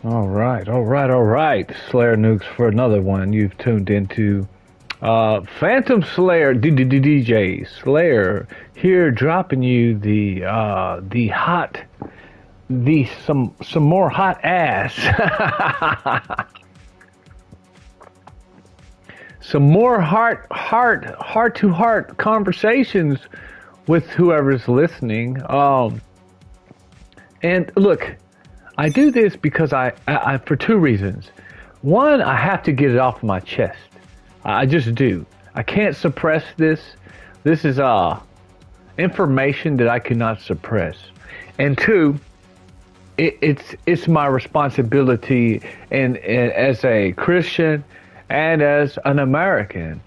All right. Slayer Nukes for another one. You've tuned into Phantom Slayer DJ Slayer here, dropping you the hot the some more hot ass, some more heart to heart conversations with whoever's listening. And look, I do this because I for two reasons. One, I have to get it off my chest. I just do. I can't suppress this. This is information that I cannot suppress. And two, it's my responsibility and as a Christian and as an American.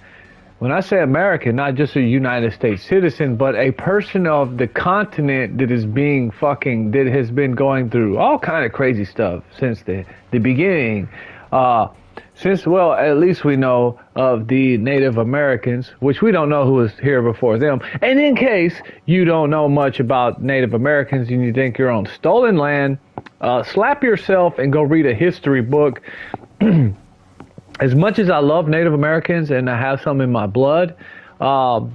When I say American, not just a United States citizen, but a person of the continent that is that has been going through all kind of crazy stuff since the beginning. Well, at least we know of the Native Americans, which we don't know who was here before them. And in case you don't know much about Native Americans and you think you're on stolen land, slap yourself and go read a history book. As much as I love Native Americans and I have some in my blood, probably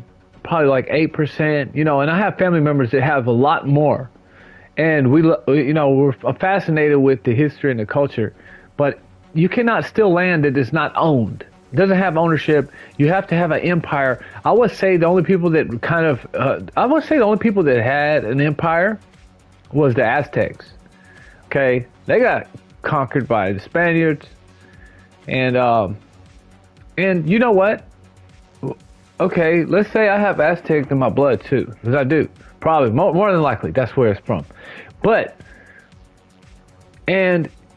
like 8%, and I have family members that have a lot more. And we're fascinated with the history and the culture, but you cannot steal land that is not owned. It doesn't have ownership. You have to have an empire. I would say the only people that had an empire was the Aztecs. Okay, they got conquered by the Spaniards. And you know what? Okay, let's say I have Aztec in my blood too, because I do. Probably more than likely, that's where it's from.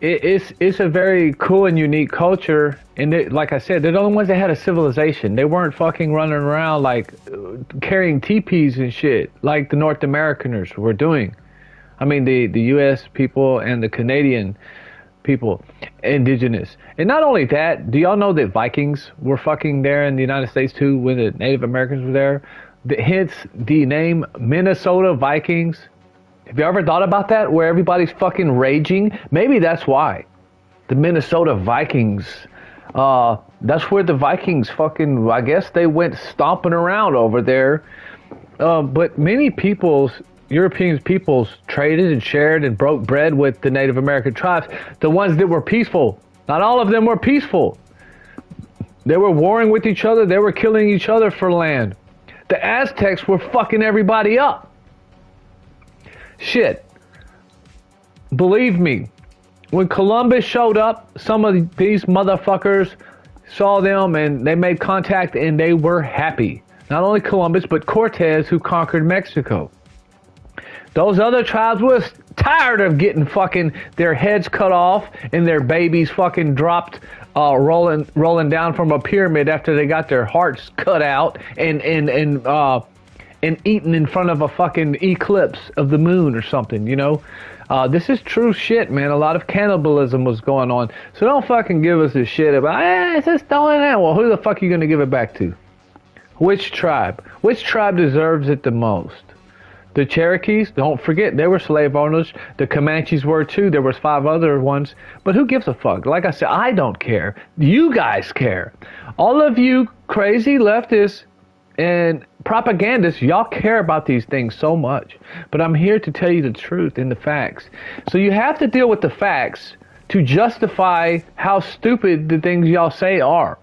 It's a very cool and unique culture. And like I said, they're the only ones that had a civilization. They weren't fucking running around like carrying teepees and shit like the North Americaners were doing. I mean, the U.S. people and the Canadian people, indigenous. And not only that, do y'all know that Vikings were fucking there in the United States too when the Native Americans were there? Hence the name Minnesota Vikings. Have you ever thought about that, where everybody's fucking raging? Maybe that's why. The Minnesota Vikings. That's where the Vikings fucking, I guess they went stomping around over there. But many European peoples traded and shared and broke bread with the Native American tribes, the ones that were peaceful. Not all of them were peaceful. They were warring with each other. They were killing each other for land. The Aztecs were fucking everybody up. Shit. Believe me, when Columbus showed up, some of these motherfuckers saw them and they made contact and they were happy. Not only Columbus, but Cortez, who conquered Mexico. Those other tribes was tired of getting fucking their heads cut off and their babies fucking dropped, rolling down from a pyramid after they got their hearts cut out and eaten in front of a fucking eclipse of the moon or something, This is true shit, man. A lot of cannibalism was going on. So don't fucking give us this shit about, it's just stolen land. Well, who the fuck are you going to give it back to? Which tribe? Which tribe deserves it the most? The Cherokees, don't forget, they were slave owners. The Comanches were too. There was 5 other ones. But who gives a fuck? Like I said, I don't care. You guys care. All of you crazy leftists and propagandists, y'all care about these things so much. But I'm here to tell you the truth and the facts. So you have to deal with the facts to justify how stupid the things y'all say are.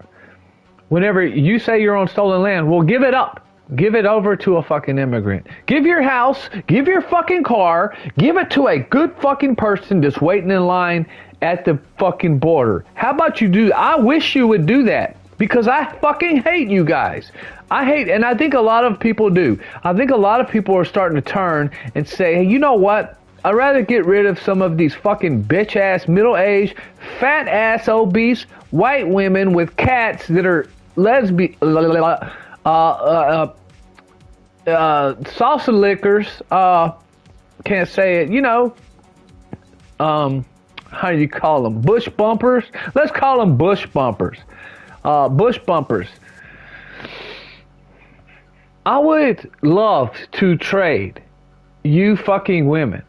Whenever you say you're on stolen land, well, give it up. Give it over to a fucking immigrant. Give your house, give your fucking car, give it to a good fucking person that's waiting in line at the fucking border. How about you do? I wish you would do that because I fucking hate you guys. And I think a lot of people do. I think a lot of people are starting to turn and say, hey, you know what? I'd rather get rid of some of these fucking bitch-ass, middle-aged, fat-ass, obese, white women with cats that are lesbian, salsa lickers, can't say it, how do you call them? Bush bumpers? Let's call them bush bumpers. Bush bumpers. I would love to trade you fucking women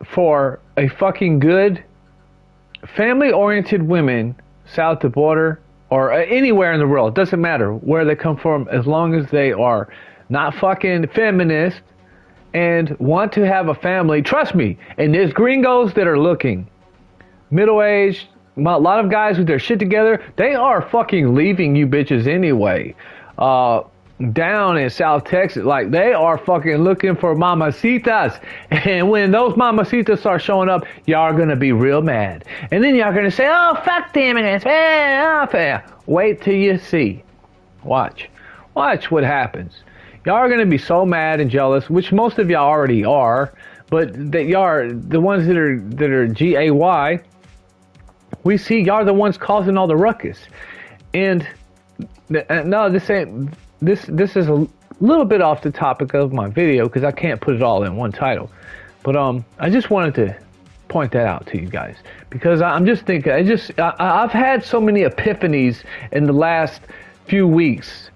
for a fucking good family-oriented women south of the border or anywhere in the world, it doesn't matter where they come from, as long as they are not fucking feminist and want to have a family. Trust me, and there's gringos that are looking middle-aged, a lot of guys with their shit together, they are fucking leaving you bitches anyway. Down in South Texas, like, they are fucking looking for mamacitas. And when those mamacitas start showing up, y'all are gonna be real mad. And then y'all gonna say, oh, fuck them, and it's fair. Wait till you see. Watch what happens. Y'all are gonna be so mad and jealous, which most of y'all already are, but that y'all are the ones that are GAY. We see y'all are the ones causing all the ruckus. And no, this ain't. This is a little bit off the topic of my video because I can't put it all in one title. But I just wanted to point that out to you guys because I'm just thinking. I've had so many epiphanies in the last few weeks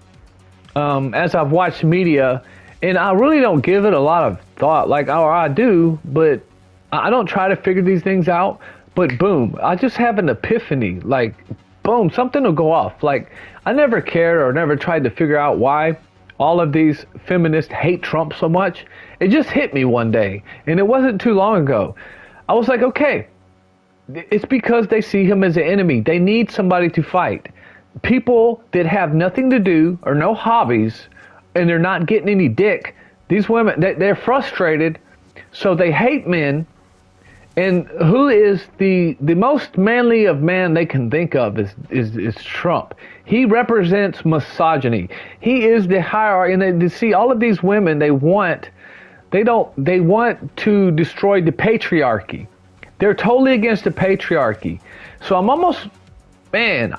as I've watched media, and I really don't give it a lot of thought. Like, or I do, but I don't try to figure these things out. But boom, I just have an epiphany. Like, boom, something will go off. Like, I never cared or never tried to figure out why all of these feminists hate Trump so much. It just hit me one day, and it wasn't too long ago. I was like, okay, it's because they see him as an enemy. They need somebody to fight. People that have nothing to do or no hobbies, and they're not getting any dick. These women, they're frustrated, so they hate men. And who is the most manly of man they can think of is Trump. He represents misogyny. He is the hierarchy. And they see all of these women, they want to destroy the patriarchy. They're totally against the patriarchy. So I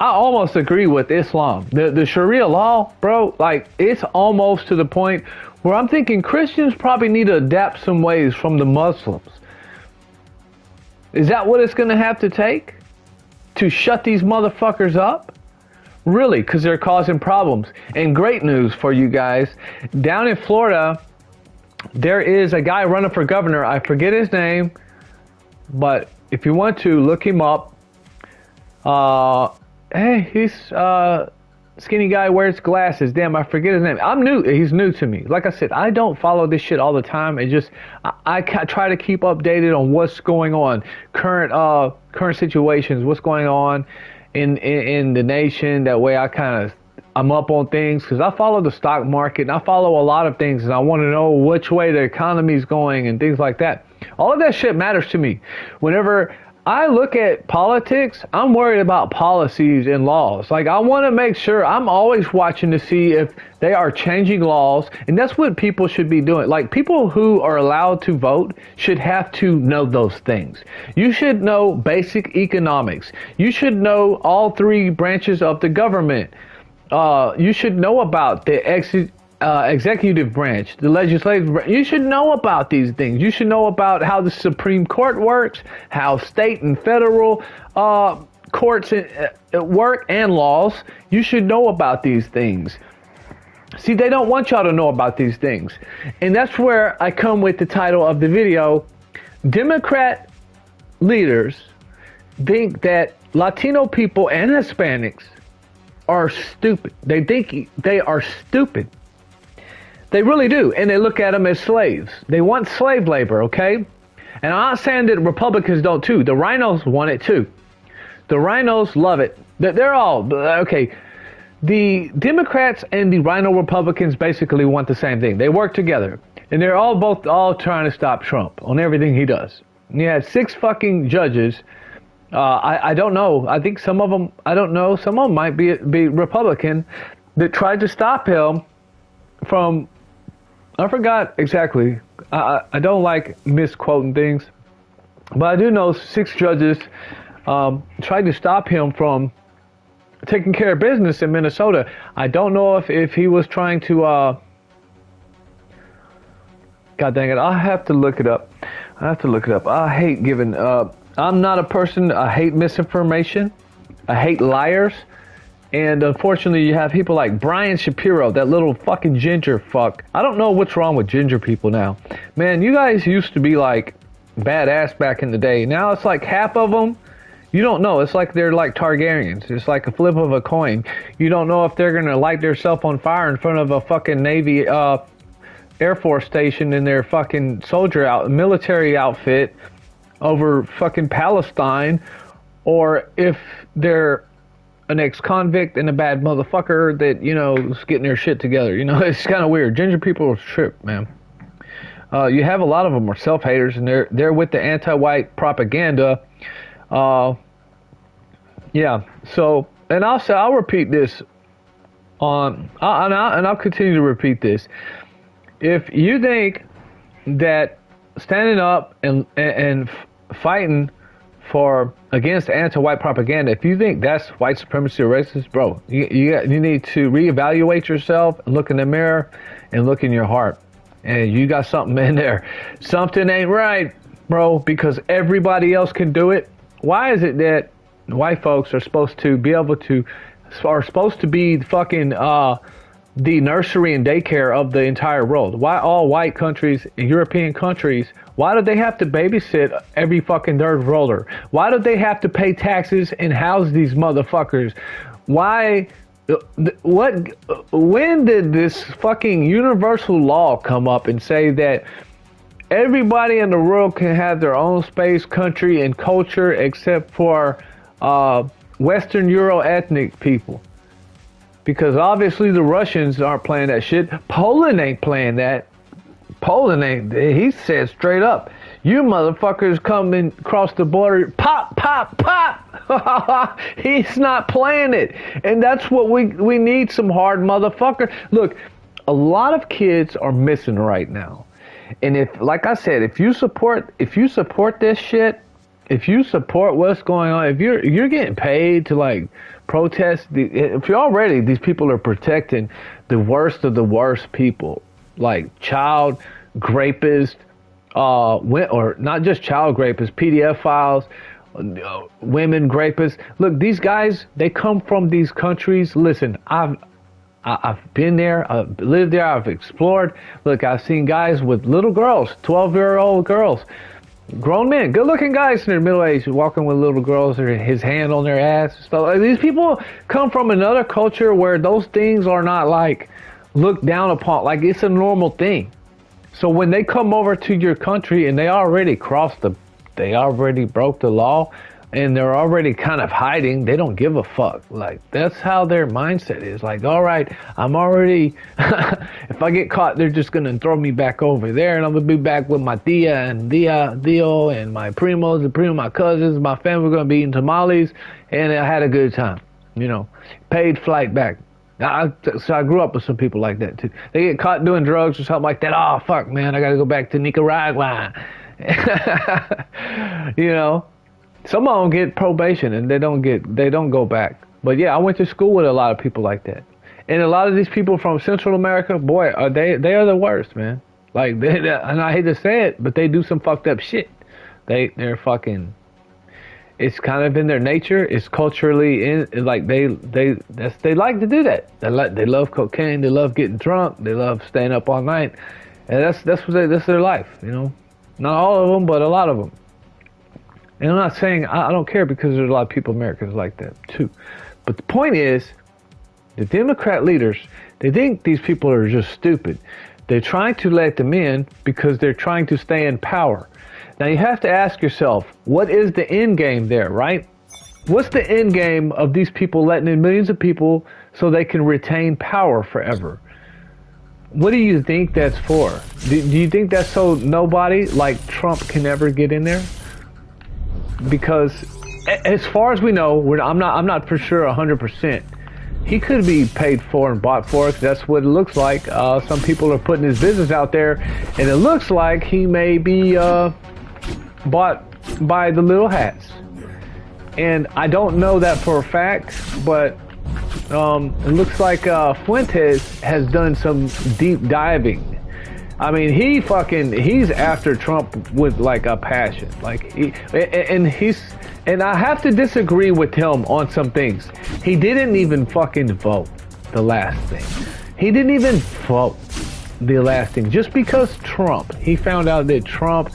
almost agree with Islam. The Sharia law, bro, like, it's almost to the point where I'm thinking Christians probably need to adapt some ways from the Muslims. Is that what it's going to have to take to shut these motherfuckers up? Really, because they're causing problems. And great news for you guys. Down in Florida, there is a guy running for governor. I forget his name, but if you want to, look him up. Hey, he's skinny guy, wears glasses. Damn, I forget his name. He's new to me. Like I said, I don't follow this shit all the time. It just, I try to keep updated on what's going on, current situations, what's going on in the nation. That way I'm up on things because I follow the stock market and I follow a lot of things and I want to know which way the economy is going and things like that. All of that shit matters to me. Whenever I look at politics, I'm worried about policies and laws. Like, I want to make sure, I'm always watching to see if they are changing laws, and that's what people should be doing. Like, people who are allowed to vote should have to know those things. You should know basic economics. You should know all three branches of the government. You should know about the executive branch, the legislative branch. You should know about these things. You should know about how the Supreme Court works, how state and federal courts work, and laws. You should know about these things. See, they don't want y'all to know about these things. And that's where I come with the title of the video. Democrat leaders think that Latino people and Hispanics are stupid. They think they are stupid. They really do, and they look at them as slaves. They want slave labor, okay? And I'm not saying that Republicans don't too. The rhinos want it too. The rhinos love it. They're all, okay. The Democrats and the rhino Republicans basically want the same thing. They work together, and they're all trying to stop Trump on everything he does. And you had 6 fucking judges. I don't know. I think some of them, I don't know. Some of them might be Republican that tried to stop him from, I forgot exactly. I don't like misquoting things, but I do know 6 judges tried to stop him from taking care of business in Minnesota. I don't know if he was trying to, God dang it, I have to look it up. I hate giving, I'm not a person, I hate misinformation. I hate liars. And unfortunately, you have people like Brian Shapiro, that little fucking ginger fuck. I don't know what's wrong with ginger people now. Man, you guys used to be like badass back in the day. Now it's like half of them You don't know. It's like they're like Targaryens. It's like a flip of a coin. You don't know if they're going to light themselves on fire in front of a fucking Navy Air Force station in their fucking military outfit over fucking Palestine, or if they're an ex-convict and a bad motherfucker that, you know, is getting their shit together. You know, it's kind of weird. Ginger people are trip, man. You have a lot of them are self-haters, and they're with the anti-white propaganda. Yeah. So, and I'll repeat this and I'll continue to repeat this. If you think that standing up and fighting against anti-white propaganda, if you think that's white supremacy or racist, bro, you need to reevaluate yourself and look in the mirror and look in your heart. And you got something in there. Something ain't right, bro, because everybody else can do it. Why is it that white folks are supposed to be fucking the nursery and daycare of the entire world? Why all white countries, European countries, why do they have to babysit every fucking third worlder? Why do they have to pay taxes and house these motherfuckers? Why? When did this fucking universal law come up and say that everybody in the world can have their own space, country, and culture except for Western Euro ethnic people? Because obviously the Russians aren't playing that shit. Poland ain't playing that. Poland ain't. He said straight up, you motherfuckers coming across the border, pop, pop, pop. He's not playing it. And that's what we need, some hard motherfucker. Look, a lot of kids are missing right now. And if, like I said, if you support this shit, if you support what's going on, if you're getting paid to like protest, if you're already, these people are protecting the worst of the worst people, like child rapists, or not just child rapists, PDF files, women rapists. Look, these guys, they come from these countries. Listen, I've been there, I've lived there, I've explored. Look, I've seen guys with little girls, 12-year-old girls, grown men, good-looking guys in their middle age, walking with little girls, or his hand on their ass and stuff. Like, these people come from another culture where those things are not like looked down upon, like it's a normal thing. So when they come over to your country and they already broke the law, and they're already kind of hiding, they don't give a fuck. Like, that's how their mindset is. Like, all right, I'm already, if I get caught, they're just going to throw me back over there, and I'm going to be back with my tia and Dio and my primos and my cousins. My family going to be eating tamales, and I had a good time, you know, paid flight back. So I grew up with some people like that too. They get caught doing drugs or something like that. Oh, fuck, man, I got to go back to Nicaragua. You know, some of them get probation and they don't go back. But yeah, I went to school with a lot of people like that. And a lot of these people from Central America, boy, they are the worst, man. Like, and I hate to say it, but they do some fucked up shit. They're fucking. It's kind of in their nature. It's culturally like they like to do that. They love cocaine. They love getting drunk. They love staying up all night, and that's their life. You know, not all of them, but a lot of them. And I'm not saying I don't care, because there's a lot of people, Americans, like that too. But the point is, the Democrat leaders, they think these people are just stupid. They're trying to let them in because they're trying to stay in power. Now you have to ask yourself, what is the end game there, right? What's the end game of these people letting in millions of people so they can retain power forever? What do you think that's for? Do you think that's so nobody like Trump can ever get in there? Because as far as we know, I'm not for sure 100%. He could be paid for and bought for, because that's what it looks like. Some people are putting his business out there, and it looks like he may be bought by the little hats. And I don't know that for a fact, but it looks like Fuentes has done some deep diving. I mean, he's after Trump with like a passion. Like and I have to disagree with him on some things. He didn't even fucking vote the last thing. He didn't even vote the last thing. Just because he found out that Trump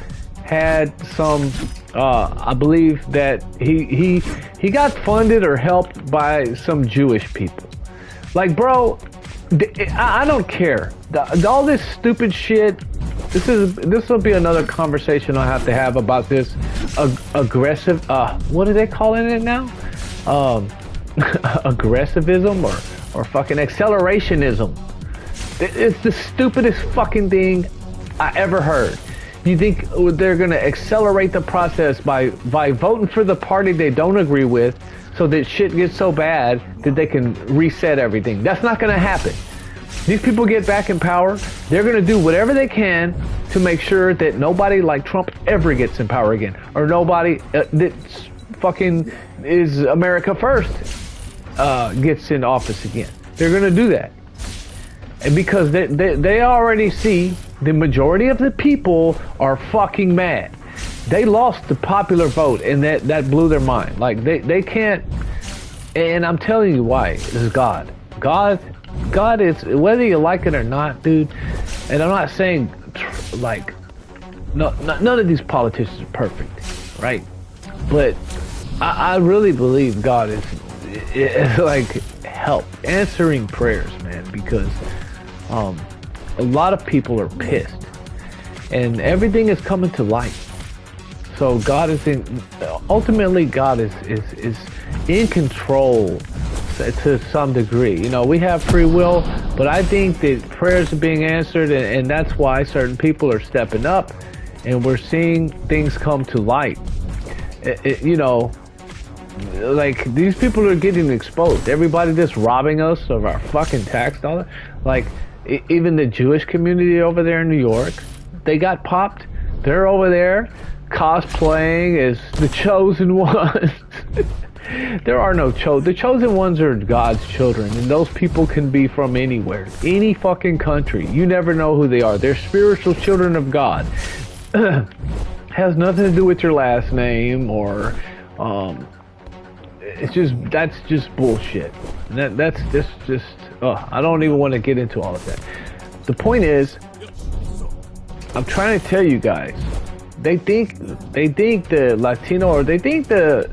had some. I believe that he got funded or helped by some Jewish people. Like, bro, I don't care. All this stupid shit. This will be another conversation I'll have to have about this aggressive. What are they calling it now? Aggressivism or fucking accelerationism. It's the stupidest fucking thing I ever heard. You think they're gonna accelerate the process by voting for the party they don't agree with, so that shit gets so bad that they can reset everything? That's not gonna happen. These people get back in power, they're gonna do whatever they can to make sure that nobody like Trump ever gets in power again, or nobody that fucking is America first gets in office again. They're gonna do that, and because they already see the majority of the people are fucking mad. They lost the popular vote, and that blew their mind. Like they can't. And I'm telling you why. This is God. God is, whether you like it or not, dude. And I'm not saying like none of these politicians are perfect, right? But I really believe God is like help answering prayers, man, because a lot of people are pissed, and everything is coming to light. So God is ultimately God is in control to some degree. You know, we have free will, but I think that prayers are being answered, and that's why certain people are stepping up, and we're seeing things come to light. You know, like these people are getting exposed. Everybody that's robbing us of our fucking tax dollar, like even the Jewish community over there in New York, they got popped. They're over there cosplaying as the chosen ones. There are no the chosen ones are God's children, and those people can be from anywhere, any fucking country. You never know who they are. They're spiritual children of God. Has nothing to do with your last name, or that's just bullshit. That's just I don't even want to get into all of that. The point is, I'm trying to tell you guys, they think the Latino, or they think the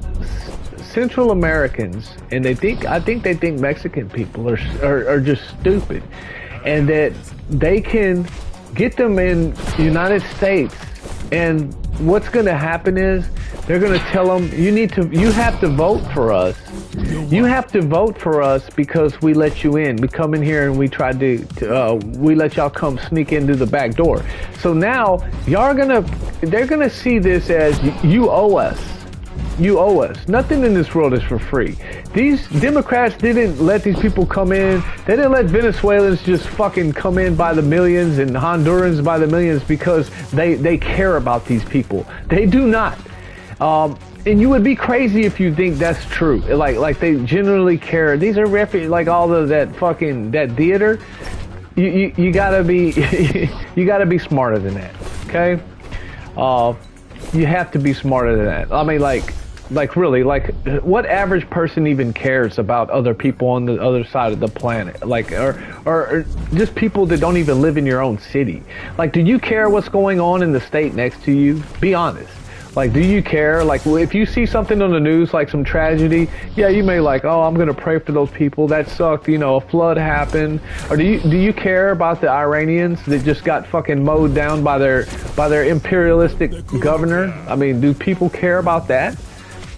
Central Americans, and I think they think Mexican people are just stupid, and that they can get them in the United States, and what's going to happen is they're going to tell them, you have to vote for us. You have to vote for us because we let you in. We come in here and we try we let y'all come sneak into the back door. So now they're gonna see this as you owe us. You owe us. Nothing in this world is for free. These Democrats didn't let these people come in. They didn't let Venezuelans just fucking come in by the millions, and Hondurans by the millions, because they care about these people. They do not. And you would be crazy if you think that's true. Like they generally care. These are like all of that theater. You gotta be you gotta be smarter than that. Okay. You have to be smarter than that. I mean, like really, like what average person even cares about other people on the other side of the planet? Like, or just people that don't even live in your own city. Like, do you care what's going on in the state next to you? Be honest. Like, do you care? Like, if you see something on the news, like some tragedy, yeah, you may like, oh, I'm gonna pray for those people. That sucked. You know, a flood happened. Or do you care about the Iranians that just got fucking mowed down by their imperialistic governor? I mean, do people care about that?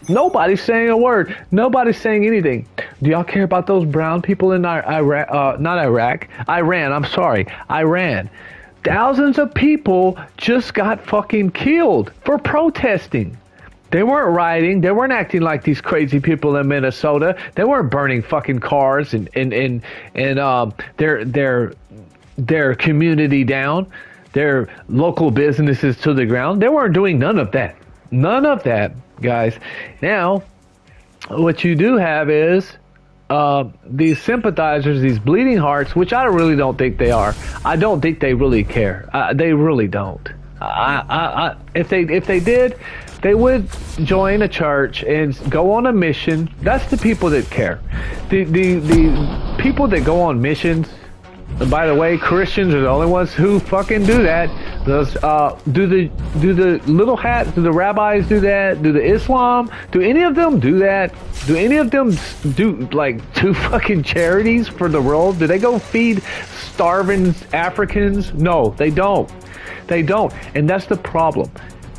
Nobody's saying a word. Nobody's saying anything. Do y'all care about those brown people in Iran? I'm sorry, Iran. Thousands of people just got fucking killed for protesting. They weren't rioting. They weren't acting like these crazy people in Minnesota. They weren't burning fucking cars and their community down, their local businesses to the ground. They weren't doing none of that. None of that, guys. Now, what you do have is these sympathizers, these bleeding hearts, which I really don't think they are. I don't think they really care. They really don't. If they did, they would join a church and go on a mission. That's the people that care. The people that go on missions, by the way, Christians are the only ones who fucking do that. Do the little hats, do the rabbis do that? Do the Islam, do any of them do that? Do any of them do fucking charities for the world? Do they go feed starving Africans? No, they don't. They don't. And that's the problem.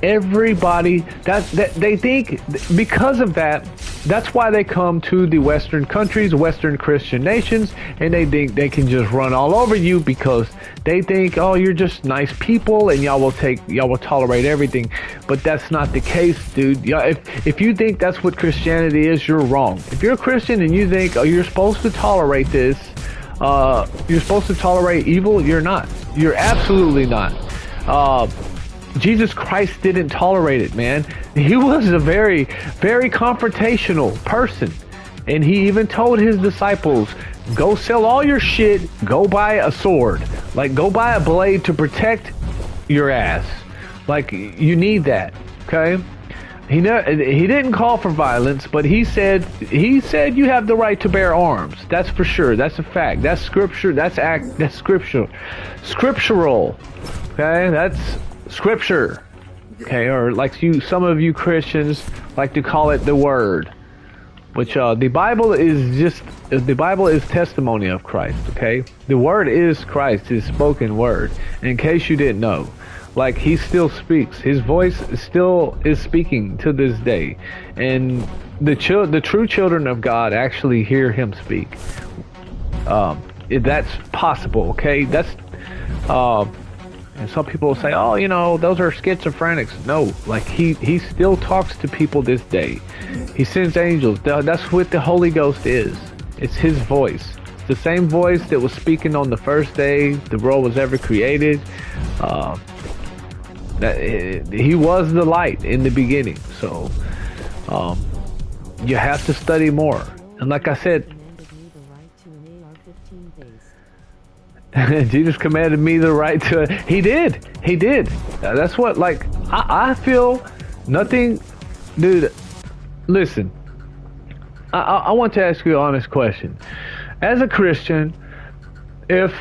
Everybody that they think, because of that, that's why they come to the Western countries, Western Christian nations, and they think they can just run all over you because they think, oh, you're just nice people and y'all will tolerate everything. But that's not the case, dude. If you think that's what Christianity is, you're wrong. If you're a Christian and you think, oh, you're supposed to tolerate this, you're supposed to tolerate evil, you're not. You're absolutely not. Jesus Christ didn't tolerate it, man. He was a very, very confrontational person. And he even told his disciples, go sell all your shit, go buy a sword. Like, go buy a blade to protect your ass. Like, you need that, okay? He didn't call for violence, but he said you have the right to bear arms. That's for sure. That's a fact. That's scripture. That's scriptural. Scriptural. Okay? That's scripture, okay, or like some of you Christians like to call it the Word, which the Bible is testimony of Christ. Okay, the Word is Christ, His spoken word. And in case you didn't know, like, He still speaks. His voice still is speaking to this day, and the true children of God actually hear Him speak. That's possible. Okay, that's. And some people will say, oh, those are schizophrenics. No, like he still talks to people this day. He sends angels. That's what the Holy Ghost is. It's His voice. It's the same voice that was speaking on the first day the world was ever created. He was the light in the beginning. So you have to study more. And like I said, Jesus commanded me the right to. He did. That's what, like, I feel nothing, dude. Listen, I want to ask you an honest question. As a Christian, if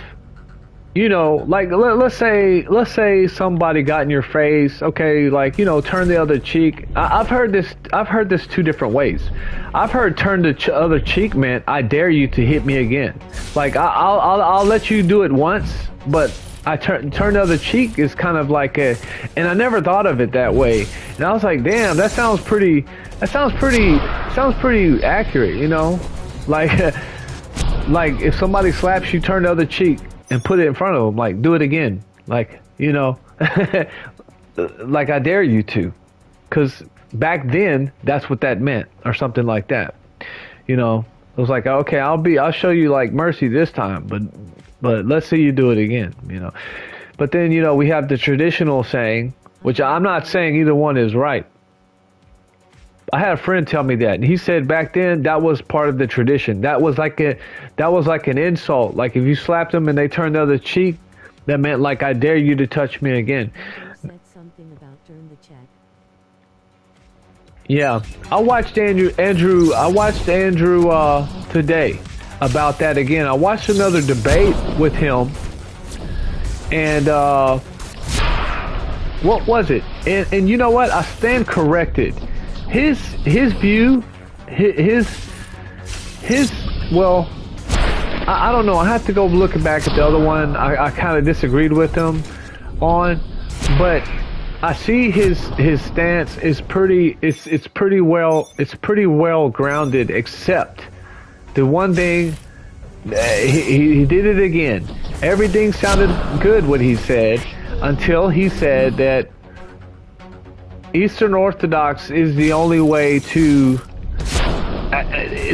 like, let's say somebody got in your face, okay, like, turn the other cheek. I've heard this two different ways. I've heard turn the other cheek meant I dare you to hit me again. Like, I'll let you do it once, but I turn the other cheek is kind of like and I never thought of it that way. And I was like, damn, that sounds pretty accurate, like like if somebody slaps you, turn the other cheek and put it in front of them, like, do it again, like, like, I dare you to, because back then that's what that meant, or something like that. It was like, okay, I'll show you, like, mercy this time, but let's see you do it again. But then we have the traditional saying, which I'm not saying either one is right. I had a friend tell me that, and he said back then that was part of the tradition. That was like an insult. Like, if you slapped them and they turned the other cheek, that meant, like, I dare you to touch me again. Said something about turn the check. Yeah, I watched Andrew today about that again. I watched another debate with him, and what was it? And you know what? I stand corrected. His view, well, I don't know. I have to go looking back at the other one. I kind of disagreed with him on, but I see his stance is pretty. It's pretty well grounded. Except the one thing, he did it again. Everything sounded good what he said until he said that Eastern Orthodox is the only way to.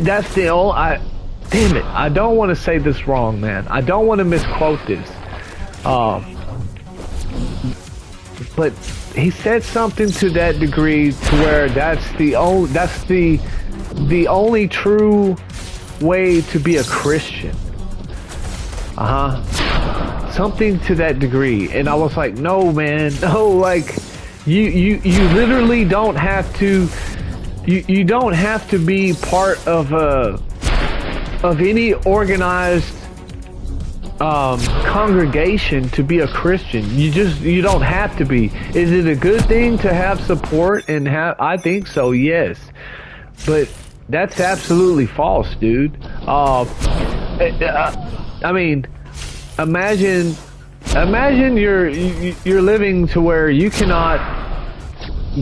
That's the only. Damn it! I don't want to say this wrong, man. I don't want to misquote this. But he said something to that degree to where that's the only true way to be a Christian. Something to that degree, and I was like, no, man, no, like. You literally don't have to. You don't have to be part of any organized congregation to be a Christian. You don't have to be. Is it a good thing to have support and have? I think so. Yes, but that's absolutely false, dude. I mean, imagine you're living to where you cannot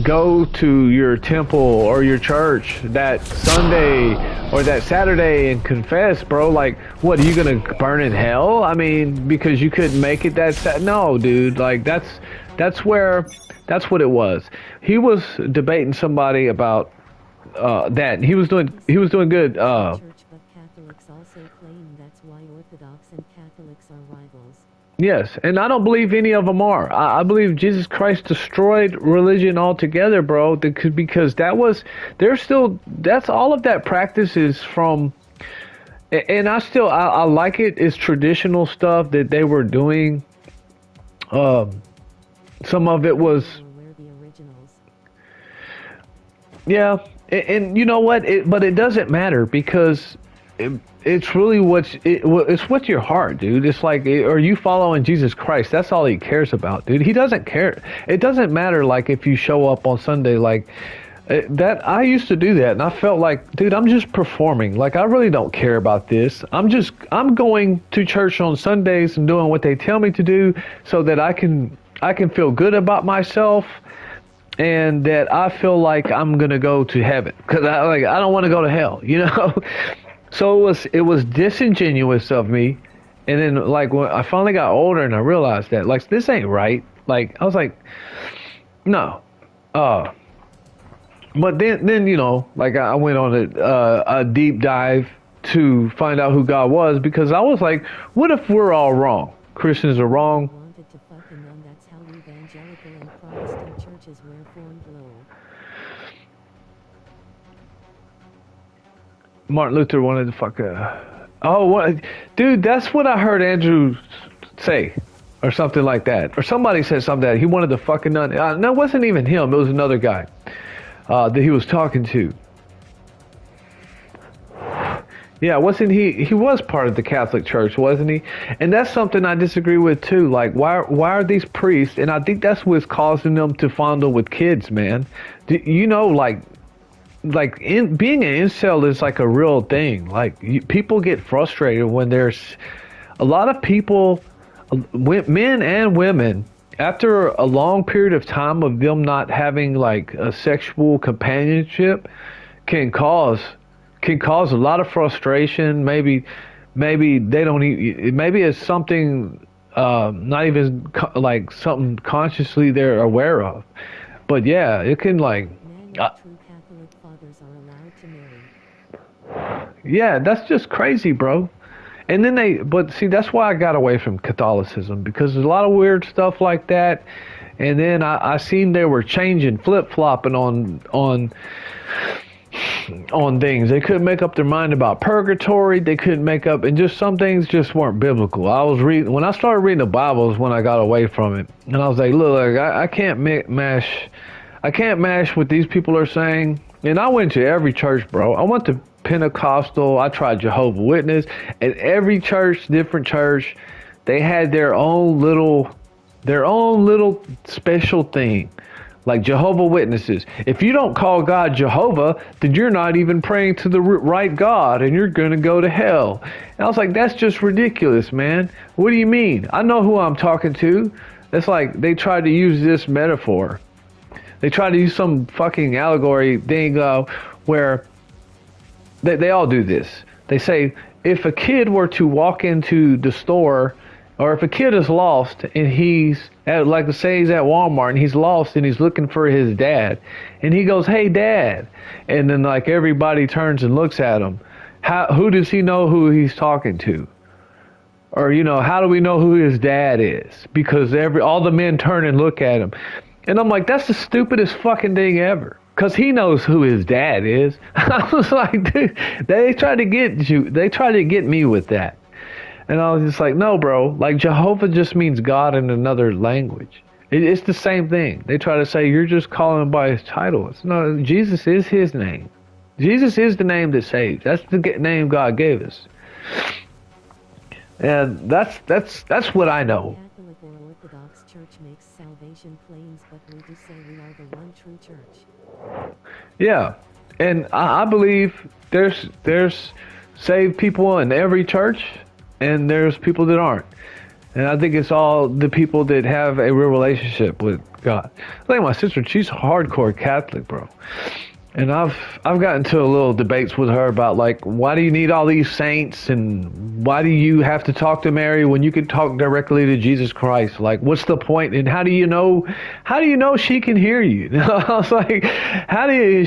go to your temple or your church that Sunday or that Saturday and confess, bro. Like, what, are you gonna burn in hell? I mean, because you couldn't make it that no, dude. Like, that's what it was. He was debating somebody about that. He was doing good. Church, but Catholics also claim that's why Orthodox and Catholics are rivals. Yes, and I don't believe any of them are. I believe Jesus Christ destroyed religion altogether, bro. Because that's all of that practice is from, and I like it. It's traditional stuff that they were doing. Some of it was, We're the originals. yeah, and you know what? But it doesn't matter because. It's really it's what's your heart, dude. It's like, are you following Jesus Christ? That's all he cares about, dude. He doesn't care. It doesn't matter, like, if you show up on Sunday, like that. I used to do that, and I felt like, dude, I'm just performing. Like, I really don't care about this. I'm going to church on Sundays and doing what they tell me to do, so that I can feel good about myself. And that I feel like I'm gonna go to heaven, because I don't want to go to hell, you know. So it was disingenuous of me, and then, like, when I finally got older and I realized that, like, this ain't right. Like, I was like, no. But then you know, like, I went on a deep dive to find out who God was, because I was like, what if we're all wrong? Christians are wrong. Wanted to fucking know that's how evangelical and Protestant churches were formed low. Martin Luther wanted to fuck what, dude, that's what I heard Andrew say, or something like that, or somebody said something that he wanted to fucking none. No, it wasn't even him. It was another guy that he was talking to. Yeah, wasn't he? He was part of the Catholic Church, wasn't he? And that's something I disagree with too. Like, why are these priests? And I think that's what's causing them to fondle with kids, man. You know, being an incel is like a real thing. Like, people get frustrated when there's a lot of people, men and women, after a long period of time of them not having like a sexual companionship, can cause a lot of frustration. Maybe they don't even, maybe it's something not even like something consciously they're aware of. But yeah, it can, like, True Catholic fathers are allowed to marry. yeah, that's just crazy, bro. And then but see, that's why I got away from Catholicism, because there's a lot of weird stuff like that. And then I seen they were changing, flip-flopping on things. They couldn't make up their mind about purgatory. They couldn't make up, and just some things just weren't biblical. When I started reading the Bible is when I got away from it. And I was like, look, I can't mash what these people are saying. And I went to every church, bro. I went to Pentecostal. I tried Jehovah's Witness. At every church, different church, they had their own little special thing. Like Jehovah's Witnesses. If you don't call God Jehovah, then you're not even praying to the right God, and you're going to go to hell. And I was like, that's just ridiculous, man. What do you mean? I know who I'm talking to. It's like they tried to use this metaphor. They try to use some fucking allegory thing where they all do this. They say, if a kid were to walk into the store, or if a kid is lost and he's at, like, say he's at Walmart and he's lost and he's looking for his dad, and he goes, hey, Dad. And then, like, everybody turns and looks at him. Who does he know who he's talking to? Or, you know, how do we know who his dad is? Because all the men turn and look at him. And I'm like, that's the stupidest fucking thing ever. Because he knows who his dad is. I was like, dude, they tried to get you. They tried to get me with that. And I was just like, no, bro. Like, Jehovah just means God in another language. It's the same thing. They try to say, you're just calling him by his title. No, Jesus is his name. Jesus is the name that saves. That's the name God gave us. And that's what I know. Catholic or Orthodox Church makes salvation claims, but we do say we are the one true church. Yeah, and I believe there's saved people in every church, and there's people that aren't. And I think it's all the people that have a real relationship with God. Like my sister, she's hardcore Catholic, bro. And I've gotten into a little debates with her about like, why do you need all these saints, and why do you have to talk to Mary when you can talk directly to Jesus Christ? Like, what's the point? And how do you know she can hear you? I was like,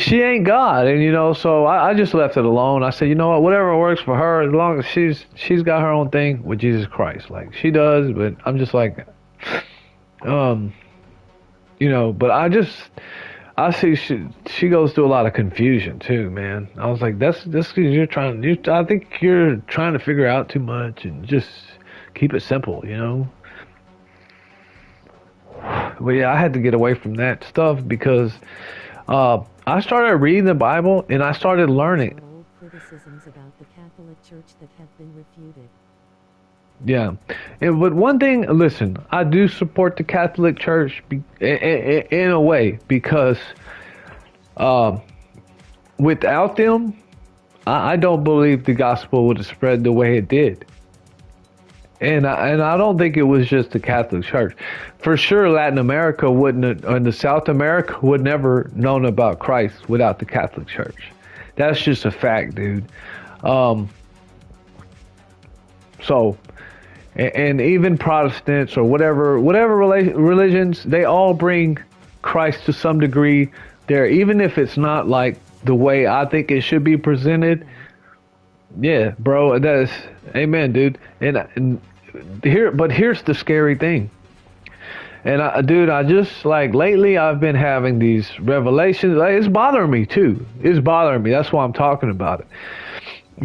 she ain't God. And so I just left it alone. I said, you know what, whatever works for her, as long as she's got her own thing with Jesus Christ, like she does. But I'm just like, but I see she goes through a lot of confusion too, man. I was like, that's 'cause I think you're trying to figure out too much, and just keep it simple, But yeah, I had to get away from that stuff because I started reading the Bible and I started learning. There are old criticisms about the Catholic Church that have been refuted. Yeah, but one thing, listen, I do support the Catholic Church in a way because without them, I don't believe the gospel would have spread the way it did. And I don't think it was just the Catholic Church. For sure, Latin America wouldn't, and the South America would never known about Christ without the Catholic Church. That's just a fact, dude. And even Protestants or whatever religions, they all bring Christ to some degree there, even if it's not like the way I think it should be presented. Yeah, bro, that's amen, dude. And here's the scary thing. And I just like lately I've been having these revelations. Like, it's bothering me too. It's bothering me. That's why I'm talking about it,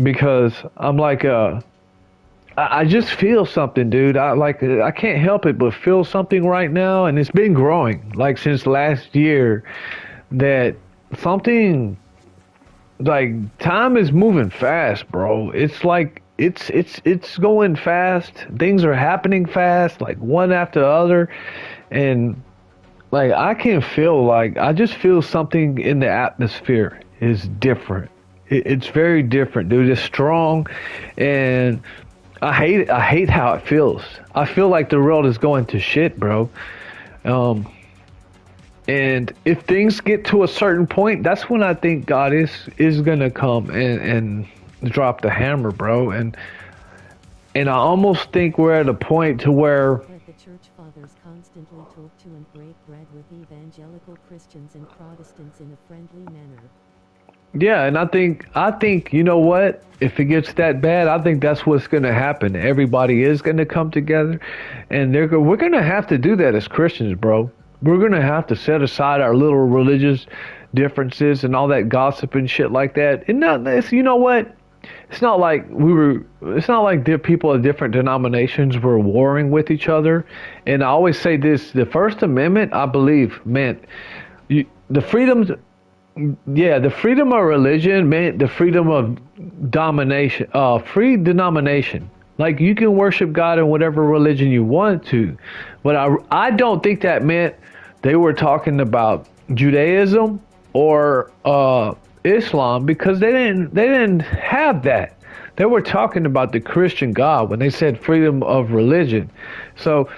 because I'm like I just feel something, dude. I can't help it but feel something right now, and it's been growing like since last year. That something, like, time is moving fast, bro. It's like it's going fast. Things are happening fast, like one after the other, and like I can feel I just feel something in the atmosphere is different. It's very different, dude. It's strong, and I hate it. I hate how it feels. I feel like the world is going to shit, bro. And if things get to a certain point, that's when I think God is gonna come and drop the hammer, bro. And I almost think we're at a point to where But the church fathers constantly talk to and break bread with evangelical Christians and Protestants in a friendly manner. yeah, and I think you know what? If it gets that bad, I think that's what's going to happen. Everybody is going to come together, and we're going to have to do that as Christians, bro. We're going to have to set aside our little religious differences and all that gossip and shit like that. And you know what? It's not like the people of different denominations were warring with each other. And I always say this: the First Amendment, I believe, meant the freedoms. Yeah, the freedom of religion meant the freedom of domination, free denomination. Like, you can worship God in whatever religion you want to, but I don't think that meant they were talking about Judaism or Islam, because they didn't have that. They were talking about the Christian God when they said freedom of religion. So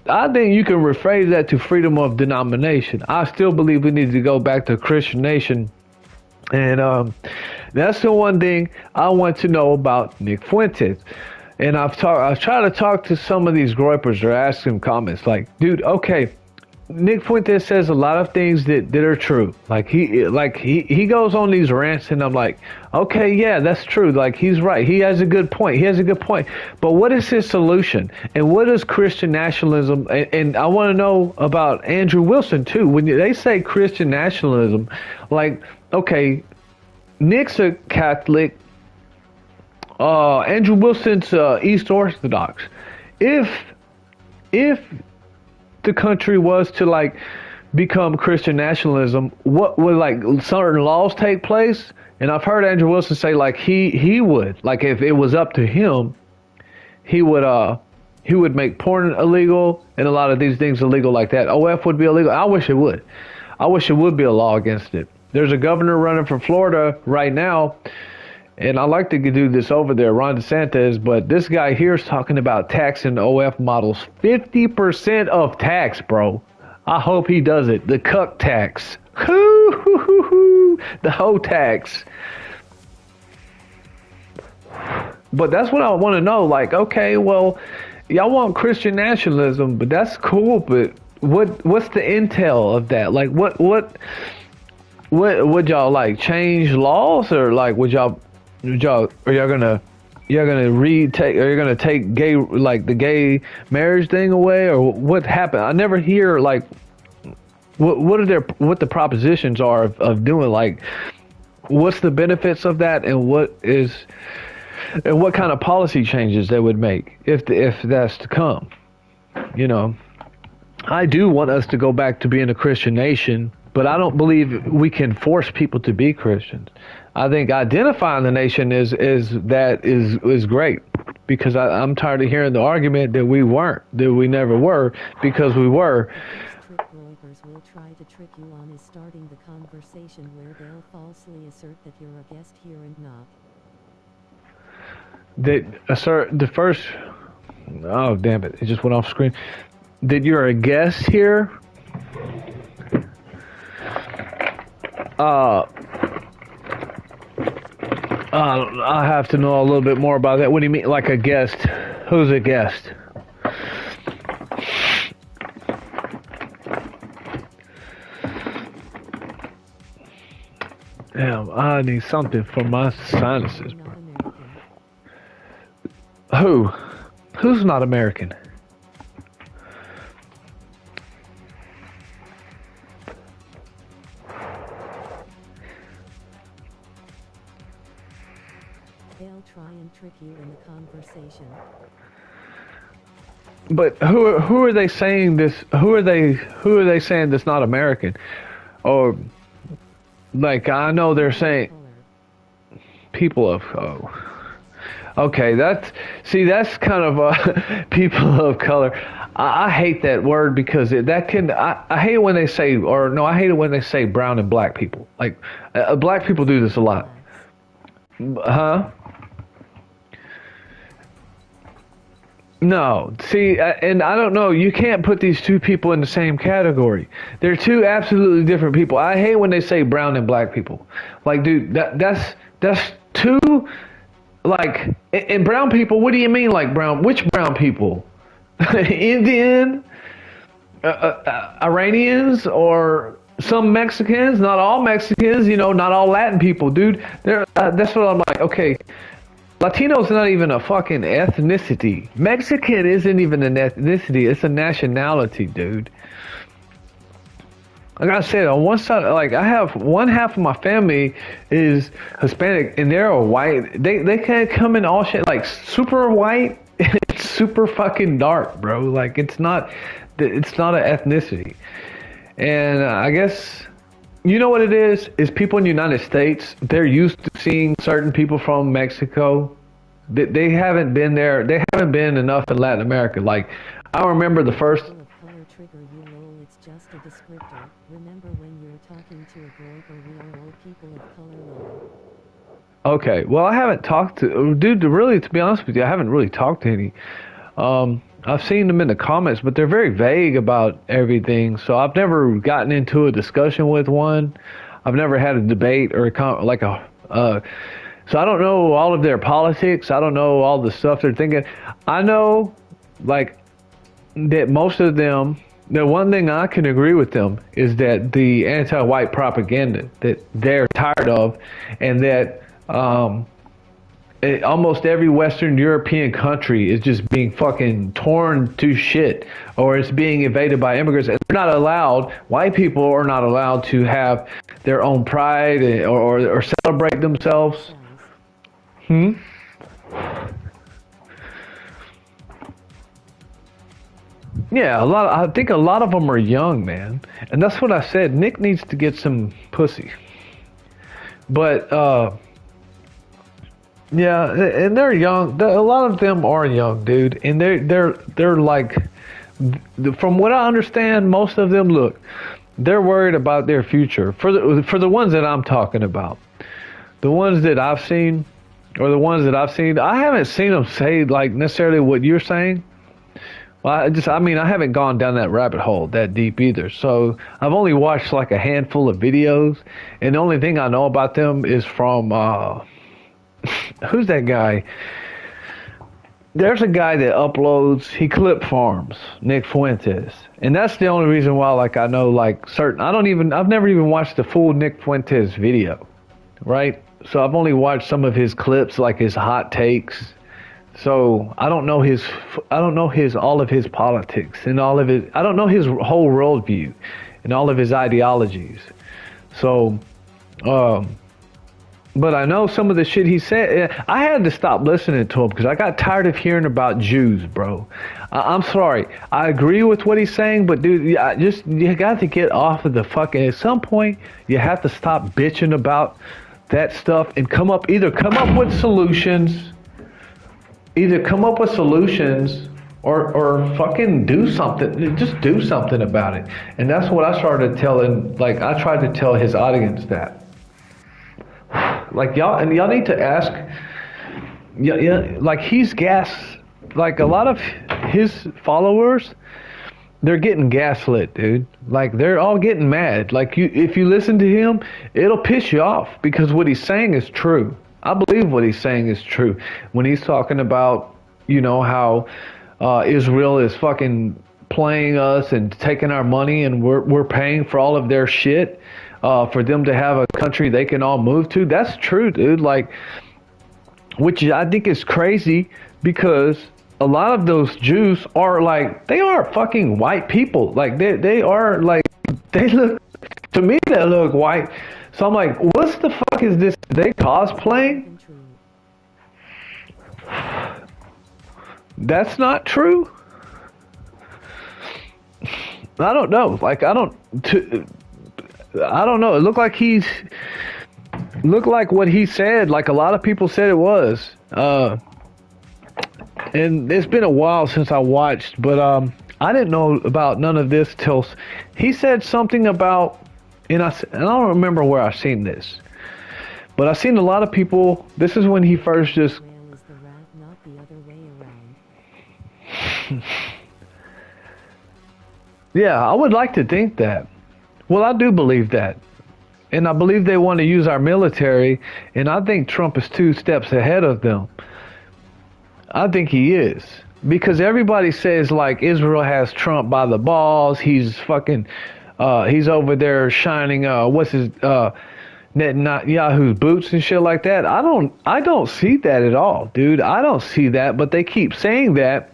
I think you can rephrase that to freedom of denomination. I still believe we need to go back to Christian nation. And that's the one thing I want to know about Nick Fuentes. And I've tried to talk to some of these groypers or ask them comments like, dude, okay, Nick Fuentes says a lot of things that are true. Like he goes on these rants, and I'm like, okay, yeah, that's true. Like, he's right. He has a good point. But what is his solution? And what is Christian nationalism? And I want to know about Andrew Wilson too. When they say Christian nationalism, like, okay, Nick's a Catholic. Andrew Wilson's East Orthodox. If the country was to like become Christian nationalism, what would, like, certain laws take place? And I've heard Andrew Wilson say like he would, like, if it was up to him, he would make porn illegal and a lot of these things illegal like that. OF would be illegal. I wish it would. I wish it would be a law against it. There's a governor running for Florida right now, and I like to do this over there, Ron DeSantis, but this guy here is talking about taxing OF models 50% of tax, bro. I hope he does it. The cuck tax. The hoe tax. But that's what I want to know. Like, okay, well, y'all want Christian nationalism, but that's cool. But what's the intel of that? Like, what would y'all like change laws, or like are y'all gonna take gay, like the gay marriage thing away, or what happened? I never hear like what the propositions are of doing, like what's the benefits of that, and what kind of policy changes they would make if that's to come. You know, I do want us to go back to being a Christian nation, but I don't believe we can force people to be Christians. I think identifying the nation is great, because I'm tired of hearing the argument that we never were, because we were. Will try to trick you on is starting the conversation where they'll falsely assert that you're a guest here and not. That assert the first. Oh damn it! It just went off screen. That you're a guest here. I have to know a little bit more about that. What do you mean, like a guest? Who's a guest? Damn, I need something for my sinuses, bro. Who? Who's not American? They'll try and trick you in the conversation. But who are they saying this? Who are they saying that's not American? Or like, I know they're saying people of okay, that's kind of people of color. I hate that word, because I hate it when they say, or no, I hate it when they say brown and black people. Like black people do this a lot. Huh? No, see, and I don't know. You can't put these two people in the same category. They're two absolutely different people. I hate when they say brown and black people. Like, dude, that's two. Like, and brown people. What do you mean, like brown? Which brown people? Indian, Iranians, or some Mexicans? Not all Mexicans. You know, not all Latin people, dude. That's what I'm like. Okay. Latino's not even a fucking ethnicity. Mexican isn't even an ethnicity. It's a nationality, dude. Like I said, on one side, like I have one half of my family is Hispanic, and they're white. They can't come in all shit, like super white. It's super fucking dark, bro. Like it's not an ethnicity. And I guess, you know what it is people in the United States, they're used to seeing certain people from Mexico. They haven't been there. They haven't been enough in Latin America. Like, I remember the first... Color trigger you lol, it's just a descriptor. Remember when you're talking to a broker, we are all people of color lol. Okay, well, I haven't talked to... Dude, to be honest with you, I haven't really talked to any. I've seen them in the comments, but they're very vague about everything. So I've never gotten into a discussion with one. I've never had a debate or so I don't know all of their politics. I don't know all the stuff they're thinking. I know, like, that most of them, the one thing I can agree with them is that the anti-white propaganda that they're tired of, and that almost every Western European country is just being fucking torn to shit, or it's being invaded by immigrants, and they're not allowed. White people are not allowed to have their own pride or celebrate themselves. Yeah, I think a lot of them are young, man, and that's what I said. Nick needs to get some pussy, but Yeah, and they're young. A lot of them are young, dude, and they're like, from what I understand, most of them look, they're worried about their future. For the ones that I'm talking about, the ones that I've seen, or the ones that I've seen, I haven't seen them say like necessarily what you're saying. Well, I mean, I haven't gone down that rabbit hole that deep either. So I've only watched like a handful of videos, and the only thing I know about them is from who's that guy? There's a guy that uploads. He clip farms, Nick Fuentes, and that's the only reason why. Like I know, like certain. I've never even watched the full Nick Fuentes video, right? So I've only watched some of his clips, like his hot takes. So I don't know all of his politics and all of his. I don't know his whole worldview and all of his ideologies. So, but I know some of the shit he said. I had to stop listening to him because I got tired of hearing about Jews, bro. I'm sorry. I agree with what he's saying, but dude, you got to get off of the fucking. At some point, you have to stop bitching about that stuff and either come up with solutions. Either come up with solutions or fucking do something. Just do something about it. And that's what I started telling. Like I tried to tell his audience that. Like y'all need to ask. Yeah. Like he's gas. Like a lot of his followers, they're getting gaslit, dude. Like they're all getting mad. Like if you listen to him, it'll piss you off because what he's saying is true. I believe what he's saying is true when he's talking about, how Israel is fucking playing us and taking our money and we're paying for all of their shit for them to have a country they can all move to. That's true, dude. Like, which I think is crazy because a lot of those Jews are like, they are fucking white people. Like they are like, they look, to me they look white. So I'm like, what's the fuck is this? Are they cosplaying? That's not true. I don't know. Like I don't know. It looked like what he said. Like a lot of people said it was. And it's been a while since I watched, but I didn't know about none of this till he said something about. And I don't remember where I seen this, but I seen a lot of people. This is when he first just. Whale is the rat, not the other way around. Yeah, I would like to think that. Well, I do believe that, and I believe they want to use our military, and I think Trump is 2 steps ahead of them. I think he is. Because everybody says like Israel has Trump by the balls. He's fucking. He's over there shining. Netanyahu's boots and shit like that. I don't see that at all, dude. I don't see that. But they keep saying that,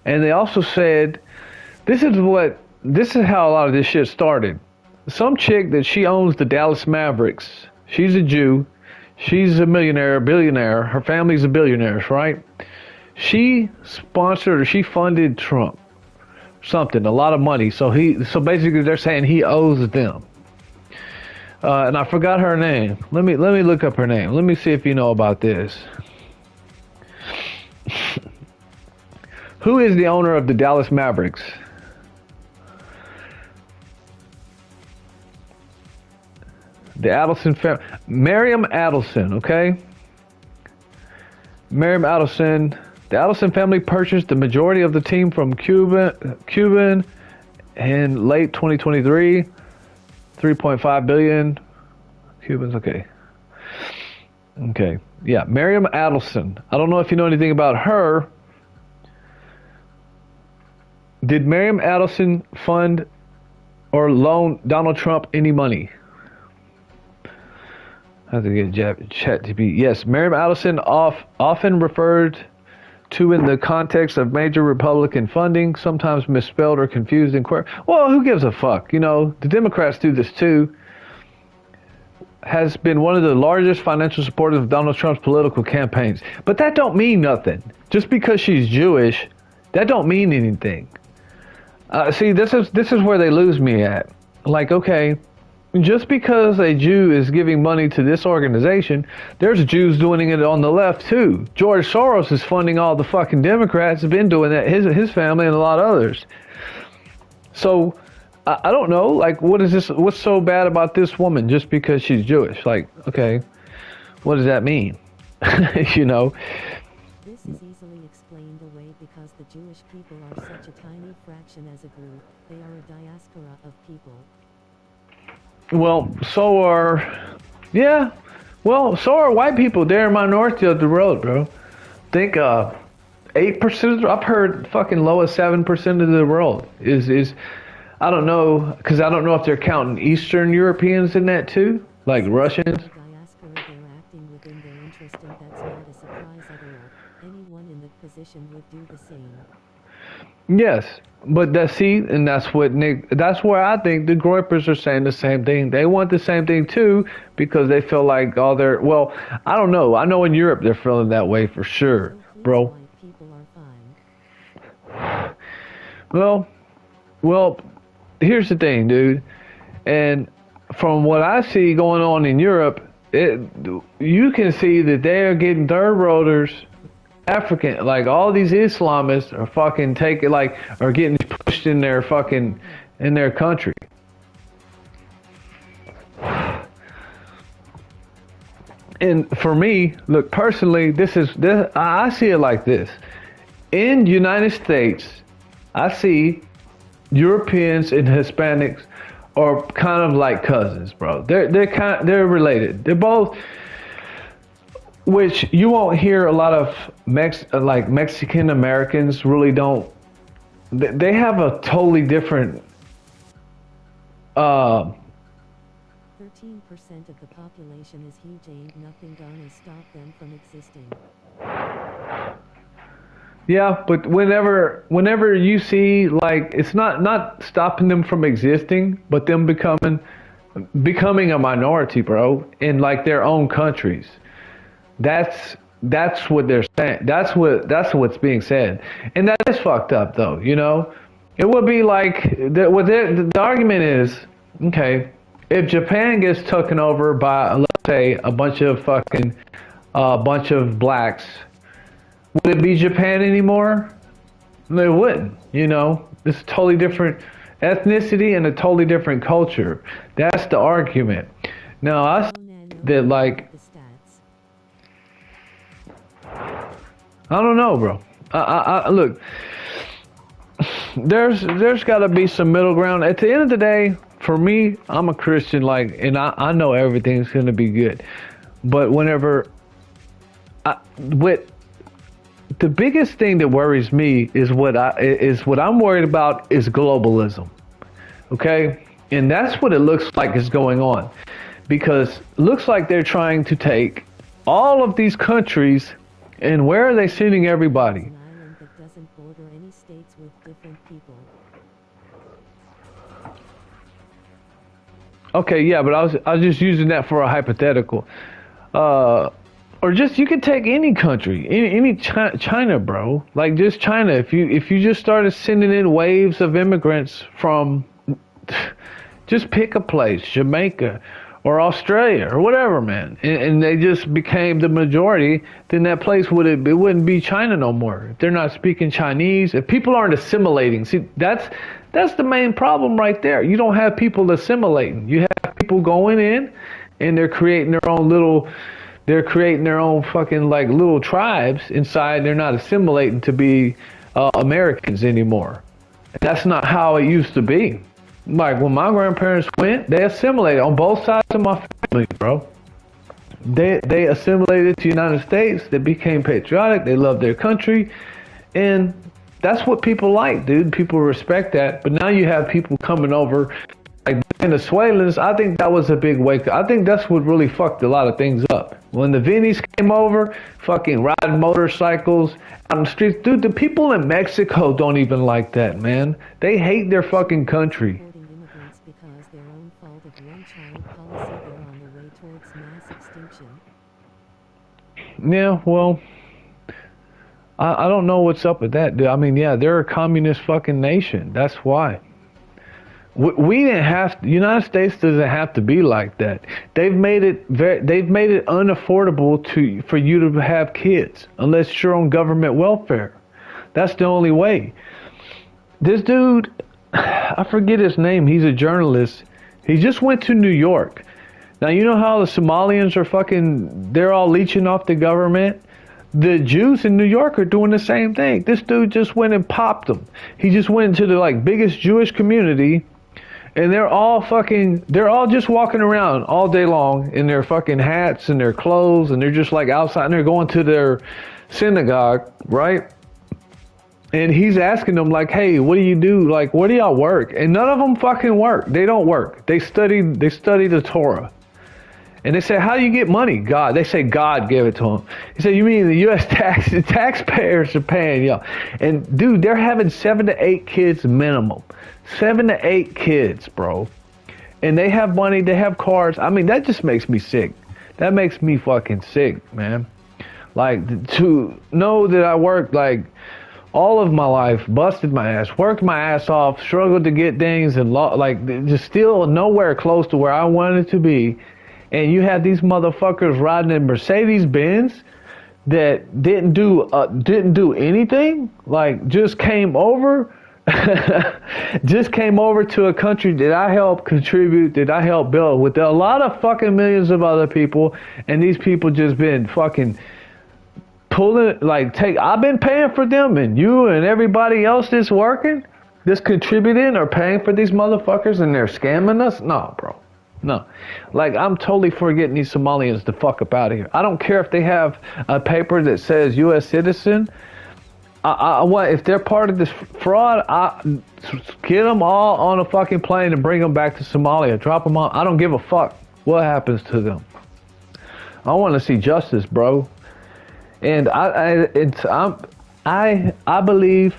and they also said, this is how a lot of this shit started. Some chick that she owns the Dallas Mavericks. She's a Jew. She's a billionaire. Her family's a billionaires, right? She sponsored or she funded Trump. Something, a lot of money. So basically they're saying he owes them. And I forgot her name. Let me look up her name. Let me see if you know about this. Who is the owner of the Dallas Mavericks? The Adelson family. Miriam Adelson, okay? Miriam Adelson. The Adelson family purchased the majority of the team from Cuban in late 2023. 3.5 billion. Cubans, okay. Okay. Yeah, Miriam Adelson. I don't know if you know anything about her. Did Miriam Adelson fund or loan Donald Trump any money? I have to get ChatGPT. Yes, Miriam Adelson often referred to in the context of major Republican funding, sometimes misspelled or confused in query. Well, who gives a fuck? The Democrats do this too. Has been one of the largest financial supporters of Donald Trump's political campaigns. But that don't mean nothing. Just because she's Jewish, that don't mean anything. See, this is where they lose me at. Like, okay, just because a Jew is giving money to this organization, there's Jews doing it on the left too. George Soros is funding all the fucking Democrats. Have been doing that. His family and a lot of others. So I don't know. Like, what is this? What's so bad about this woman just because she's Jewish? Like, okay, what does that mean? You know. This is easily explained away because the Jewish people are such a tiny fraction as a group. They are a diaspora of people. Well, so are, yeah. Well, so are white people. They're a minority of the world, bro. Think 8%. I've heard fucking low as 7% of the world is. I don't know, because I don't know if they're counting Eastern Europeans in that too, like Russians. Diaspora, they're acting within their interest, and that's not a surprise at all. Anyone in that position would do the same. Yes, but and that's what that's where I think the Groypers are saying the same thing. They want the same thing too because they feel like all their, well, I don't know. I know in Europe they're feeling that way for sure, bro. White people are fine. Well, here's the thing, dude. And from what I see going on in Europe, you can see that they are getting third worlders, African, like all these Islamists are fucking are getting pushed in their country. And for me, look, personally, I see it like this. In the United States, I see Europeans and Hispanics are kind of like cousins, bro. They're related. They're both, which you won't hear a lot of Mexican Americans really don't. They have a totally different. 13% of the population is huge. Ain't nothing gonna stop them from existing. Yeah, but whenever you see, like, it's not stopping them from existing, but them becoming a minority, bro, in like their own countries. That's what they're saying. That's what's being said, and that is fucked up, though. You know, it would be like the argument is, okay, if Japan gets taken over by, let's say, a bunch of blacks, would it be Japan anymore? No, it wouldn't. You know, it's a totally different ethnicity and a totally different culture. That's the argument. Now, I that like. I don't know, bro. I look. There's got to be some middle ground. At the end of the day, for me, I'm a Christian, like, and I know everything's gonna be good. But the biggest thing that worries me is what I'm worried about is globalism. Okay, and that's what it looks like is going on, because it looks like they're trying to take all of these countries. And where are they sending everybody? An island that doesn't border any states with different people. Okay, yeah, but I was just using that for a hypothetical. Or just, you could take any country, any China, bro. Like, just China. If you just started sending in waves of immigrants from, just pick a place, Jamaica or Australia or whatever, man, and they just became the majority, then that place it wouldn't be China no more. If they're not speaking Chinese, if people aren't assimilating, see, that's the main problem right there. You don't have people assimilating. You have people going in and they're creating their own fucking like little tribes inside. They're not assimilating to be Americans anymore. And that's not how it used to be. Like, when my grandparents went, they assimilated on both sides of my family, bro. They assimilated to the United States. They became patriotic. They loved their country. And that's what people like, dude. People respect that. But now you have people coming over, like Venezuelans. I think that was a big wake up. I think that's what really fucked a lot of things up. When the Vinnies came over, fucking riding motorcycles out on the streets. Dude, the people in Mexico don't even like that, man. They hate their fucking country. Because their own fault of one-child policy, they're on the way towards mass extinction. Yeah, well, I don't know what's up with that, dude. I mean, yeah, they're a communist fucking nation. That's why. We didn't have. The United States doesn't have to be like that. They've made it they've made it unaffordable for you to have kids unless you're on government welfare. That's the only way. This dude, I forget his name. He's a journalist. He just went to New York. Now you know how the Somalians are fucking. They're all leeching off the government. The Jews in New York are doing the same thing. This dude just went and popped them. He just went into the like biggest Jewish community. And they're all just walking around all day long in their fucking hats and their clothes, and they're just like outside, and they're going to their synagogue, right? And he's asking them like, hey, what do you do? Like, where do y'all work? And none of them fucking work. They don't work. They study the Torah. And they say, how do you get money? God. They say God gave it to them. He said, you mean the U.S. taxpayers are paying y'all? And dude, they're having 7 to 8 kids minimum. 7 to 8 kids, bro. And they have money, they have cars. I mean, that just makes me sick. That makes me fucking sick, man. Like, to know that I worked, like, all of my life, busted my ass, worked my ass off, struggled to get things, and, like, just still nowhere close to where I wanted to be. And you had these motherfuckers riding in Mercedes-Benz that didn't do anything. Like, just came over to a country that I helped contribute, that I helped build with a lot of fucking millions of other people, and these people just been fucking pulling, like, I've been paying for them, and you and everybody else that's working, that's contributing or paying for these motherfuckers, and they're scamming us? No, bro. No. Like, I'm totally for getting these Somalians the fuck up out of here. I don't care if they have a paper that says U.S. citizen. If they're part of this fraud, get them all on a fucking plane and bring them back to Somalia. Drop them on. I don't give a fuck what happens to them. I want to see justice, bro. And I believe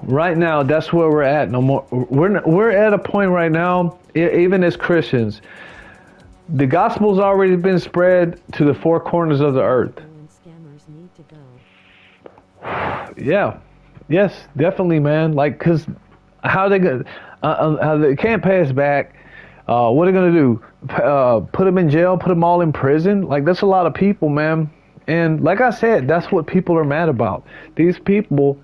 right now that's where we're at. No more. We're at a point right now, even as Christians, the gospel's already been spread to the 4 corners of the earth. Scammers need to go. Yeah, yes, definitely, man. Like, cause how they gonna? They can't pay us back. What are they gonna do? Put them in jail? Put them all in prison? Like, that's a lot of people, man. And like I said, that's what people are mad about. These people,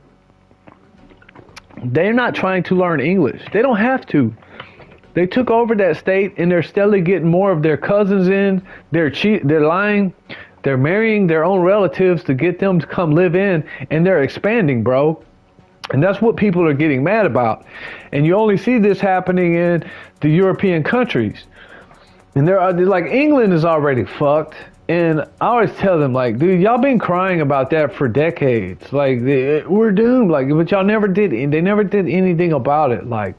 they're not trying to learn English. They don't have to. They took over that state, and they're steadily getting more of their cousins in. They're lying. They're marrying their own relatives to get them to come live in, and they're expanding, bro. And that's what people are getting mad about. And you only see this happening in the European countries. And they're like, England is already fucked. And I always tell them, like, dude, y'all been crying about that for decades. Like, we're doomed. Like, but y'all never did. They never did anything about it. Like,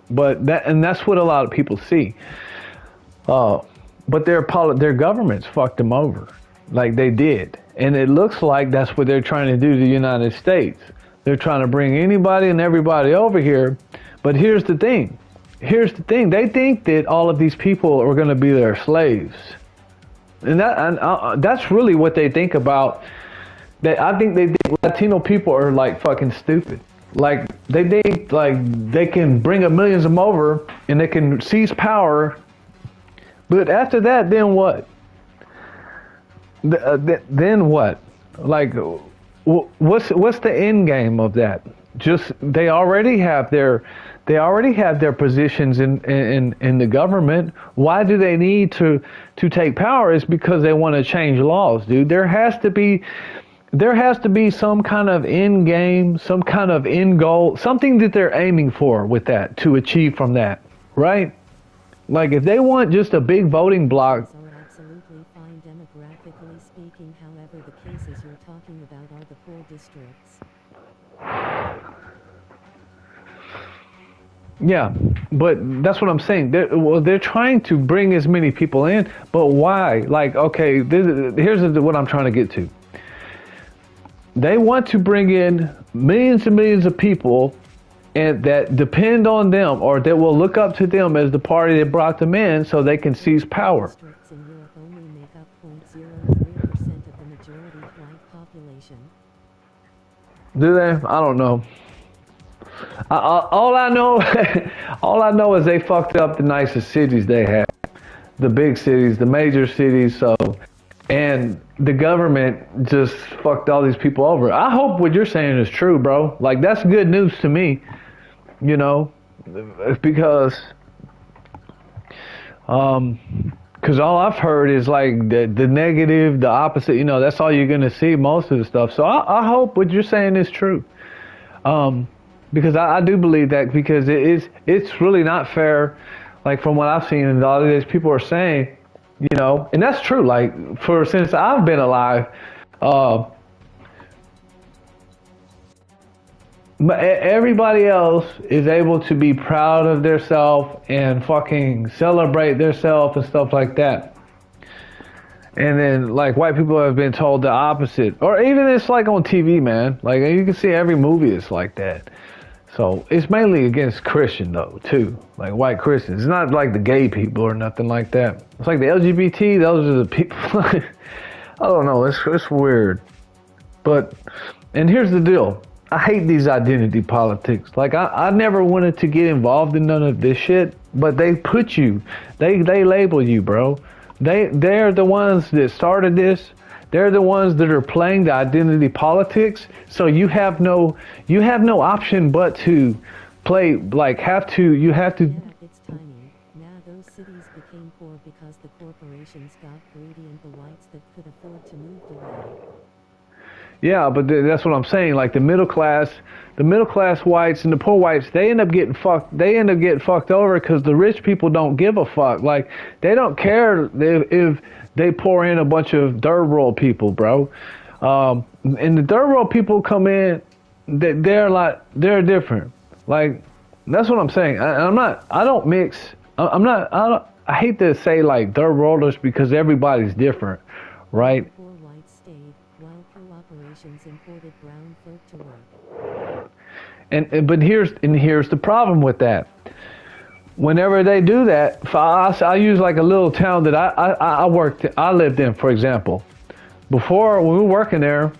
that's what a lot of people see. But their governments fucked them over, like they did. And it looks like that's what they're trying to do to the United States. They're trying to bring anybody and everybody over here. But here's the thing. They think that all of these people are going to be their slaves. And that's really what they think about. I think they think Latino people are like fucking stupid. Like, they think like they can bring millions of them over and they can seize power. But after that, then what? Then what? Like, what's the end game of that? Just they already have their positions in the government. Why do they need to take power? It's because they want to change laws, dude. There has to be some kind of end game, some kind of end goal, something that they're aiming for with that to achieve from that, right? Like, if they want just a big voting block. So absolutely fine demographically speaking, however, the cases you're talking about are the poor districts. Yeah, but that's what I'm saying. They're trying to bring as many people in, but why? Like, okay, here's what I'm trying to get to. They want to bring in millions and millions of people and that depend on them, or that will look up to them as the party that brought them in so they can seize power. Districts in Europe only make up 0.03% of the majority white population. Do they? I don't know. All I know, all I know is they fucked up the nicest cities they had, the big cities, the major cities. So, and the government just fucked all these people over. I hope what you're saying is true, bro. Like that's good news to me, you know, because because all I've heard is like the negative, the opposite. You know, that's all you're gonna see most of the stuff. So I hope what you're saying is true. Because I do believe that because it's really not fair. Like from what I've seen, and all of these people are saying, you know, and that's true. Like since I've been alive, uh, everybody else is able to be proud of theirself and fucking celebrate theirself and stuff like that. And then like white people have been told the opposite, or even it's like on TV, man. Like you can see every movie is like that. So it's mainly against Christian though too, like white Christians. It's not like the gay people or nothing like that. It's like the LGBT. Those are the people. I don't know. It's weird. But and here's the deal. I hate these identity politics. Like I never wanted to get involved in none of this shit, but they put you. They label you, bro. They're the ones that started this. They're the ones that are playing the identity politics. So you have no option but to play like you have to. Yeah, it's tiny. Now those cities became poor because the corporations got greedy and the whites that could afford to move away. Yeah, but that's what I'm saying. Like the middle class whites and the poor whites, they end up getting fucked. They end up getting fucked over because the rich people don't give a fuck. Like they don't care if they pour in a bunch of third world people, bro. And the third world people come in, they're different. Like that's what I'm saying. I don't mix. I hate to say like third worlders because everybody's different, right? Poor whites stayed while corporations imported brown folk to work. But here's the problem with that. Whenever they do that, I use like a little town that I lived in, for example. Before when we were working there,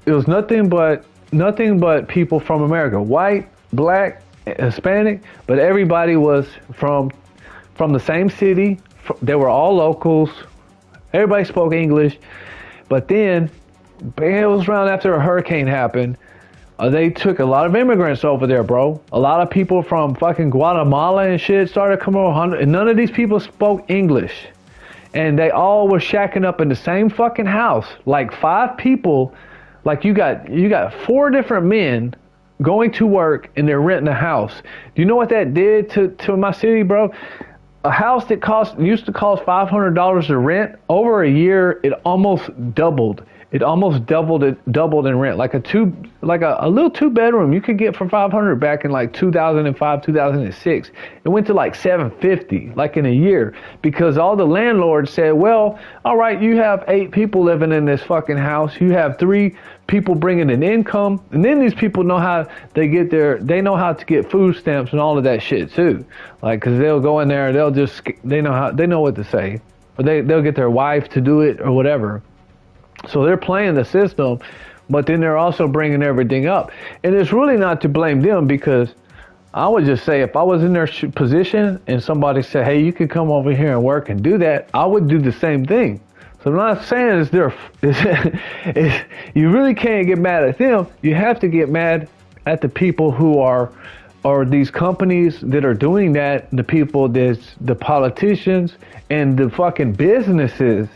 it was nothing but people from America, white, black, Hispanic, but everybody was from the same city. They were all locals. Everybody spoke English. But then it was around after a hurricane happened. They took a lot of immigrants over there, bro. A lot of people from fucking Guatemala and shit started coming over, and none of these people spoke English. And they all were shacking up in the same fucking house. Like 5 people, like you got 4 different men going to work and they're renting a house. Do you know what that did to my city, bro? A house that used to cost $500 to rent, over a year it almost doubled. It almost doubled in rent. Like a little 2-bedroom you could get for $500 back in like 2005, 2006. It went to like $750 like in a year because all the landlords said, well, all right, you have 8 people living in this fucking house. You have 3 people bringing an income, and then these people know how they know how to get food stamps and all of that shit too. Like, cause they'll go in there, they know what to say, or they'll get their wife to do it or whatever. So they're playing the system, but then they're also bringing everything up. And it's really not to blame them because I would just say if I was in their position and somebody said, hey, you can come over here and work and do that, I would do the same thing. So I'm not saying you really can't get mad at them. You have to get mad at the people who are these companies that are doing that, the people the politicians and the fucking businesses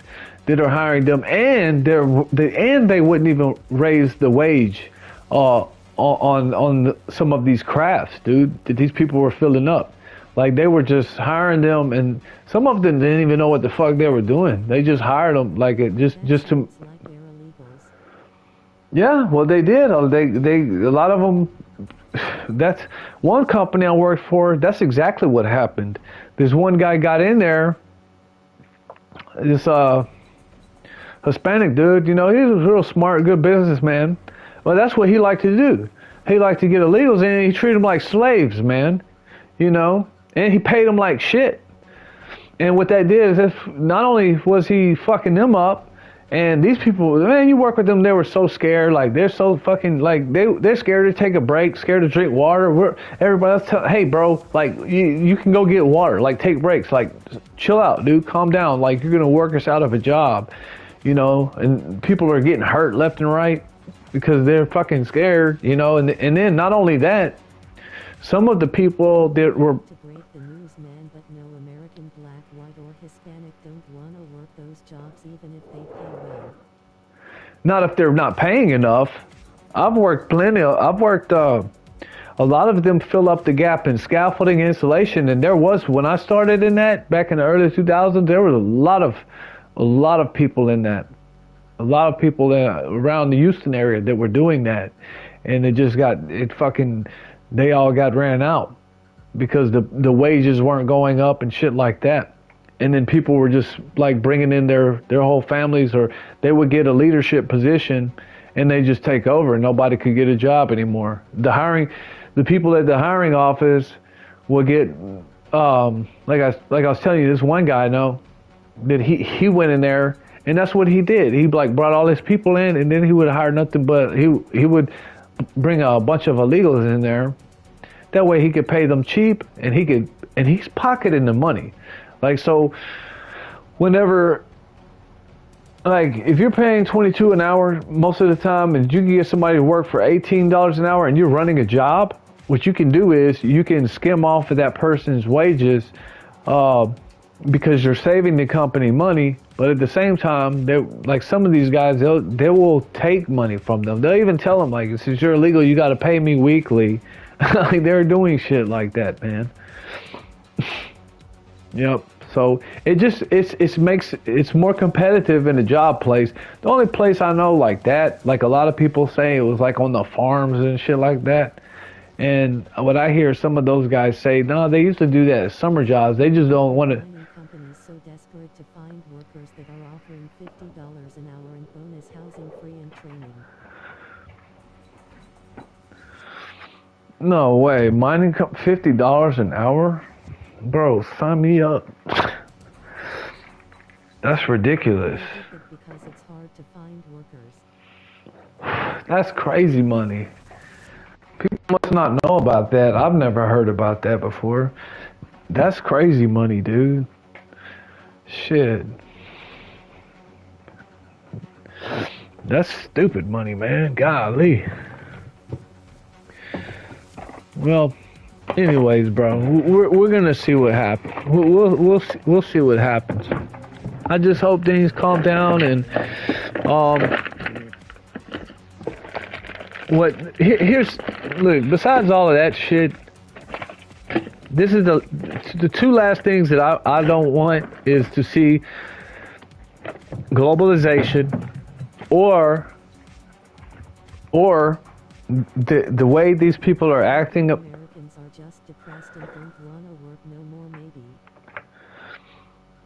that are hiring them, and they wouldn't even raise the wage on some of these crafts, dude, that these people were filling up. Like they were just hiring them, and some of them didn't even know what the fuck they were doing. They just hired them like it just to. Yeah, well they did. They a lot of them. That's one company I worked for. That's exactly what happened. This one guy got in there. This Hispanic dude, you know, he was a real smart, good businessman. Well, that's what he liked to do. He liked to get illegals in, and he treated them like slaves, man. You know, and he paid them like shit. And what that did is, not only was he fucking them up, And these people, man, you work with them, they were so scared. Like, they're so fucking, like, they're scared to take a break, scared to drink water. Everybody else hey, bro, like, you can go get water. Like, take breaks. Like, chill out, dude. Calm down. Like, you're going to work us out of a job, you know? And people are getting hurt left and right because they're fucking scared, you know? And then not only that, some of the people that were... To break the news, man, but no American, black, white, or Hispanic don't want to work those jobs even if they pay well. Not if they're not paying enough. I've worked a lot of them fill up the gap in scaffolding insulation, and there was, when I started in that back in the early 2000s, there was a lot of people in that, a lot of people around the Houston area that were doing that, and they all got ran out because the wages weren't going up and shit like that. And then people were just like bringing in their whole families, or they would get a leadership position and they just take over and nobody could get a job anymore. The people at the hiring office would get, like I was telling you, this one guy I know, that he went in there and that's what he did. He like brought all his people in, and then he would hire nothing but, he would bring a bunch of illegals in there. That way he could pay them cheap, and he's pocketing the money. Like, so whenever, like, if you're paying $22 an hour most of the time, and you can get somebody to work for $18 an hour and you're running a job, what you can do is you can skim off of that person's wages because you're saving the company money. But at the same time, like, some of these guys, they will take money from them. They'll even tell them, like, since you're illegal, you got to pay me weekly. Like, they're doing shit like that, man. Yep. So it's more competitive in the job place. The only place I know like that, like a lot of people say, it was like on the farms and shit like that. And what I hear some of those guys say, no, they used to do that as summer jobs. They just don't want to. Companies so desperate to find workers that are offering $50 an hour in bonus housing, free, and training. No way, mining $50 an hour, bro. Sign me up. That's ridiculous. Because it's hard to find workers. That's crazy money. People must not know about that. I've never heard about that before. That's crazy money, dude. Shit. That's stupid money, man. Golly. Well, anyways, bro, we're gonna see what happens. We'll see what happens. I just hope things calm down, and here's look. Besides all of that shit, this is the two last things that I don't want is to see globalization or the way these people are acting. Americans are just depressed and don't want to work no more, maybe.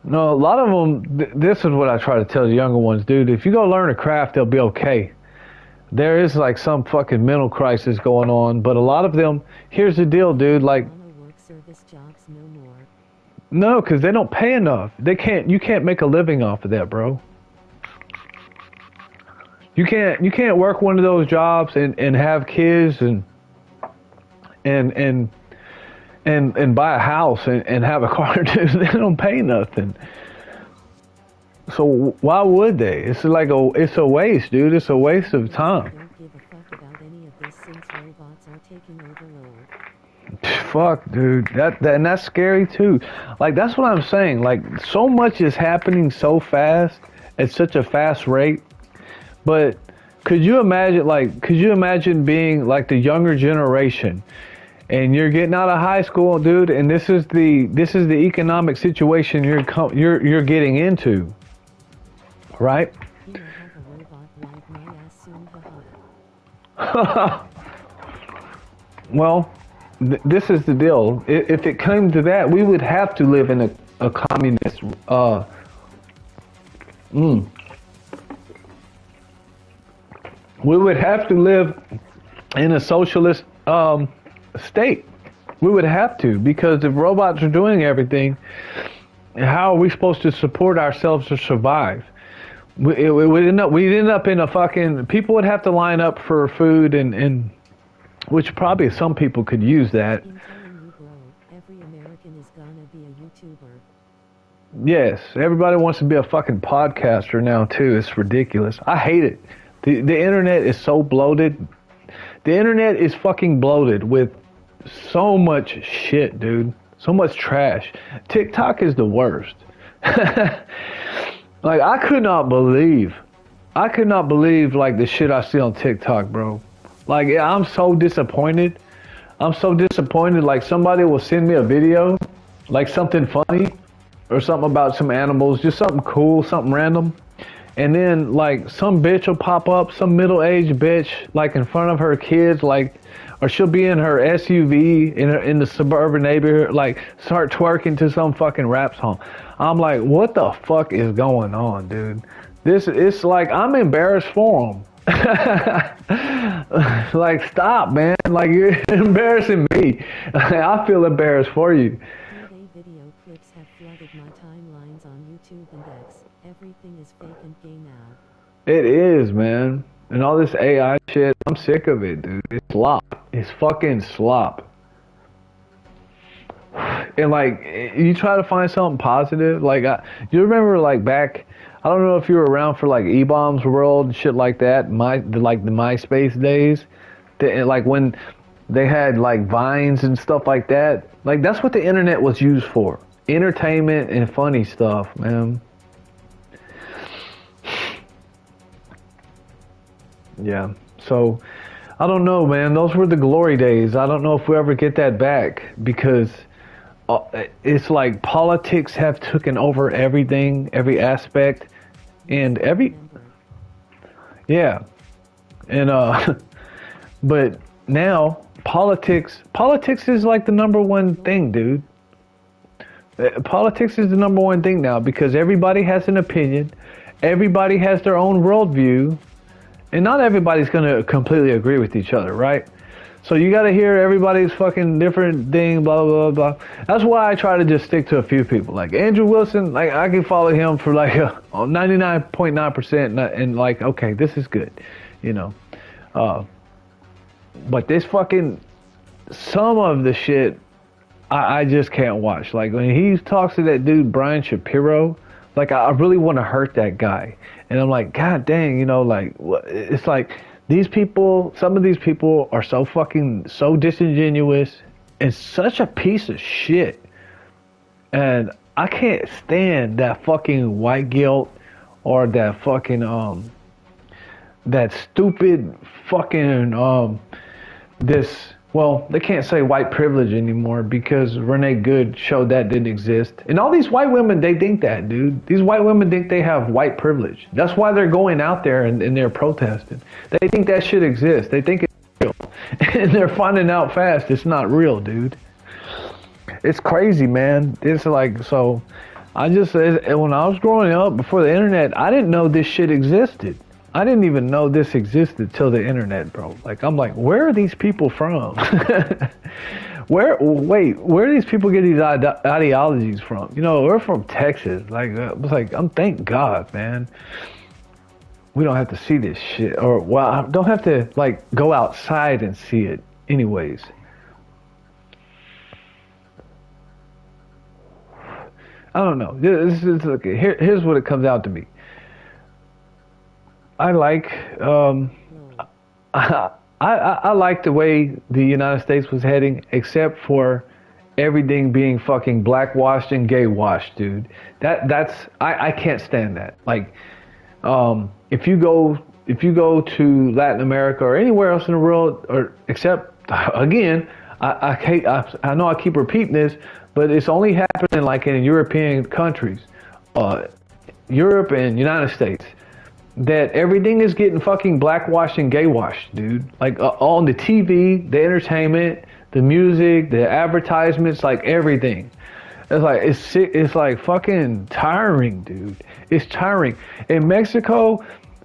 No, a lot of them, this is what I try to tell the younger ones, dude. If you go learn a craft, they'll be okay. There is like some fucking mental crisis going on, but a lot of them, here's the deal, dude, like, Work service jobs no more. No, because they don't pay enough. You can't make a living off of that, bro. You can't work one of those jobs and have kids and buy a house and have a car. They don't pay nothing. So why would they? It's like it's a waste, dude. It's a waste of time. Don't give a fuck about any of this since robots are taking over the world. Fuck, dude. And that's scary too. Like, that's what I'm saying. Like, so much is happening so fast at such a fast rate. But could you imagine being like the younger generation, and you're getting out of high school, dude, and this is the economic situation you're getting into, right? You know, have a robot wipe my ass soon, haha. Well, this is the deal. If it came to that, we would have to live in a communist. We would have to live in a socialist state. We would have to, because if robots are doing everything, how are we supposed to support ourselves to survive? we'd end up in a fucking, people would have to line up for food and which probably some people could use that. In telling you, bro, every American is gonna be a YouTuber. Yes, everybody wants to be a fucking podcaster now too. It's ridiculous. I hate it. The internet is so bloated. The internet is fucking bloated with so much shit, dude. So much trash. TikTok is the worst. Like, I could not believe like the shit I see on TikTok, bro. Like, I'm so disappointed. I'm so disappointed. Like, somebody will send me a video, like something funny or something about some animals, just something cool, something random. And then, like, some bitch will pop up, some middle-aged bitch, like, in front of her kids, like, or she'll be in her SUV in the suburban neighborhood, like, start twerking to some fucking rap song. I'm like, what the fuck is going on, dude? It's like, I'm embarrassed for them. Like, stop, man. Like, you're embarrassing me. I feel embarrassed for you. 3-day video clips have flooded my timelines on YouTube and X. Everything is fake and gay now. It is, man. And all this AI shit, I'm sick of it, dude. It's slop. It's fucking slop. And like, you try to find something positive. Like, you remember like back, I don't know if you were around for like E-Bombs World and shit like that, like the MySpace days. Like when they had like Vines and stuff like that. Like, that's what the internet was used for. Entertainment and funny stuff, man. Yeah, so I don't know, man. Those were the glory days. I don't know if we ever get that back, because it's like politics have taken over everything, every aspect, and yeah, and but now politics is like the number one thing, dude. Politics is the number one thing now, because everybody has an opinion, everybody has their own worldview. And not everybody's going to completely agree with each other, right? So you got to hear everybody's fucking different thing, blah, blah, blah, blah. That's why I try to just stick to a few people. Like Andrew Wilson, like I can follow him for like 99.9% and like, okay, this is good, you know. But this fucking, some of the shit, I just can't watch. Like when he talks to that dude, Brian Shapiro, like I really want to hurt that guy. And I'm like, God dang, you know, like, it's like these people, some of these people are so disingenuous and such a piece of shit. And I can't stand that fucking white guilt or that fucking, that stupid fucking, well, they can't say white privilege anymore because Renee Good showed that didn't exist. And all these white women, they think that, dude. These white women think they have white privilege. That's why they're going out there and they're protesting. They think that shit exists. They think it's real. And they're finding out fast it's not real, dude. It's crazy, man. It's like, so I just, when I was growing up before the internet, I didn't know this shit existed. I didn't even know this existed till the internet, bro. Like, I'm like, where are these people from? Where do these people get these ideologies from? You know, we're from Texas. Like, it's like, thank God, man. We don't have to see this shit. Or, well, I don't have to, like, go outside and see it anyways. I don't know. This is, okay, here's what it comes out to be. I like I like the way the United States was heading, except for everything being fucking blackwashed and gay washed, dude. I can't stand that. Like, if you go to Latin America or anywhere else in the world, or except again, I know I keep repeating this, but it's only happening like in European countries, Europe and United States. That everything is getting fucking blackwashed and gay washed, dude. Like on the TV, the entertainment, the music, the advertisements, like everything. It's like it's like fucking tiring, dude. It's tiring. In Mexico,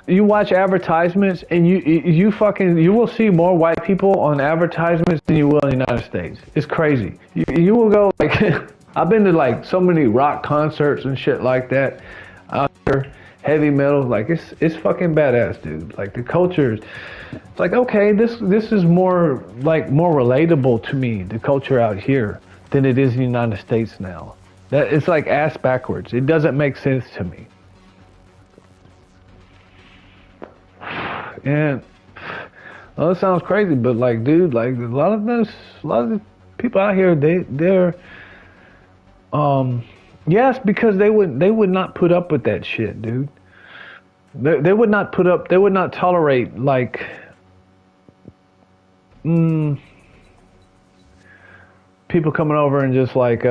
you watch advertisements and you will see more white people on advertisements than you will in the United States. It's crazy. You will go like I've been to like so many rock concerts and shit like that out there. heavy metal. Like it's fucking badass, dude. Like the culture, it's like okay, this is more like more relatable to me, the culture out here, than it is in the United States now. That it's like ass backwards. It doesn't make sense to me. And well, it sounds crazy, but like, dude, like a lot of the people out here, they're yes, because they would not put up with that shit, dude. They would not put up. They would not tolerate like people coming over and just like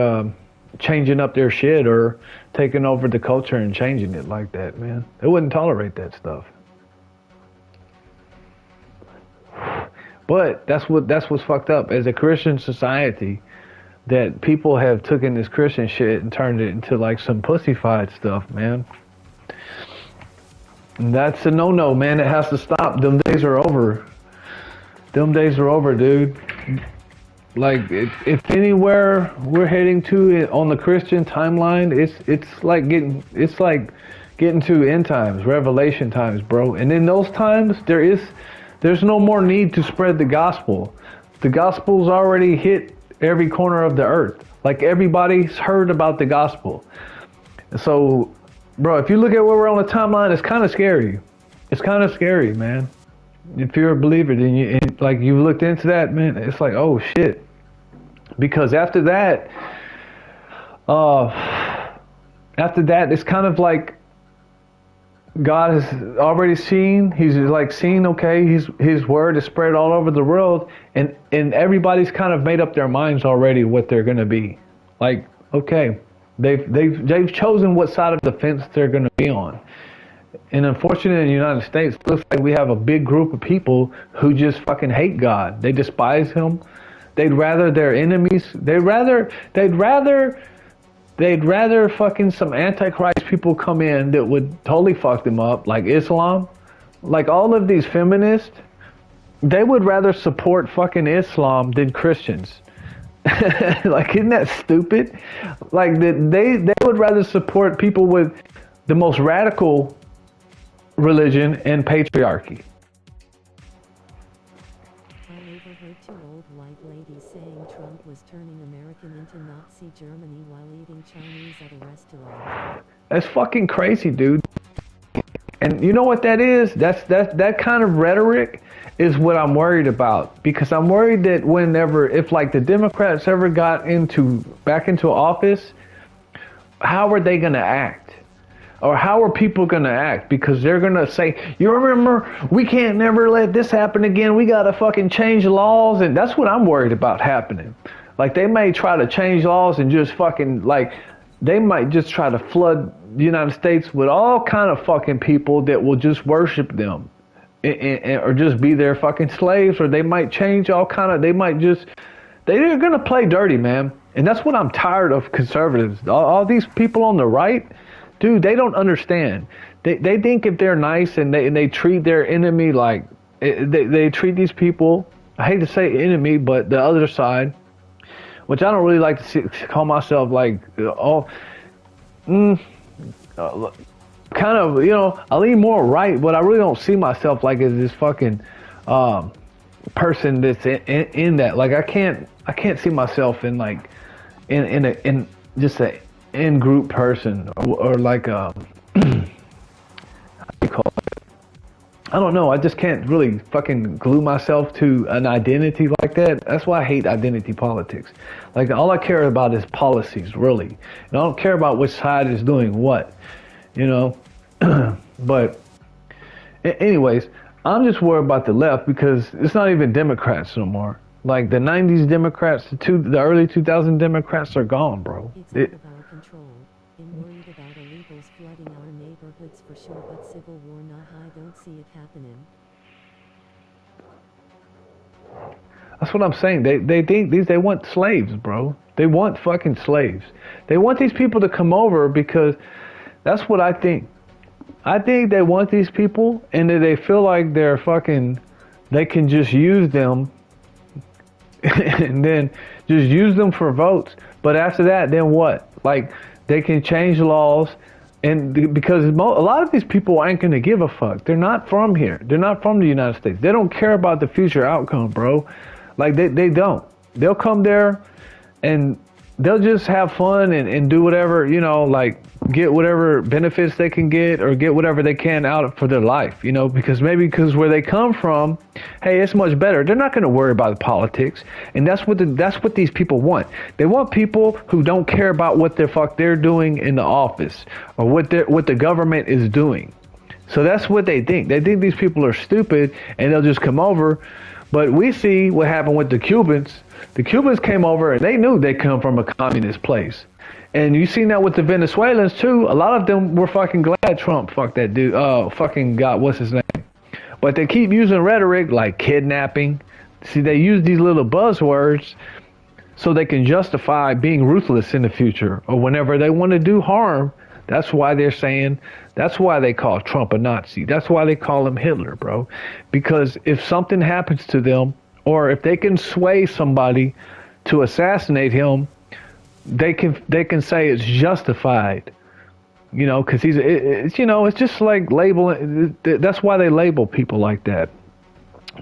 changing up their shit or taking over the culture and changing it like that, man. They wouldn't tolerate that stuff. But that's what's fucked up as a Christian society, that people have taken this Christian shit and turned it into like some pussyfied stuff, man. And that's a no-no, man. It has to stop. Them days are over. Them days are over, dude. Like if anywhere we're heading to on the Christian timeline, it's like getting to end times, revelation times, bro. And in those times, there's no more need to spread the gospel. The gospel's already hit every corner of the earth. Like everybody's heard about the gospel. So, bro, if you look at where we're on the timeline, it's kind of scary. It's kind of scary, man. If you're a believer, then you looked into that, man. It's like, oh shit. Because after that, it's kind of like God has already seen. He's like seen, okay, his word is spread all over the world, and everybody's kind of made up their minds already what they're gonna be. Like, okay, they've chosen what side of the fence they're gonna be on. And unfortunately, in the United States, it looks like we have a big group of people who just fucking hate God. They despise him. They'd rather their enemies. They'd rather fucking some Antichrist people come in that would totally fuck them up, like Islam. Like all of these feminists, they would rather support fucking Islam than Christians. Like, isn't that stupid? Like they would rather support people with the most radical religion and patriarchy. I overheard two old white ladies saying Trump was turning American into Nazi Germany while eating Chinese at a restaurant. That's fucking crazy, dude. And you know what that is? That kind of rhetoric is what I'm worried about, because I'm worried that if like the Democrats ever got back into office, how are they going to act? Or how are people going to act? Because they're going to say, you remember, we can't never let this happen again. We got to fucking change laws. And that's what I'm worried about happening. Like, they may try to change laws and just fucking, like, they might just try to flood the United States with all kind of fucking people that will just worship them. Or just be their fucking slaves. Or they might change they're going to play dirty, man. And that's what I'm tired of, conservatives. All these people on the right, dude, they don't understand. They think if they're nice and they treat their enemy like they treat these people. I hate to say enemy, but the other side, which I don't really like to call myself like kind of, I lean more right, but I really don't see myself like as this fucking person that's in that. Like I can't see myself in like in just a in-group person or like how do you call it? I don't know. I just can't really fucking glue myself to an identity like that. That's why I hate identity politics. Like all I care about is policies, really. And I don't care about which side is doing what, But anyways, I'm just worried about the left because it's not even Democrats no more. Like the 90s Democrats, the early 2000 Democrats are gone, bro. It's out of our control. I'm worried about illegals flooding our neighborhoods for sure, but civil war nah, I don't see it happening. That's what I'm saying. They think they want slaves, bro. They want fucking slaves. They want these people to come over because that's what I think. I think they want these people and that they feel like they can just use them and then just use them for votes. But after that, then what? Like, they can change laws And because a lot of these people ain't gonna give a fuck. They're not from here. They're not from the United States. They don't care about the future outcome, bro. Like they don't. They'll come there and they'll just have fun and do whatever, you know, like get whatever benefits they can get or get whatever they can out for their life, you know, because where they come from, hey, it's much better. They're not going to worry about the politics, and that's what these people want. They want people who don't care about what the fuck they're doing in the office or what the government is doing. So that's what they think. They think these people are stupid and they'll just come over. But we see what happened with the Cubans. The Cubans came over and they knew they come from a communist place. And you see now with the Venezuelans too, a lot of them were fucking glad Trump fucked that dude, fucking got, what's his name? But they keep using rhetoric like kidnapping. See, they use these little buzzwords so they can justify being ruthless in the future or whenever they want to do harm. That's why that's why they call Trump a Nazi. That's why they call him Hitler, bro. Because if something happens to them, or if they can sway somebody to assassinate him, they can say it's justified. You know, because it's just like labeling. That's why they label people like that.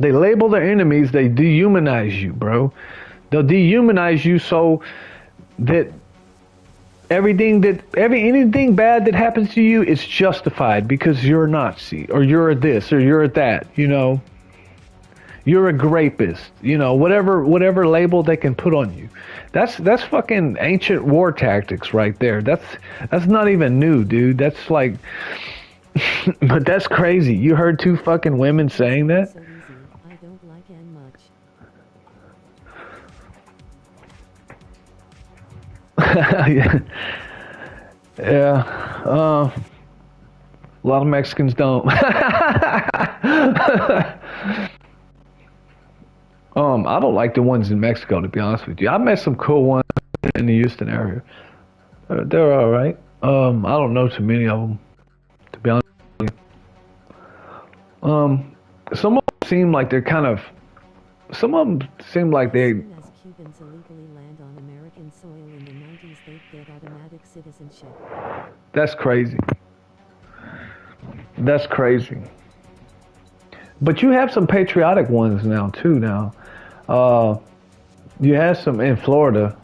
They label their enemies. They dehumanize you, bro. They'll dehumanize you so that anything bad that happens to you, it's justified because you're a Nazi or you're this or you're that, you know. You're a rapist, you know, whatever label they can put on you. That's fucking ancient war tactics right there. That's not even new, dude. That's like but that's crazy. You heard two fucking women saying that? So easy. I don't like Anne much. Yeah. A lot of Mexicans don't. I don't like the ones in Mexico, to be honest with you. I met some cool ones in the Houston area. They're all right. I don't know too many of them, to be honest with you. Some of them seem like they're some of them seem like they. As soon as Cubans illegally land on American soil in the 90s, they get automatic citizenship. That's crazy. That's crazy. But you have some patriotic ones now too. Now, you have some in Florida.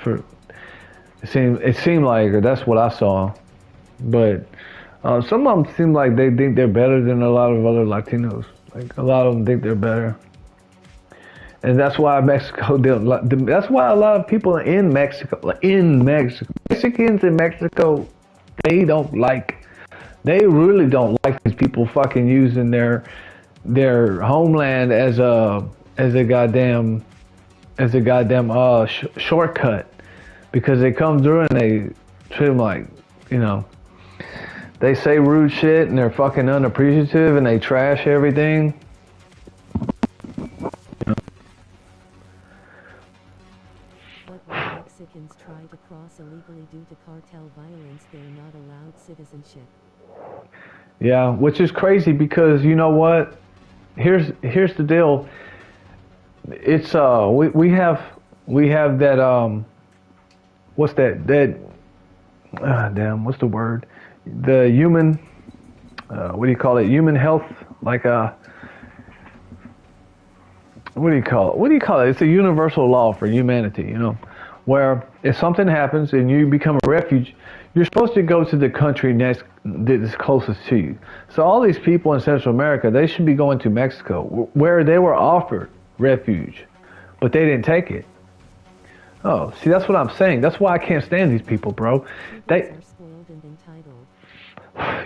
It seemed like, or that's what I saw. But some of them seem like they think they're better than a lot of other Latinos. Like a lot of them think they're better, and that's why Mexico didn't. That's why a lot of people in Mexico, Mexicans in Mexico, they really don't like these people fucking using their homeland as a goddamn shortcut, because they come through and they treat them like, you know, they say rude shit and they're fucking unappreciative and they trash everything. But when Mexicans try to cross illegally due to cartel violence, they're not allowed citizenship. Yeah, which is crazy because you know what? Here's the deal. It's we have that what's that what's the word? The human what do you call it? Human health, like what do you call it? It's a universal law for humanity, you know, where if something happens and you become a refuge, you're supposed to go to the country that is closest to you. So all these people in Central America, they should be going to Mexico, where they were offered refuge, but they didn't take it. Oh, see, that's what I'm saying. That's why I can't stand these people, bro. They are spoiled and entitled.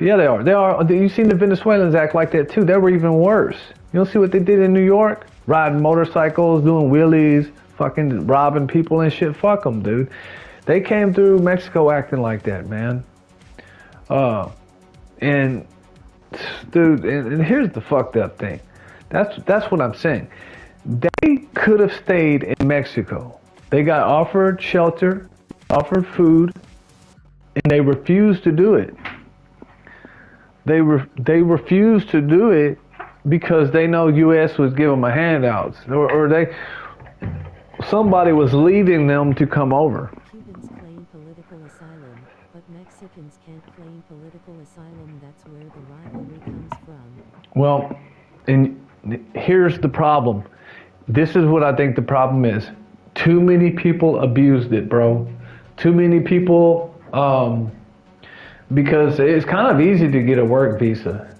Yeah, they are. They are. You've seen the Venezuelans act like that too. They were even worse. You don't see what they did in New York? Riding motorcycles, doing wheelies, fucking robbing people and shit. Fuck them, dude. They came through Mexico acting like that, man. And dude, and here's the fucked up thing. That's what I'm saying. They could have stayed in Mexico. They got offered shelter, offered food, and they refused to do it. They refused to do it because they know U.S. was giving them handouts, or somebody was leading them to come over. Cubans claim political asylum, but Mexicans can't claim political asylum. That's where the rivalry comes from. Well, and here's the problem. This is what I think the problem is. Too many people abused it, bro. Too many people, because it's kind of easy to get a work visa.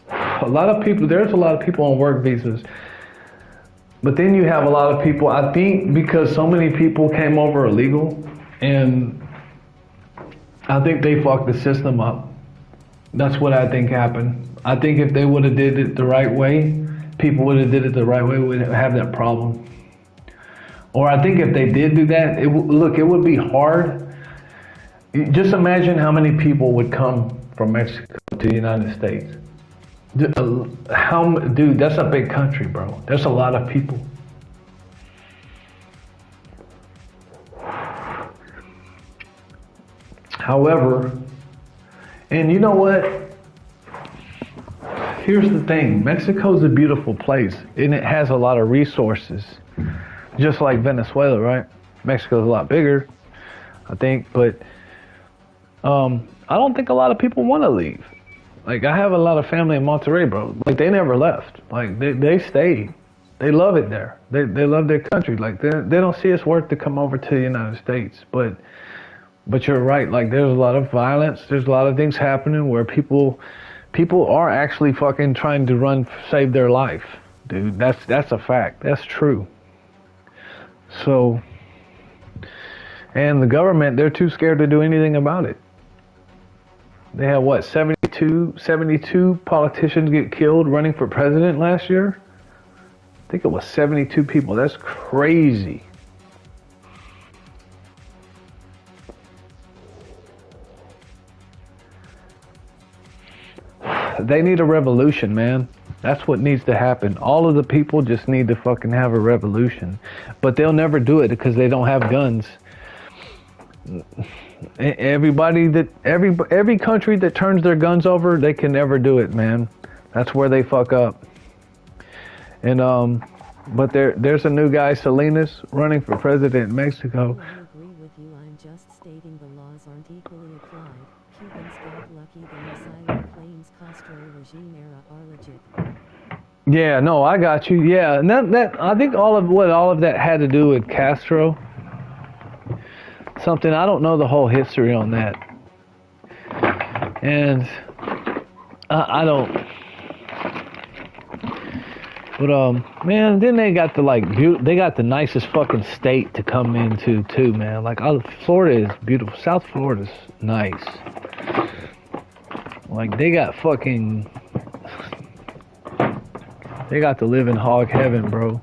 There's a lot of people on work visas. But then you have a lot of people, I think because so many people came over illegal, and I think they fucked the system up. That's what I think happened. I think if they would have did it the right way, people would have did it the right way, we wouldn't have that problem. Or I think if they did do that, it would be hard. Just imagine how many people would come from Mexico to the United States. Dude, that's a big country, bro. There's a lot of people. However, and you know what? Here's the thing. Mexico's a beautiful place, and it has a lot of resources. Just like Venezuela, right? Mexico's a lot bigger, I think, but I don't think a lot of people want to leave. Like, I have a lot of family in Monterrey, bro. Like, they never left. Like, they stayed. They love it there. They love their country. Like, they don't see it's worth to come over to the United States. But you're right. Like, there's a lot of violence. There's a lot of things happening where people are actually fucking trying to save their life, dude. That's a fact. That's true. So, and the government, they're too scared to do anything about it. They had, what, 72 politicians get killed running for president last year? I think it was 72 people. That's crazy. They need a revolution, man. That's what needs to happen. All of the people just need to fucking have a revolution. But they'll never do it because they don't have guns. Every country that turns their guns over, they can never do it, man. That's where they fuck up. And but there's a new guy, Salinas, running for president in Mexico. I agree with you. I'm just stating the laws aren't equally applied. Cubans got lucky. The asylum claims Castro regime era are legit. Yeah, no, I got you. Yeah, and that I think all of that had to do with Castro. Something, I don't know the whole history on that, and I don't. But man, then they got they got the nicest fucking state to come into too, man. Like, Florida is beautiful. South Florida's nice. Like, they got to live in hog heaven, bro,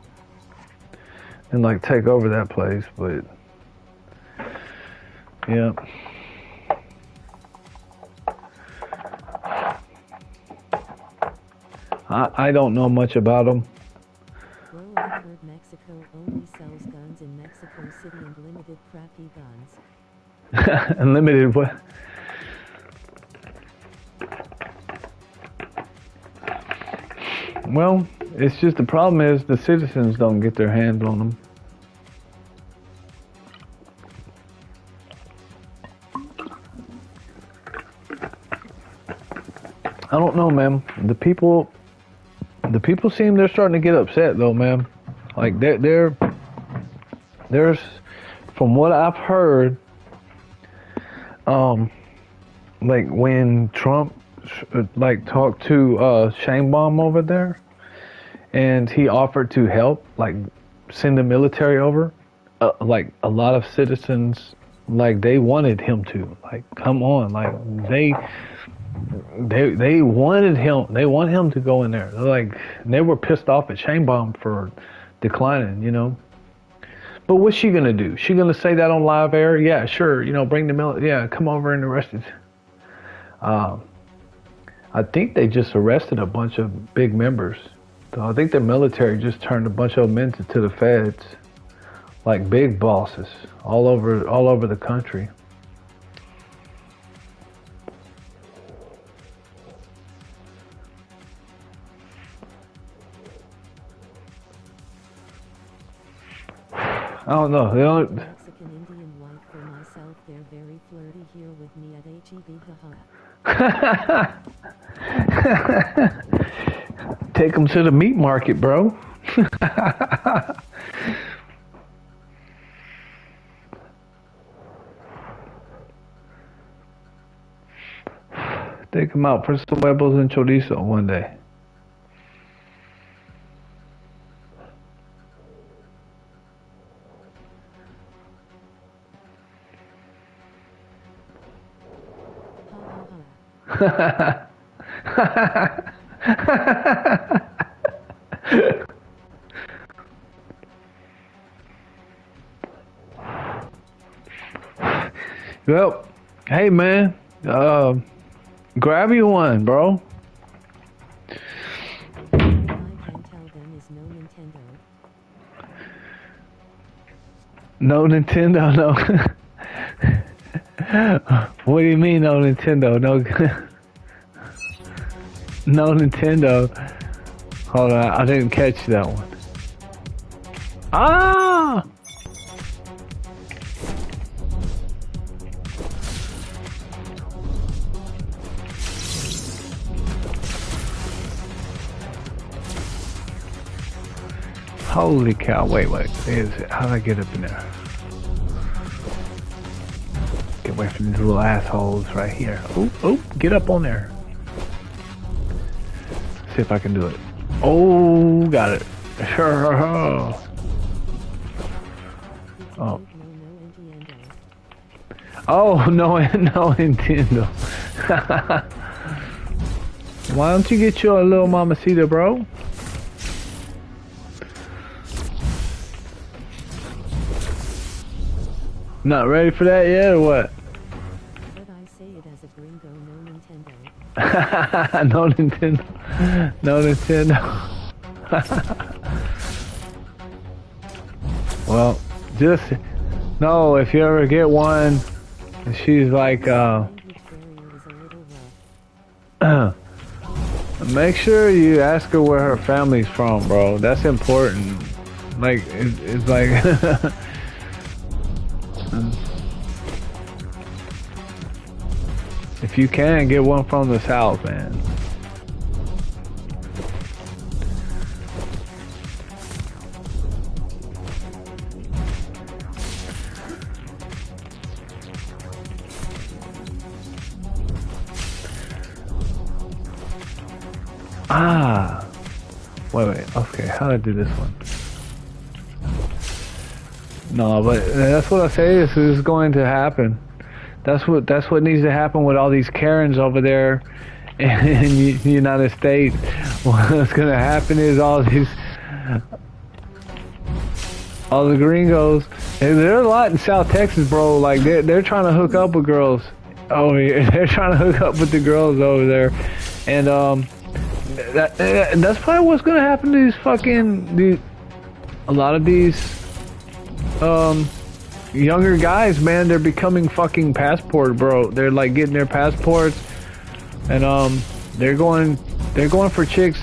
and like take over that place, but. Yeah. I don't know much about them. Bro, I heard Mexico only sells guns in Mexico City and limited crappy guns. Unlimited what? Well, it's just the problem is the citizens don't get their hands on them. I don't know, man. The people seem they're starting to get upset though, man. Like there's from what I've heard, like when Trump like talked to Sheinbaum over there, and he offered to help, like send the military over, like a lot of citizens, like they wanted him to, like, come on, like they wanted him. They want him to go in there. They were pissed off at Sheinbaum for declining, you know. But what's she gonna do? She gonna say that on live air? Yeah, sure. You know, bring the military. Yeah, come over and arrest it. I think they just arrested a bunch of big members. So I think the military just turned a bunch of them into the feds, like big bosses all over the country. I don't know. Mexican Indian white for myself. They're very flirty GB haha. Take them to the meat market, bro. Take them out for some huevos and chorizo one day. Ha ha ha. Well, hey man, grab you one, bro. I can tell them is no Nintendo. No Nintendo, no. What do you mean no Nintendo? No, no Nintendo. Hold on, I didn't catch that one. Ah! Holy cow, wait, how do I get up in there? Get away from these little assholes right here. Oh, get up on there. See if I can do it. Oh, got it. Sure. Oh. Oh, no Nintendo. Why don't you get your little mamacita, bro? Not ready for that yet, or what? But I say it as a gringo, no Nintendo. No Nintendo. No Nintendo. Well, just no, if you ever get one, she's like, make sure you ask her where her family's from, bro. That's important. Like, it's like, if you can, get one from the South, man. Ah, wait. Okay, how do I do this one? No, but that's what I say. This is going to happen. That's what needs to happen with all these Karens over there in the United States. What's gonna happen is all the gringos. And there's a lot in South Texas, bro. Like they're trying to hook up with girls over here. They're trying to hook up with the girls over there, and that's probably what's gonna happen to a lot of these younger guys, man. They're becoming fucking passport, bro. They're like getting their passports, and they're going for chicks.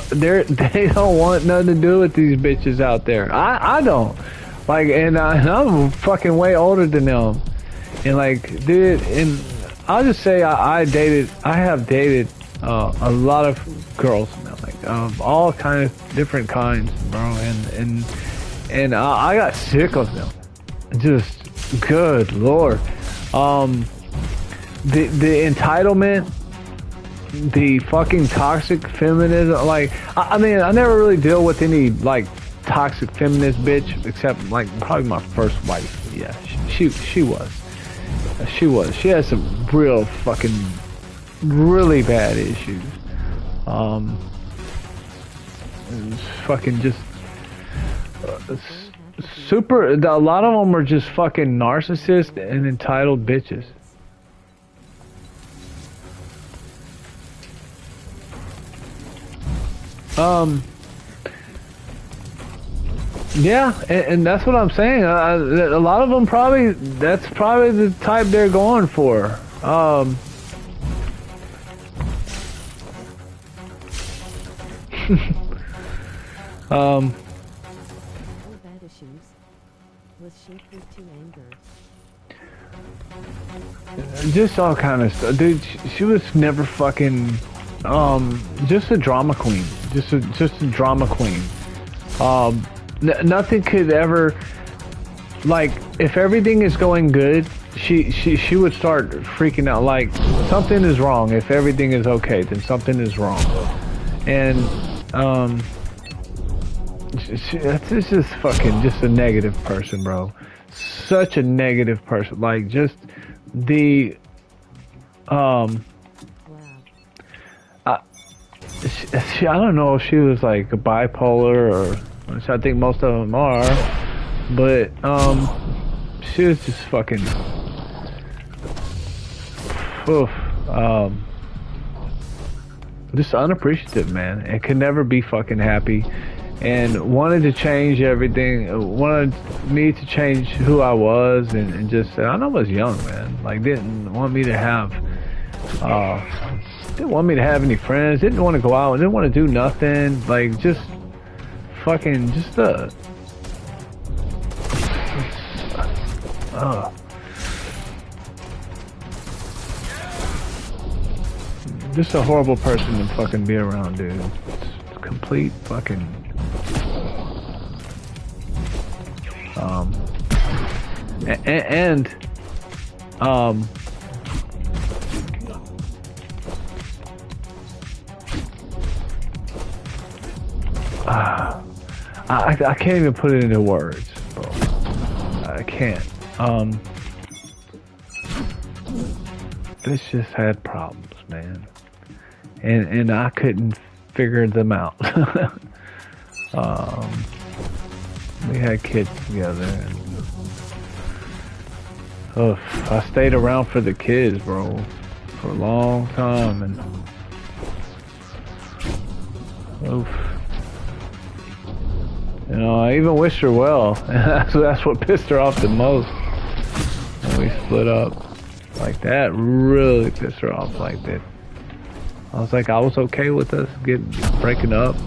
They don't want nothing to do with these bitches out there. I don't like, and I'm fucking way older than them, and like, dude, and I'll just say I have dated a lot of girls, man, like all kind of different kinds, bro, and I got sick of them. Just good lord, the entitlement, the fucking toxic feminism. Like, I mean, I never really deal with any like toxic feminist bitch except like probably my first wife. Yeah, she was. She has some real fucking really bad issues. Fucking just super. A lot of them are just fucking narcissists and entitled bitches. Yeah, and that's what I'm saying. A lot of them that's probably the type they're going for. Bad issues. Was she quick to anger? just all kind of stuff, dude. She was never fucking, just a drama queen, just a drama queen. Nothing could ever, like, if everything is going good, she would start freaking out, like something is wrong. If everything is okay, then something is wrong. And it's just fucking just a negative person, bro. Such a negative person. Like, just the Wow. I don't know if she was like bipolar, or which I think most of them are, but she was just fucking oof, just unappreciative, man, and could never be fucking happy, and wanted to change everything, wanted me to change who I was, and just, I know I was young, man, like didn't want me to have didn't want me to have any friends, didn't want to go out, didn't want to do nothing, like just fucking just just a horrible person to fucking be around, dude. It's complete fucking and I can't even put it into words, bro. I can't. This just had problems, man, and I couldn't figure them out. We had kids together, and I stayed around for the kids, bro, for a long time, and oof. You know, I even wished her well. That's what pissed her off the most. When we split up. Like, that really pissed her off like that. I was like, I was okay with us breaking up.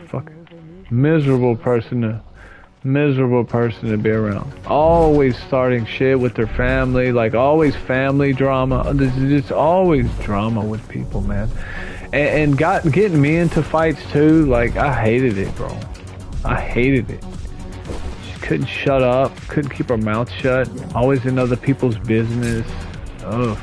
Fucking miserable person to be around. Always starting shit with their family, like always family drama. There's just always drama with people, man. And getting me into fights too. Like, I hated it, bro. I hated it. She couldn't shut up, couldn't keep her mouth shut. Always in other people's business. Ugh.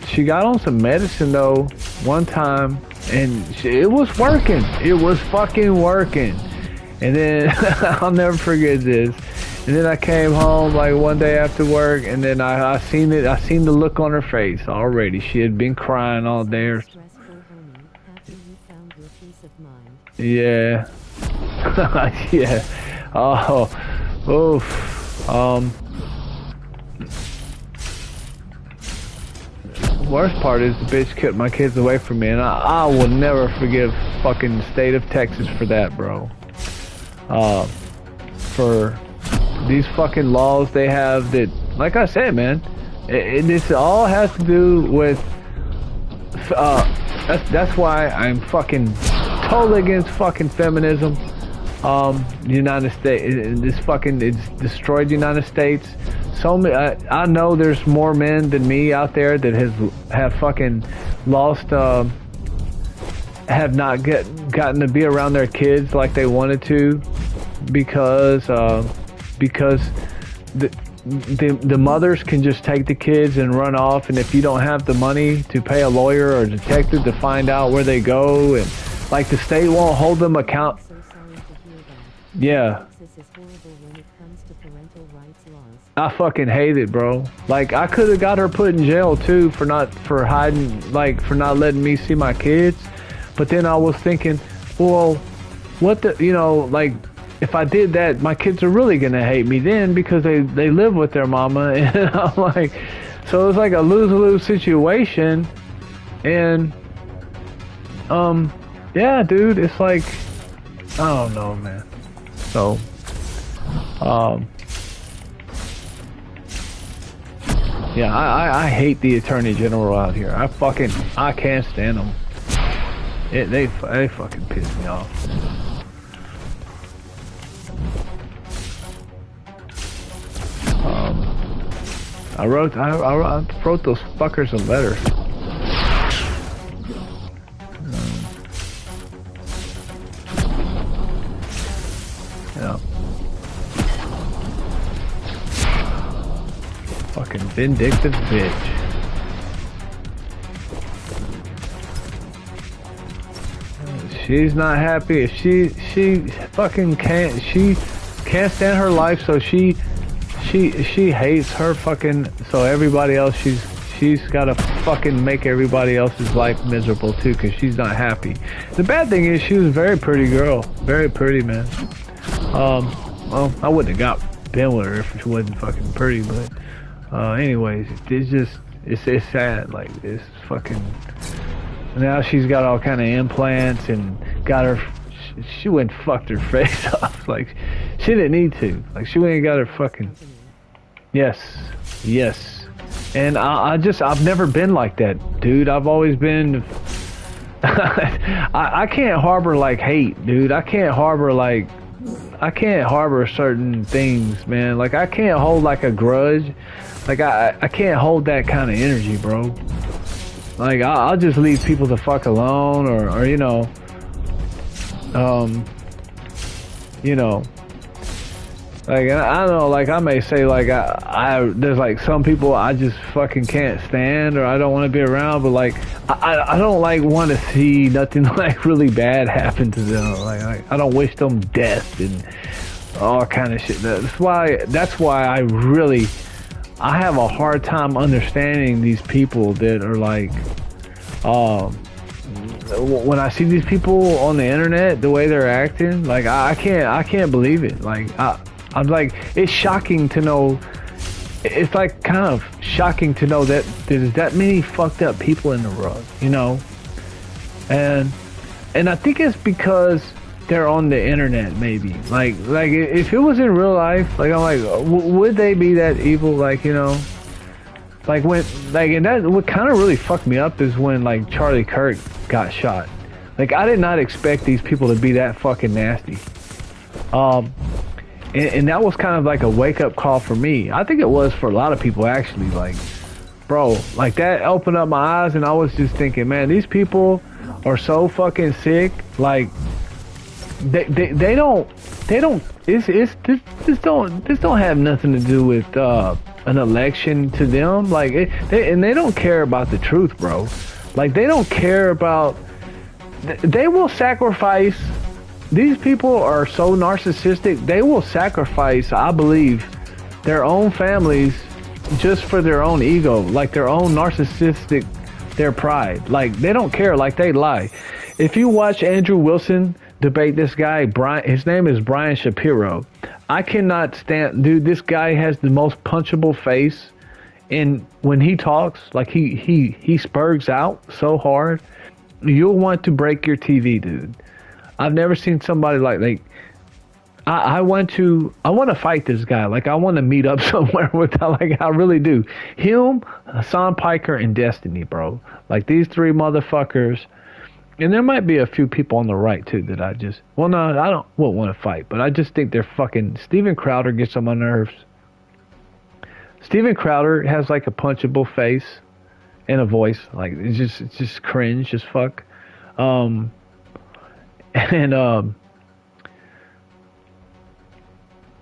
She got on some medicine though one time, and it was working. It was fucking working. And then I'll never forget this. And then I came home like one day after work, and then I seen it. I seen the look on her face already. She had been crying all day. Yeah. Yeah. Oh. Oof. Worst part is the bitch kept my kids away from me, and I will never forgive fucking the state of Texas for that, bro. For these fucking laws they have that, like I said, man, this all has to do with that's why I'm fucking totally against fucking feminism. United States, it's destroyed the United States. So many, I know there's more men than me out there that have fucking lost, have not gotten to be around their kids like they wanted to, because the mothers can just take the kids and run off, and if you don't have the money to pay a lawyer or a detective to find out where they go, and like the state won't hold them account. Yeah. I fucking hate it, bro. Like, I could have got her put in jail too for not letting me see my kids. But then I was thinking, well, what the, like, if I did that, my kids are really gonna hate me then, because they live with their mama. And I'm like, so it's like a lose-lose situation. And yeah, dude, it's like, I don't know, man. So Um, yeah, I hate the Attorney General out here. I can't stand them. They fucking piss me off. I wrote those fuckers a letter. Yeah. Fucking vindictive bitch. She's not happy. She fucking can't. She can't stand her life, so she hates her fucking. So everybody else, she's got to fucking make everybody else's life miserable too, because she's not happy. The bad thing is, she was a very pretty girl, very pretty, man. Well, I wouldn't have been with her if she wasn't fucking pretty, but anyways, it's sad. Like, it's fucking. Now she's got all kind of implants and got her. She went and fucked her face off. Like, she didn't need to. Like, she went and got her fucking. Yes. And I've never been like that, dude. I've always been. I can't harbor like hate, dude. I can't harbor certain things, man. Like, I can't hold like a grudge. Like, I can't hold that kind of energy, bro. Like, I'll just leave people the fuck alone, or you know, like, I don't know, like, I may say, like, there's like some people I just fucking can't stand, or I don't want to be around, but like, I don't like want to see nothing like really bad happen to them. Like, I don't wish them death and all kind of shit. That's why I have a hard time understanding these people that are like, when I see these people on the internet, the way they're acting, like, I can't believe it. Like, I'm like, it's shocking to know. It's like kind of shocking to know that there's that many fucked up people in the world, you know. And I think it's because they're on the internet, maybe. Like if it was in real life, like, I'm like, would they be that evil? Like, you know, like when, like, and that what kind of really fucked me up is when, like, Charlie Kirk got shot. Like, I did not expect these people to be that fucking nasty. And that was kind of like a wake-up call for me. I think it was for a lot of people, actually. Like, bro, like, that opened up my eyes, and I was just thinking, man, these people are so fucking sick. Like, they don't this don't have nothing to do with an election to them. Like, they don't care about the truth, bro. Like, they don't care about. They will sacrifice. These people are so narcissistic, they will sacrifice, I believe, their own families just for their own ego, like their own narcissistic, their pride. Like, they don't care, like, they lie. If you watch Andrew Wilson debate this guy, his name is Brian Shapiro. I cannot stand, dude, this guy has the most punchable face, and when he talks, like, he spurgs out so hard, you'll want to break your TV, dude. I've never seen somebody like I want to fight this guy. Like, I want to meet up somewhere with that. Like, I really do. Him, Hassan Piker, and Destiny, bro. Like, these three motherfuckers. And there might be a few people on the right too that I won't want to fight, but I just think they're fucking. Steven Crowder gets on my nerves. Steven Crowder has like a punchable face and a voice. Like, it's just cringe as fuck.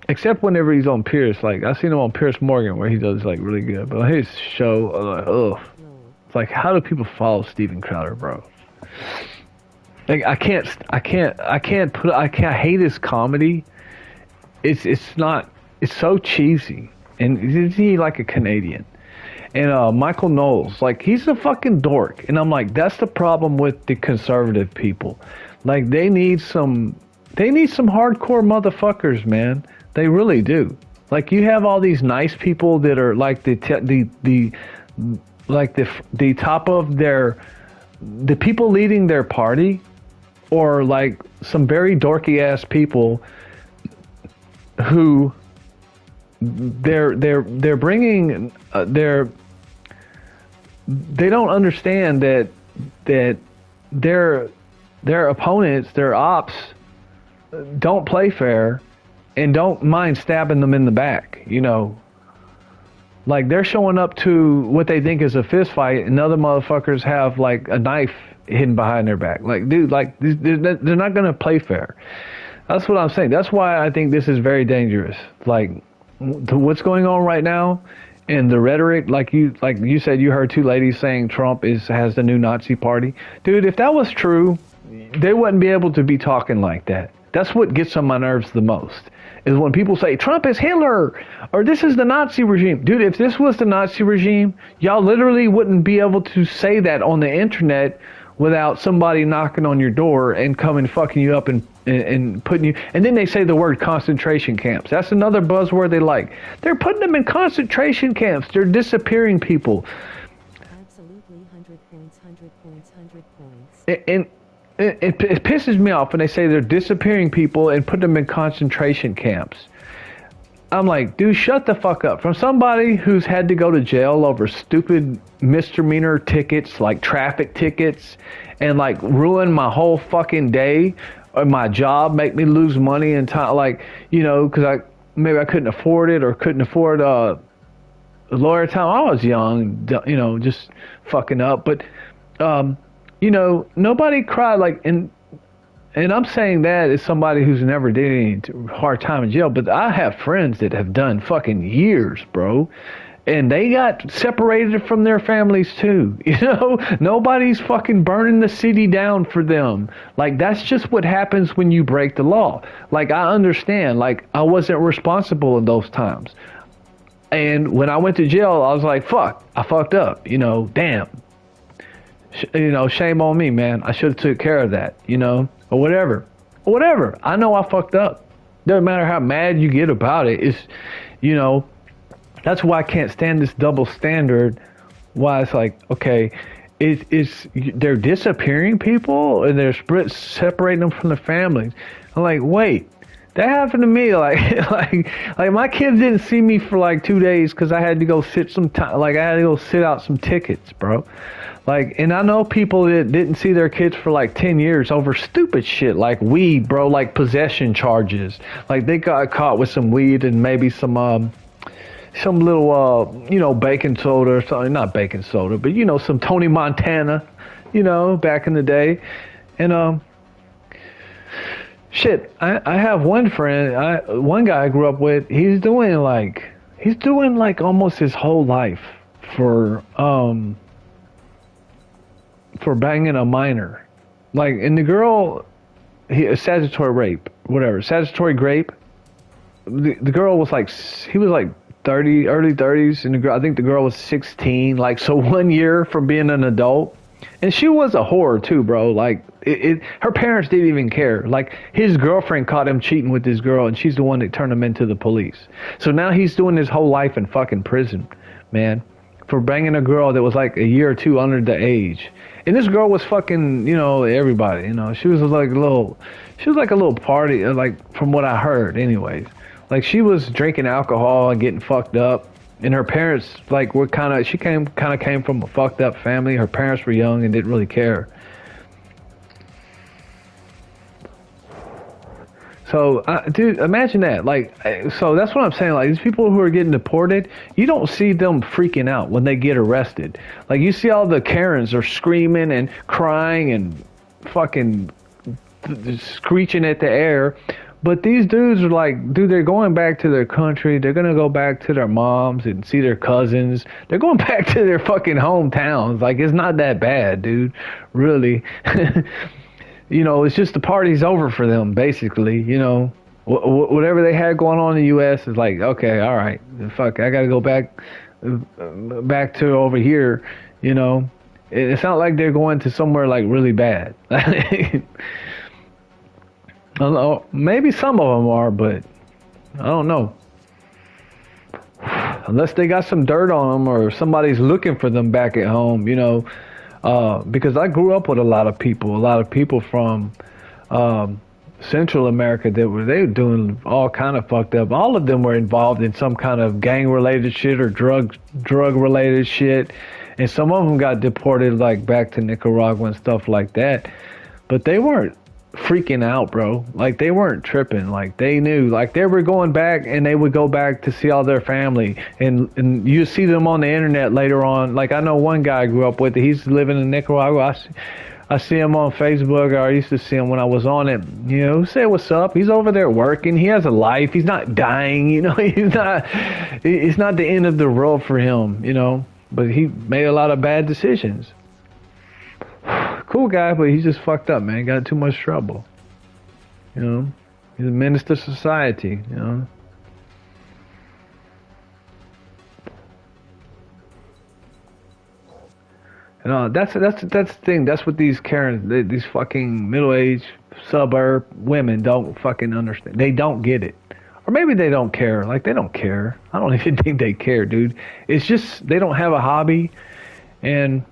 Except whenever he's on Pierce, like, I seen him on Pierce Morgan where he does like really good, but his show, like, ugh, it's like, how do people follow Steven Crowder, bro? Like, I hate his comedy. It's so cheesy, and is he like a Canadian? And Michael Knowles, like, he's a fucking dork, and I'm like, that's the problem with the conservative people. Like, they need some hardcore motherfuckers, man. They really do. Like, you have all these nice people that are like the top of the people leading their party, or like some very dorky ass people who they're bringing they don't understand that their opponents, their ops, don't play fair and don't mind stabbing them in the back, you know. Like, they're showing up to what they think is a fist fight, and other motherfuckers have, like, a knife hidden behind their back. Like, dude, like, they're not going to play fair. That's what I'm saying. That's why I think this is very dangerous. Like, what's going on right now, and the rhetoric, like you said, you heard two ladies saying Trump has the new Nazi party. Dude, if that was true, they wouldn't be able to be talking like that. That's what gets on my nerves the most, is when people say Trump is Hitler or this is the Nazi regime. Dude, if this was the Nazi regime, y'all literally wouldn't be able to say that on the internet without somebody knocking on your door and coming fucking you up and putting you. And then they say the word concentration camps. That's another buzzword they like. They're putting them in concentration camps. They're disappearing people. Absolutely, 100 points, 100 points, 100 points. And it pisses me off when they say they're disappearing people and put them in concentration camps. I'm like, dude, shut the fuck up. From somebody who's had to go to jail over stupid misdemeanor tickets, like traffic tickets, and like ruin my whole fucking day or my job, make me lose money and time, like, you know, because maybe I couldn't afford it or couldn't afford lawyer time. I was young, you know, just fucking up. But you know, nobody cried, like, and I'm saying that as somebody who's never did any hard time in jail, but I have friends that have done fucking years, bro, and they got separated from their families too. You know, nobody's fucking burning the city down for them. Like, that's just what happens when you break the law. Like, I understand, like, I wasn't responsible in those times. And when I went to jail, I was like, fuck, I fucked up, you know, damn. You know, shame on me, man. I should have took care of that, you know, or whatever. I know I fucked up. Doesn't matter how mad you get about it. It's, you know, that's why I can't stand this double standard. Why it's like, okay, they're disappearing people and they're separating them from the families. I'm like, wait, that happened to me. Like, like my kids didn't see me for like 2 days because I had to go sit out some tickets, bro. Like, and I know people that didn't see their kids for like 10 years over stupid shit like weed, bro, like possession charges. Like, they got caught with some weed and maybe some little, you know, baking soda or something. Not baking soda, but, you know, some Tony Montana, you know, back in the day. And, shit, I have one friend, one guy I grew up with, he's doing like almost his whole life for banging a minor. Like, and the girl, statutory rape, whatever, statutory grape. The girl was like, he was like 30, early 30s, and I think the girl was 16. Like, so 1 year from being an adult. And she was a whore too, bro. Like, her parents didn't even care. Like, his girlfriend caught him cheating with this girl, and she's the one that turned him into the police. So now he's doing his whole life in fucking prison, man, for banging a girl that was like a year or two under the age. And this girl was fucking, you know, everybody, you know. She was like a little party, like, from what I heard anyways. Like, she was drinking alcohol and getting fucked up. And her parents, like, were she came from a fucked up family. Her parents were young and didn't really care. So, dude, imagine that. Like, so that's what I'm saying. Like, these people who are getting deported, you don't see them freaking out when they get arrested. Like, you see all the Karens are screaming and crying and fucking screeching at the air. But these dudes are like, dude, they're going back to their country. They're going to go back to their moms and see their cousins. They're going back to their fucking hometowns. Like, it's not that bad, dude. Really. You know, it's just the party's over for them, basically. You know, whatever they had going on in the U.S. is like, okay, all right. Fuck, I got to go back to over here, you know. It's not like they're going to somewhere, like, really bad. I don't know, maybe some of them are, but I don't know. Unless they got some dirt on them or somebody's looking for them back at home, you know. Because I grew up with a lot of people from, Central America that they were doing all kind of fucked up. All of them were involved in some kind of gang related shit or drug related shit, and some of them got deported like back to Nicaragua and stuff like that. But they weren't freaking out, bro. Like they weren't tripping. Like they knew, like they were going back and they would go back to see all their family, and you see them on the internet later on. Like I know one guy I grew up with. He's living in Nicaragua. I see him on Facebook, or I used to see him when I was on it. You know, say what's up. He's over there working. He has a life. He's not dying. You know, he's not. It's not the end of the world for him. You know, but he made a lot of bad decisions. Cool guy, but he's just fucked up, man. Got in too much trouble. You know, he's a menace to society. You know. And that's the thing. That's what these Karens, these fucking middle-aged suburb women don't fucking understand. They don't get it, or maybe they don't care. Like they don't care. I don't even think they care, dude. It's just they don't have a hobby, and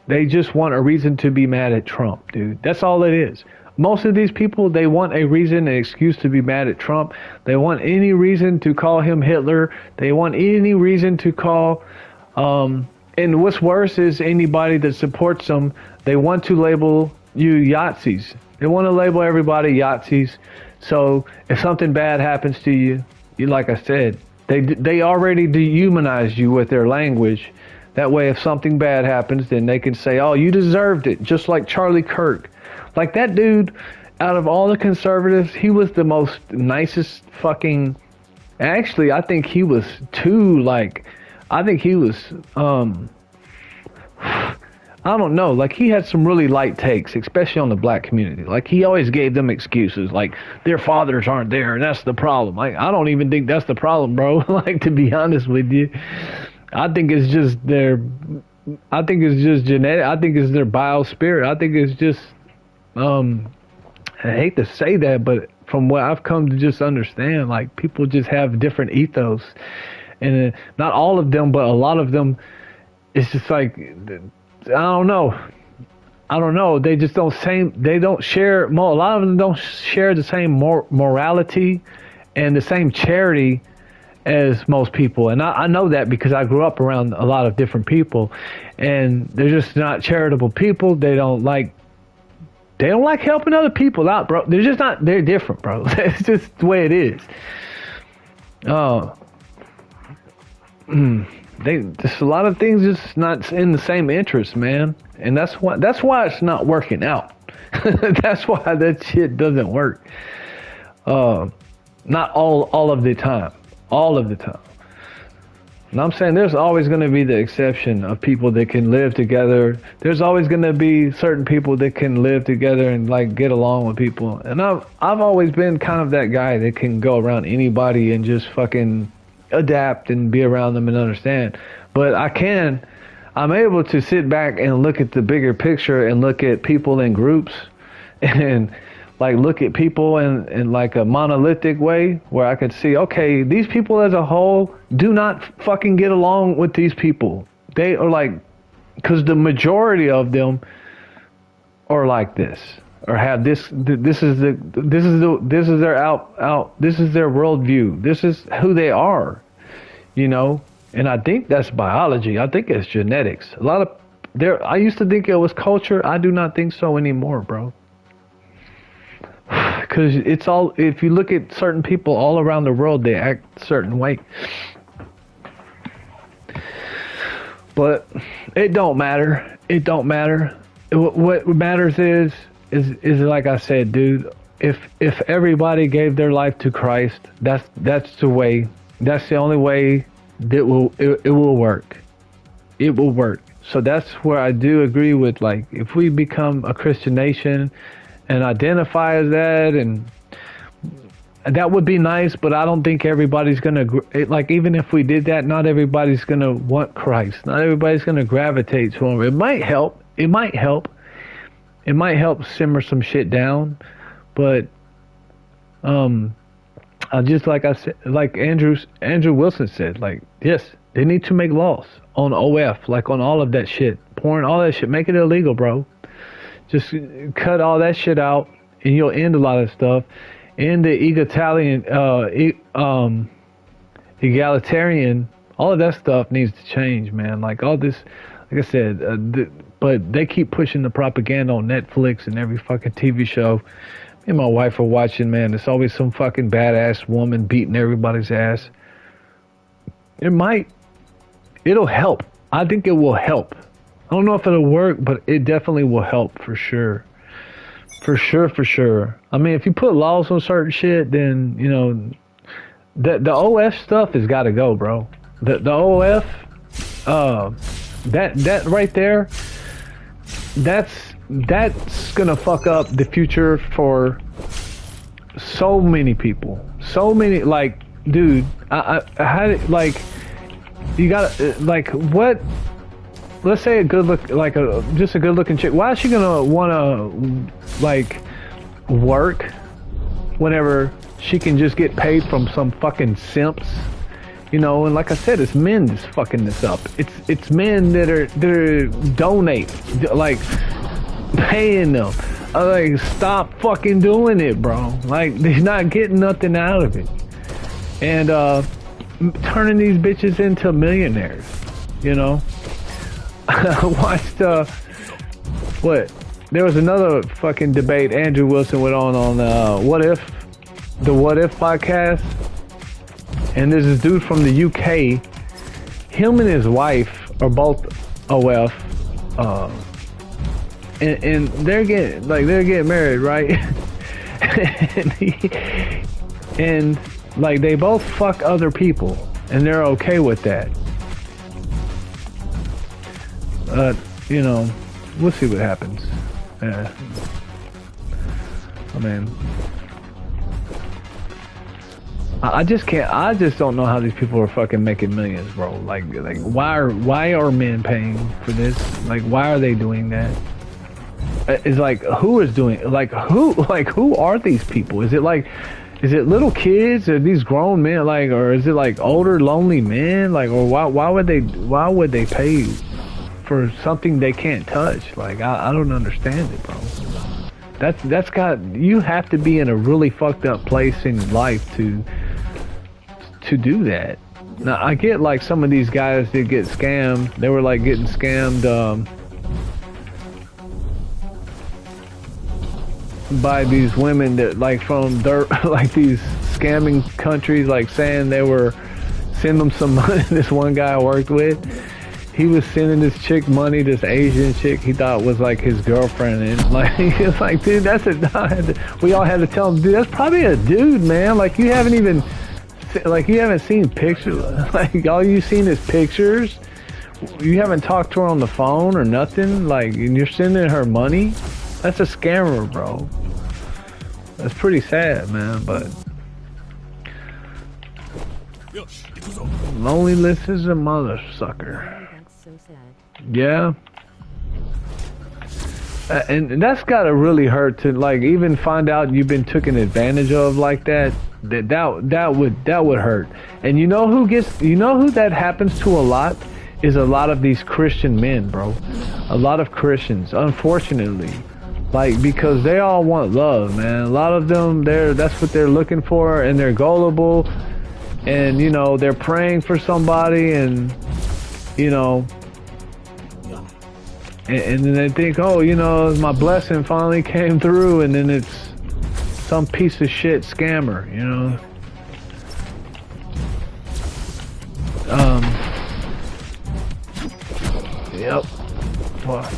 they just want a reason to be mad at Trump, dude. That's all it is. Most of these people, they want a reason, an excuse to be mad at Trump. They want any reason to call him Hitler. They want any reason to call. And what's worse is anybody that supports them, they want to label you Yahtzees. They want to label everybody Yahtzees. So if something bad happens to you, like I said, they already dehumanize you with their language. That way, if something bad happens, then they can say, oh, you deserved it, just like Charlie Kirk. Like that dude, out of all the conservatives, he was the most nicest fucking... Actually, I think he was too, like... I think he was, I don't know, like he had some really light takes, especially on the black community. Like he always gave them excuses, like their fathers aren't there and that's the problem. Like I don't even think that's the problem, bro. Like to be honest with you, I think it's just genetic. I think it's their biospirit. I think it's just, I hate to say that, but from what I've come to just understand, like people just have different ethos. And not all of them, but a lot of them, it's just like, I don't know. They just don't share, a lot of them don't share the same morality and the same charity as most people. And I know that because I grew up around a lot of different people, and they're just not charitable people. They don't like helping other people out, bro. They're different, bro. It's just the way it is. Just a lot of things just not in the same interest, man, and that's why it's not working out. That's why that shit doesn't work. Not all of the time, And I'm saying there's always going to be the exception of people that can live together. There's always going to be certain people that can live together and like get along with people. And I've always been kind of that guy that can go around anybody and just fucking adapt and be around them and understand. But I'm able to sit back and look at the bigger picture and look at people in groups and like look at people in like a monolithic way where I could see, okay, these people as a whole do not fucking get along with these people. They are like, because the majority of them are like this, or have this is their worldview. This is who they are, you know. And I think that's biology. I think it's genetics. I used to think it was culture. I do not think so anymore, bro. Because it's all, if you look at certain people all around the world, they act a certain way. But it don't matter. It don't matter. What matters is like I said, dude, if everybody gave their life to Christ, that's the way. That's the only way that it will work. It will work. So that's where I do agree with, like, if we become a Christian nation and identify as that, and that would be nice, but I don't think everybody's gonna, like, even if we did that, not everybody's gonna want Christ. Not everybody's gonna gravitate to him. It might help. It might help simmer some shit down, but just like I said, like Andrew Wilson said, like, yes, they need to make laws on OF, like on all of that shit, porn, all that shit, make it illegal, bro. Just cut all that shit out and you'll end a lot of stuff. And the egalitarian, all of that stuff needs to change, man. Like all this, like I said, but they keep pushing the propaganda on Netflix and every fucking TV show. Me and my wife are watching, man. There's always some fucking badass woman beating everybody's ass. It'll help. I think it will help. I don't know if it'll work, but it definitely will help for sure. For sure. I mean, if you put laws on certain shit, then, you know, the OF stuff has got to go, bro. The OF, that right there, that's gonna fuck up the future for so many people. So many, like, dude, I had, like, you gotta, like, what? Let's say a good look, like just a good looking chick. Why is she gonna wanna like work whenever she can just get paid from some fucking simps? You know, and like I said, it's men that's fucking this up. It's men that are donate, like paying them. Like, stop fucking doing it, bro. Like, they're not getting nothing out of it, and turning these bitches into millionaires. You know. I watched what? There was another fucking debate Andrew Wilson went on the What If podcast, and there's this dude from the UK. Him and his wife are both OF, and they're getting married, right? and like they both fuck other people, and they're okay with that. You know, we'll see what happens. I mean, I just can't. I just don't know how these people are fucking making millions, bro. Like, why are men paying for this? Like, why are they doing that? It's like, who is doing? Like, who are these people? Is it little kids? Or these grown men? Like, or is it like older, lonely men? Like, or why would they pay for something they can't touch? Like, I don't understand it, bro. You have to be in a really fucked up place in life to do that. Now, I get like some of these guys that get scammed. They were like getting scammed by these women that like from like these scamming countries, like saying they were sending them some money. This one guy I worked with, he was sending this chick money, this Asian chick he thought was like his girlfriend, and like it's like, dude, we all had to tell him, dude, that's probably a dude, man. Like, you haven't seen pictures. Like, all you've seen is pictures. You haven't talked to her on the phone or nothing. Like, and you're sending her money. That's a scammer, bro. That's pretty sad, man. But loneliness is a mother sucker. So sad. Yeah. And that's gotta really hurt to like even find out you've been taken advantage of like that. That would hurt. And you know who that happens to a lot is a lot of these Christian men, bro. A lot of Christians, unfortunately. Like, because they all want love, man. A lot of them, that's what they're looking for, and they're gullible, and you know, they're praying for somebody, and you know, and then they think, oh, you know, my blessing finally came through, and then it's some piece of shit scammer, you know. Yep. What?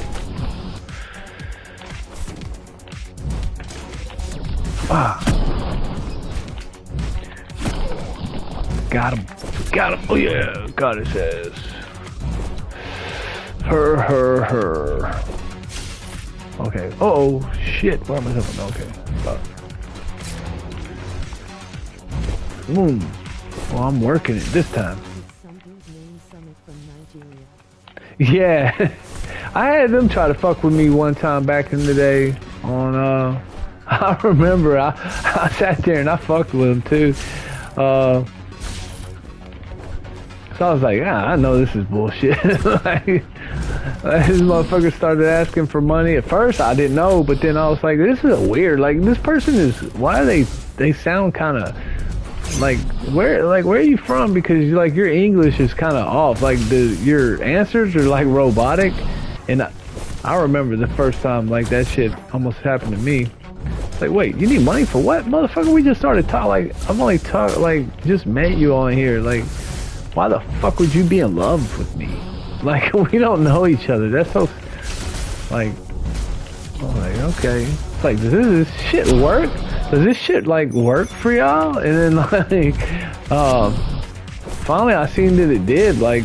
Got him. Oh yeah, got his ass. Her. Okay. Oh shit. Where am I going? Okay. Well, I'm working it this time. Yeah. I had them try to fuck with me one time back in the day on I remember I sat there and I fucked with them too. So I was like, I know this is bullshit. Like, This motherfucker started asking for money. At first, I didn't know, but then I was like, "This is weird. Like, this person is. Why are they sound kind of like where are you from? Because like your English is kind of off. Like your answers are like robotic." And I remember the first time like that shit almost happened to me. It's like, wait, you need money for what, motherfucker? We just started talking. Like, I'm only just met you on here. Like, why the fuck would you be in love with me? Like, we don't know each other. That's so, like, I'm like, okay. It's like, does this shit work? Does this shit, like, work for y'all? And then, like, finally I seen that it did. Like,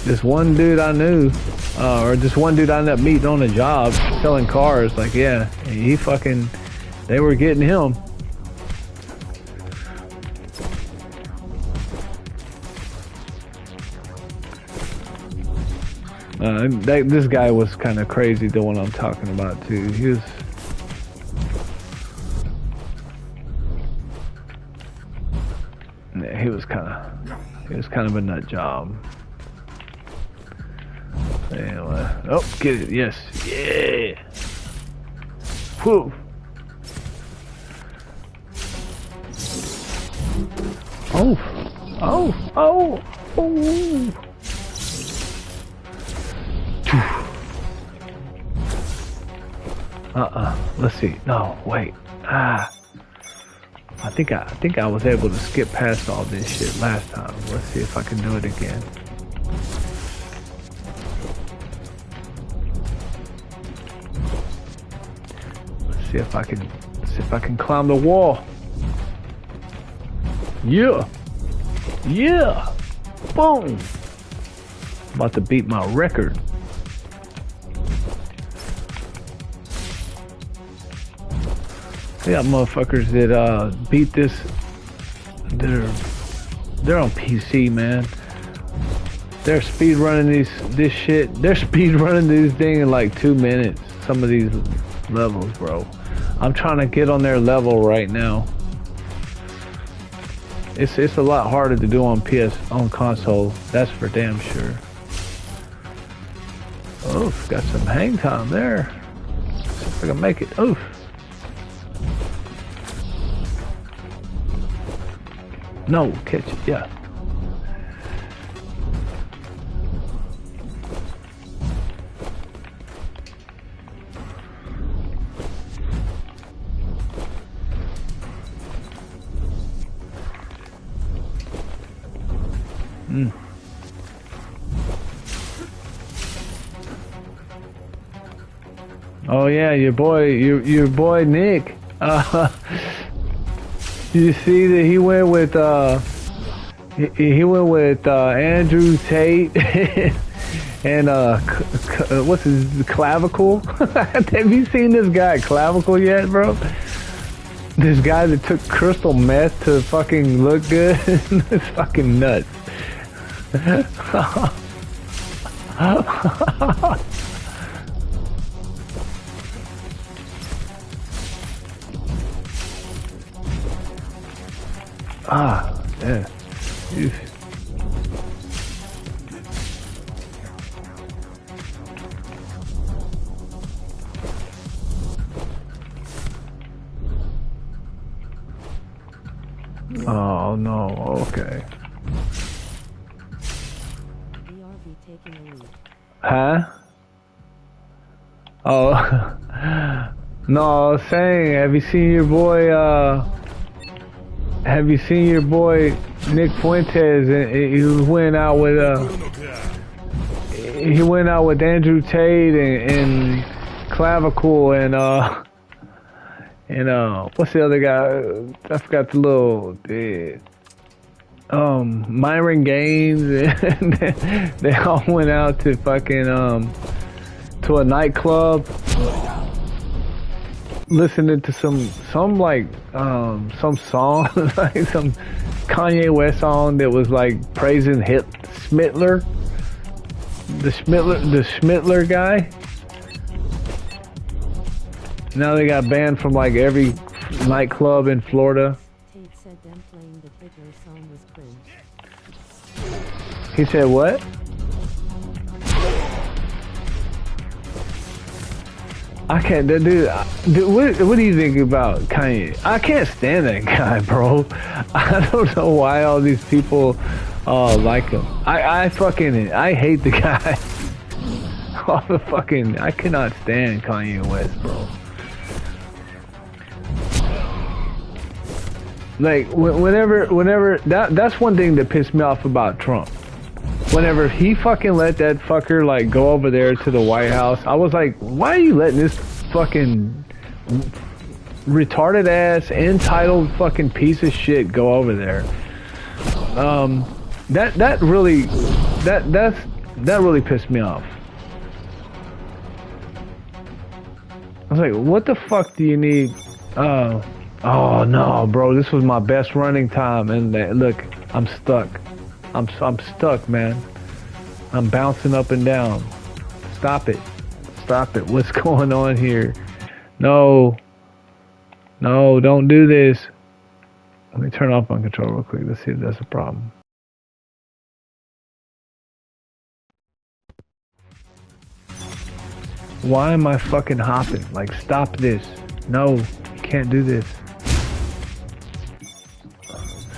this one dude I knew, or this one dude I ended up meeting on a job selling cars, like, yeah, he fucking, they were getting him. This guy was kind of crazy, the one I'm talking about too. He was kind of a nut job. Anyway, oh, get it, yes, yeah. Whew. Oh. Let's see. No, wait. I think I was able to skip past all this shit last time. Let's see if I can do it again. Let's see if I can climb the wall. Yeah. Boom. I'm about to beat my record. We got motherfuckers that beat this. They're on PC, man. They're speed running this shit. They're speed running this thing in like 2 minutes. Some of these levels, bro. I'm trying to get on their level right now. It's a lot harder to do on console. That's for damn sure. Oh, got some hang time there. See if I can make it. Oof. No, catch it, yeah. Oh yeah, your boy Nick. You see that he went with Andrew Tate and what's his Clavicle? Have you seen this guy Clavicle yet, bro? This guy that took crystal meth to fucking look good. It's fucking nuts. Yeah. Oof. Oh no, okay. BRB taking a lead. Huh? Oh. No, I was saying, have you seen your boy Nick Fuentes? He went out with Andrew Tate and Clavicle and what's the other guy? I forgot the little Myron Gaines. And they all went out to fucking to a nightclub, listening to some song, like some Kanye West song that was like praising Schmittler, the Schmittler guy. Now they got banned from like every nightclub in Florida. Tate said them playing the Hitler song was cringe. He said what? I can't, dude. What do you think about Kanye? I can't stand that guy, bro. I don't know why all these people like him. I fucking hate the guy. All the fucking I cannot stand Kanye West, bro. Like whenever that's one thing that pissed me off about Trump. Whenever he fucking let that fucker like go over there to the White House, I was like, why are you letting this fucking retarded ass entitled fucking piece of shit go over there? That really pissed me off. I was like, what the fuck do you need? Oh no, bro, this was my best running time, and look, I'm stuck. I'm stuck, man. I'm bouncing up and down. Stop it. Stop it. What's going on here? No. No, don't do this. Let me turn off my control real quick. Let's see if that's a problem. Why am I fucking hopping? Like, stop this. No, you can't do this.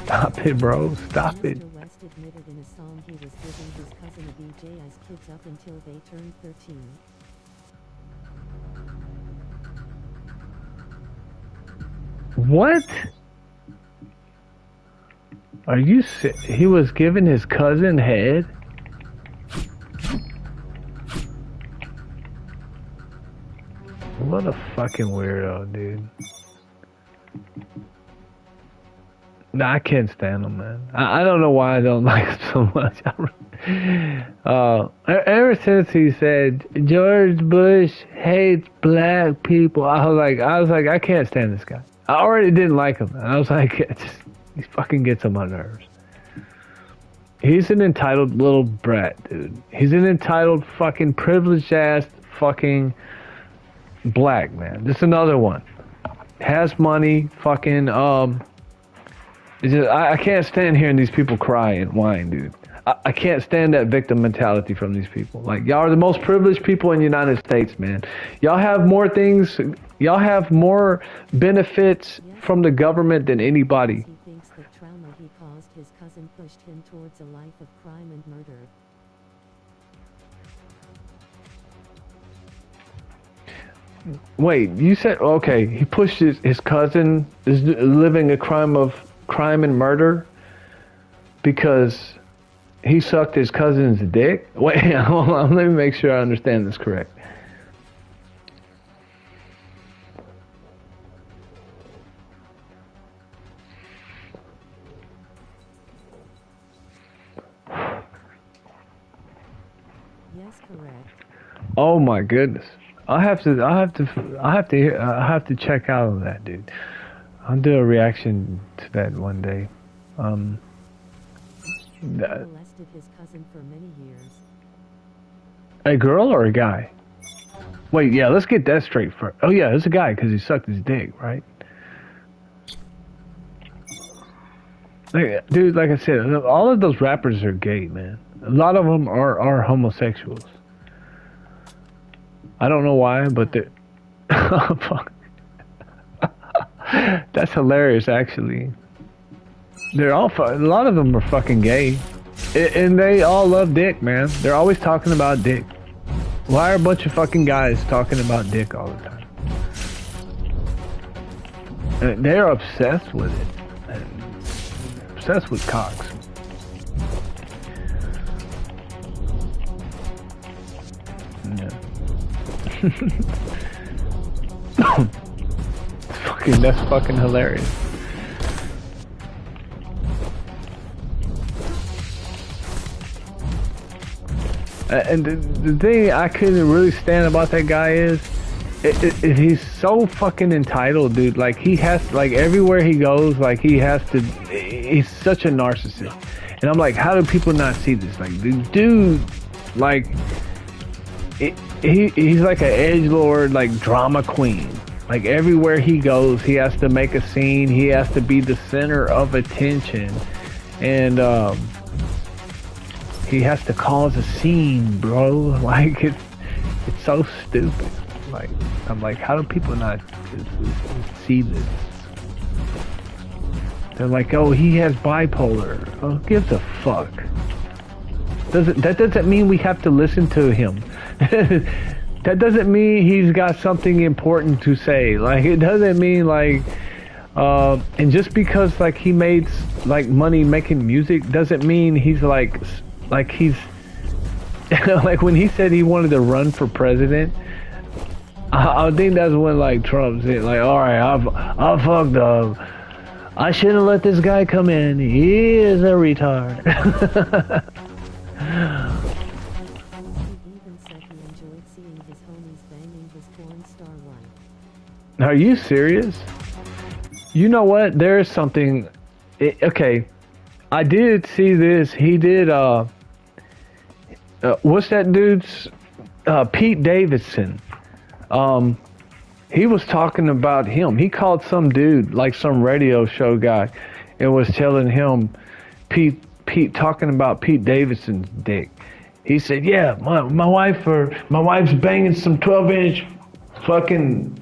Stop it, bro. Stop it. Mr. West admitted in a song he was giving his cousin a BJ as kids up until they turned 13. What? Are you he was giving his cousin head? What a fucking weirdo, dude. Nah, I can't stand him, man. I don't know why I don't like him so much. Ever since he said George Bush hates black people, I was like, I can't stand this guy. I already didn't like him. And I was like, he fucking gets on my nerves. He's an entitled little brat, dude. He's an entitled fucking privileged ass fucking black man. Just another one. Has money, fucking it's just, I can't stand hearing these people cry and whine, dude. I can't stand that victim mentality from these people. Like, y'all are the most privileged people in the United States, man. Y'all have more things, y'all have more benefits from the government than anybody. He thinks the trauma he caused his cousin pushed him towards a life of crime and murder. Wait, you said, okay, he pushed his cousin is living a crime and murder because he sucked his cousin's dick? Wait, hold on, let me make sure I understand this correct. Yes, correct. Oh my goodness. I have to check out of that, dude. I'll do a reaction to that one day. He molested his cousin for many years. A girl or a guy? Wait, yeah, let's get that straight first. Oh yeah, it's a guy because he sucked his dick, right? Dude, like I said, all of those rappers are gay, man. A lot of them are homosexuals. I don't know why, but they're... Oh, fuck. That's hilarious, actually. They're all a lot of them are fucking gay, and they all love dick, man. They're always talking about dick. Why are a bunch of fucking guys talking about dick all the time? And they're obsessed with it. Obsessed with cocks. Yeah. That's fucking hilarious. And the thing I couldn't really stand about that guy is he's so fucking entitled, dude. Like, he has, like, everywhere he goes, like, he's such a narcissist. And I'm like, how do people not see this? Like, the dude, like, he's like an edgelord, like, drama queen. Like, everywhere he goes, he has to make a scene. He has to be the center of attention. And, he has to cause a scene, bro. Like, it's so stupid. Like, I'm like, how do people not see this? They're like, oh, he has bipolar. Oh, who gives a fuck? That doesn't mean we have to listen to him. That doesn't mean he's got something important to say. Like, it doesn't mean like, and just because like he made like money making music doesn't mean he's like he's like when he said he wanted to run for president. I think that's when like Trump said like, all right, I fucked up. I shouldn't have let this guy come in. He is a retard. Are you serious? You know what? There's something. Okay, I did see this. He did. What's that dude's? Pete Davidson. He was talking about him. He called some dude, like some radio show guy, and was telling him, Pete talking about Pete Davidson's dick. He said, "Yeah, my wife's banging some 12-inch fucking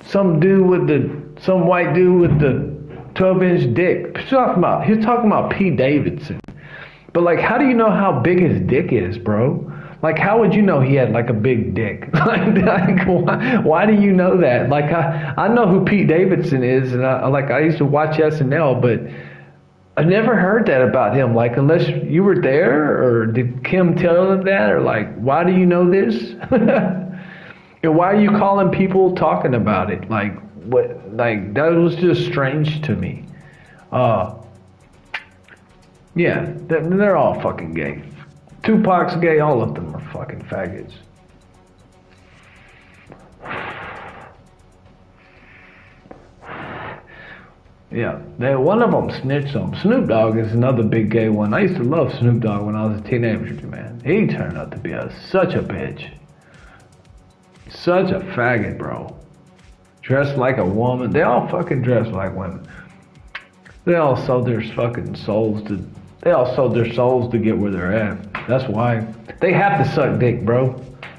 some white dude with the 12-inch dick." He's talking about Pete Davidson. But like, how do you know how big his dick is, bro? Like, how would you know he had like a big dick? like why do you know that? Like, I know who Pete Davidson is, and I used to watch SNL, but I never heard that about him. Like, unless you were there, or did Kim tell him that, or like, why do you know this? And why are you calling people talking about it? Like, what? Like, that was just strange to me. Yeah, they're all fucking gay. Tupac's gay, all of them are fucking faggots. Yeah, one of them snitched on him. Snoop Dogg is another big gay one. I used to love Snoop Dogg when I was a teenager, man. He turned out to be such a bitch. Such a faggot, bro. Dressed like a woman. They all fucking dress like women. They all sold their fucking souls to get where they're at. That's why. They have to suck dick, bro.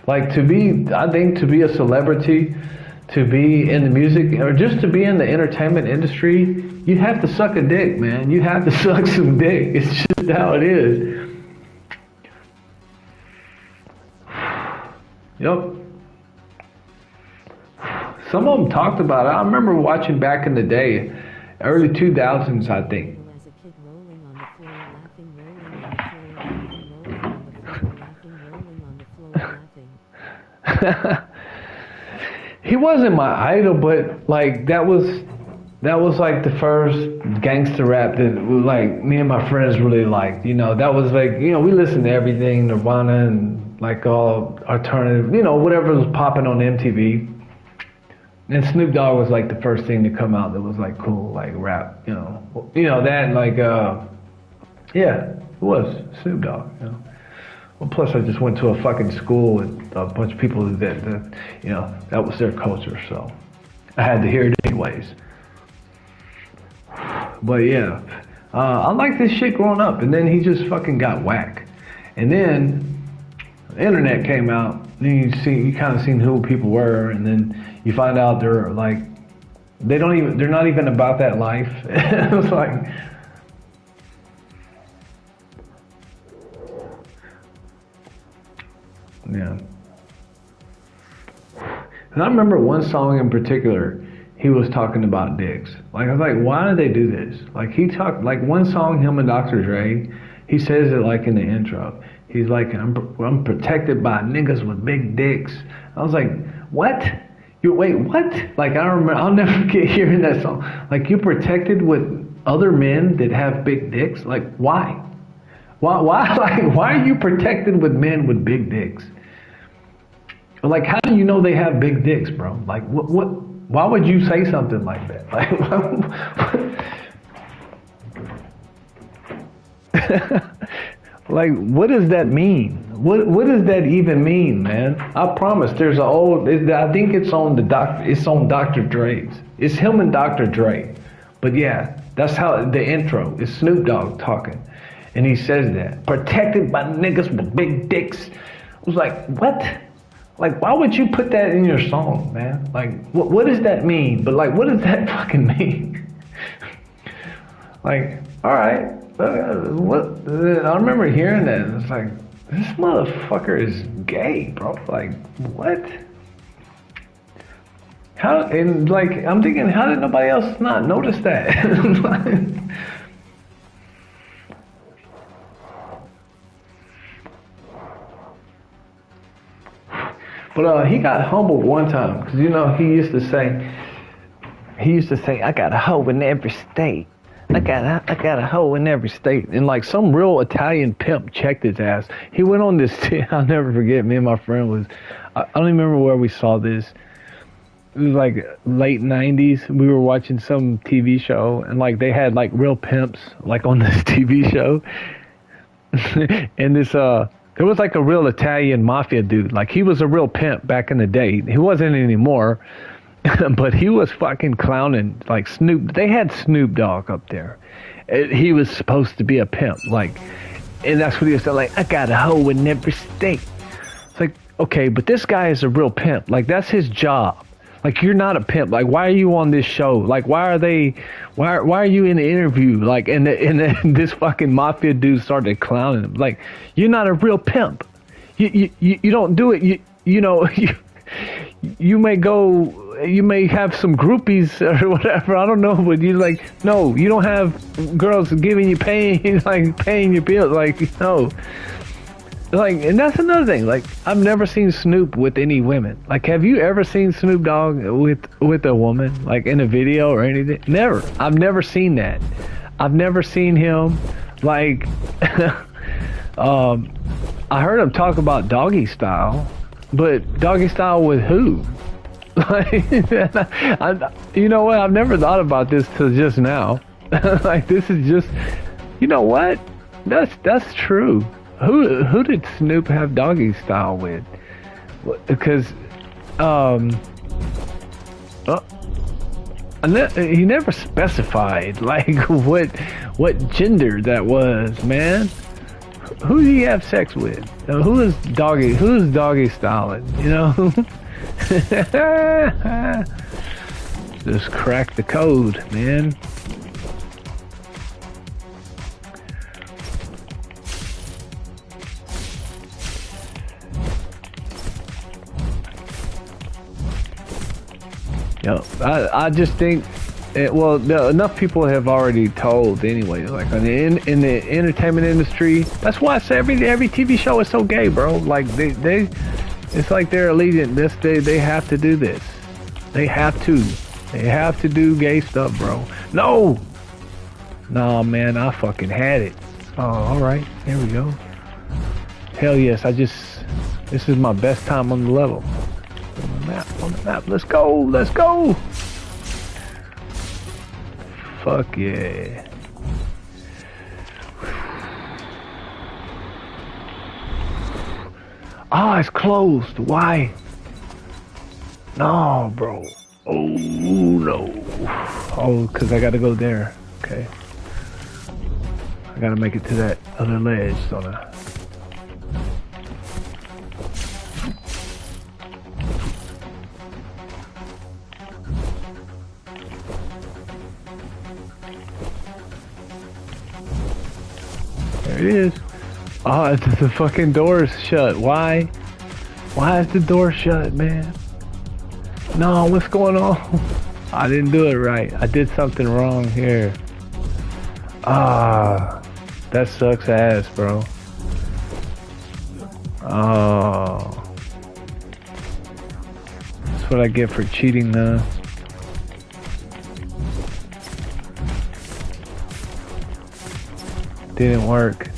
Like, I think to be a celebrity, to be in the music, or just to be in the entertainment industry, you have to suck a dick, man. You have to suck some dick. It's just how it is. Yep. Some of them talked about it. I remember watching back in the day, early 2000s, I think. He wasn't my idol, but like that was like the first gangster rap that like me and my friends really liked. You know, that was like, you know, we listened to everything, Nirvana and like all alternative, you know, whatever was popping on MTV. And Snoop Dogg was like the first thing to come out that was like cool, like rap, you know that, and like yeah, it was Snoop Dogg, you know. Well, plus I just went to a fucking school with a bunch of people that you know, that was their culture, so I had to hear it anyways. But yeah, I liked this shit growing up, and then he just fucking got whack. And then the internet came out, then you kind of seen who people were, and then you find out they're like, they're not even about that life. It was like, yeah. And I remember one song in particular, he was talking about dicks. Like, I was like, why did they do this? Like, he talked, like one song, him and Dr. Dre, he says it like in the intro. He's like, I'm protected by niggas with big dicks. I was like, what? Wait, what? Like, I remember, I'll never forget hearing that song. Like, you're protected with other men that have big dicks? Like, why? Why? Like, why are you protected with men with big dicks? Like, how do you know they have big dicks, bro? Like, what? Why would you say something like that? Like, like, what does that mean? What does that even mean, man? I promise. There's an old. I think it's on It's on Dr. Dre's. It's him and Dr. Dre. But yeah, that's how the intro is. Snoop Dogg talking, and he says that protected by niggas with big dicks. I was like, what? Like, why would you put that in your song, man? Like, what does that mean? But like, what does that fucking mean? Like, all right, what? I remember hearing that. And it's like, this motherfucker is gay, bro. Like, what? How? And like, I'm thinking, how did nobody else not notice that? But he got humbled one time because he used to say, I got a hoe in every state. I got a hoe in every state. And like some real Italian pimp checked his ass. He went on this. I'll never forget. Me and my friend I don't even remember where we saw this. It was like late 90s. We were watching some TV show and like they had like real pimps like on this TV show. And this there was like a real Italian mafia dude. Like he was a real pimp back in the day. He wasn't anymore, but he was fucking clowning like Snoop. They had Snoop Dogg up there. He was supposed to be a pimp, like, and that's what he was saying. Like, I got a hoe in every state. It's like, okay, but this guy is a real pimp. Like that's his job. Like you're not a pimp. Like why are you on this show? Like why are you in the interview? Like and this fucking mafia dude started clowning him. Like you're not a real pimp. You don't do it. You may have some groupies or whatever. I don't know, but you like no. You don't have girls paying your bills. Like no. Like, and that's another thing. Like, I've never seen Snoop with any women. Like, have you ever seen Snoop Dogg with a woman, like in a video or anything? Never. I've never seen that. I've never seen him. Like, I heard him talk about doggy style, but doggy style with who? Like, you know what? I've never thought about this till just now. Like, this is just, you know what? That's true. Who did Snoop have doggy style with? Because he never specified like what gender that was, man. Who did he have sex with? Who's doggy styling? Just crack the code, man. I just think, enough people have already told anyway. Like in the entertainment industry, that's why I say every TV show is so gay, bro. Like they it's like they're leading this. They have to do this. They have to do gay stuff, bro. No, man, I fucking had it. Oh, all right, here we go. Hell yes, this is my best time on the level. On the map, let's go. Fuck yeah. It's closed. Why? No, bro. Oh no. Cause I gotta go there. Okay, I gotta make it to that other ledge, don't I? There it is. The fucking door's shut. Why? Why is the door shut, man? No, what's going on? I didn't do it right. I did something wrong here. That sucks ass, bro. That's what I get for cheating now. Didn't work.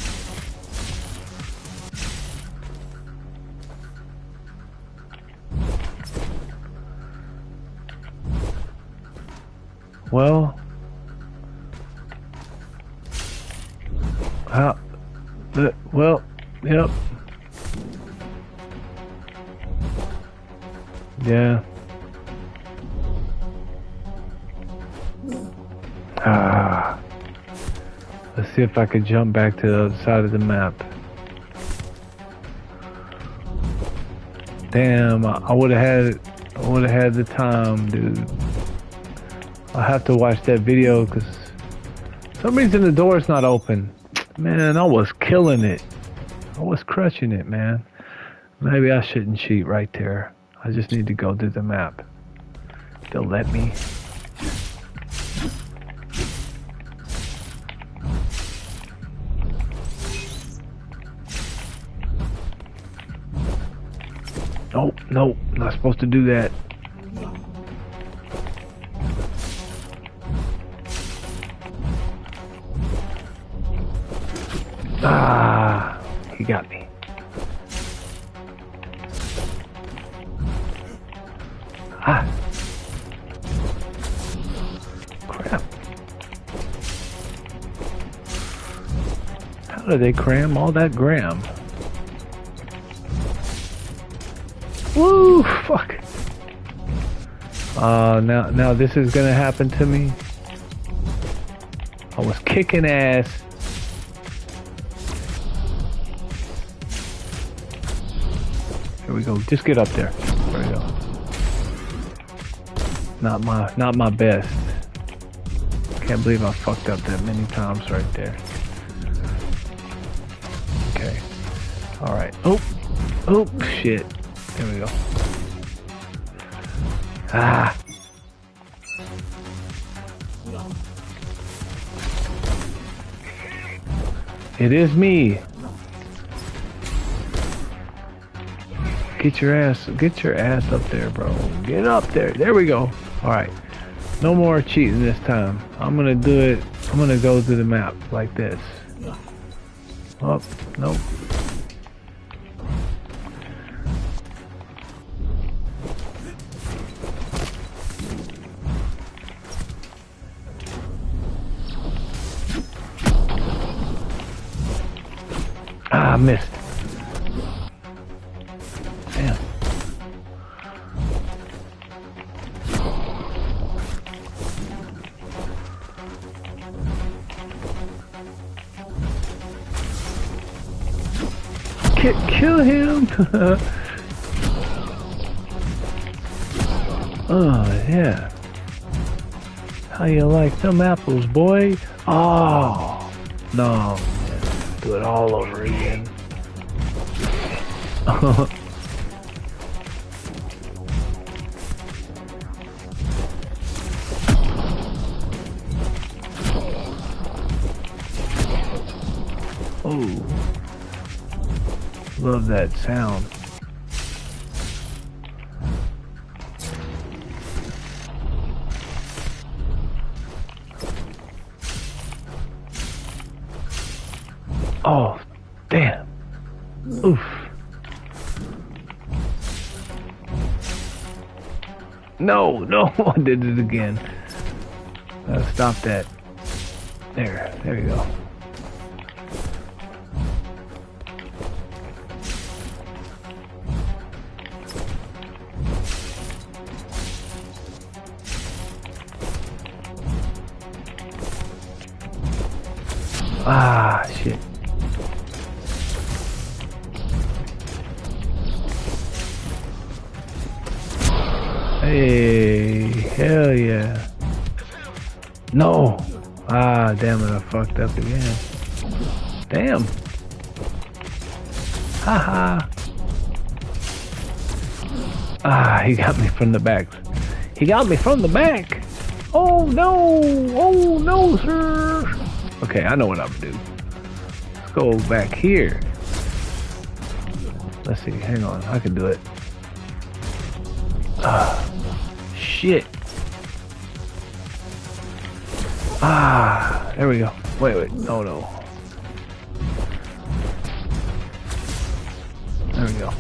Well, yep. Yeah. Let's see if I could jump back to the other side of the map. Damn, I would have had the time, dude. I have to watch that video because some reason the door's not open. Man, I was killing it. I was crushing it, man. Maybe I shouldn't cheat right there. I just need to go to the map. They'll let me. Oh, no, not supposed to do that. Ah, he got me. Ah. Crap. How do they cram all that gram? Woo, fuck. Now this is gonna happen to me. I was kicking ass. Here we go. Just get up there. There we go. Not my best. Can't believe I fucked up that many times right there. Okay. All right. Oh, shit. There we go. Ah. It is me. Get your ass up there, bro. Get up there. There we go. All right. No more cheating this time. I'm gonna do it. I'm gonna go to the map like this. Oh, nope. Ah, I missed. Damn. Kill him. Oh, yeah. How you like them apples, boy? Oh, no. Do it all over again. Oh, love that sound. Oh, damn. Oof. No, I did it again. Stop that. There you go. Ah, shit. Hey, hell yeah. No. Ah, damn it, I fucked up again. Damn. Haha. Ah, he got me from the back. He got me from the back. Oh no, sir. Okay, I know what I'm gonna do. Let's go back here. Let's see, hang on, I can do it. Ah, shit. Ah, there we go. Wait, no. There we go.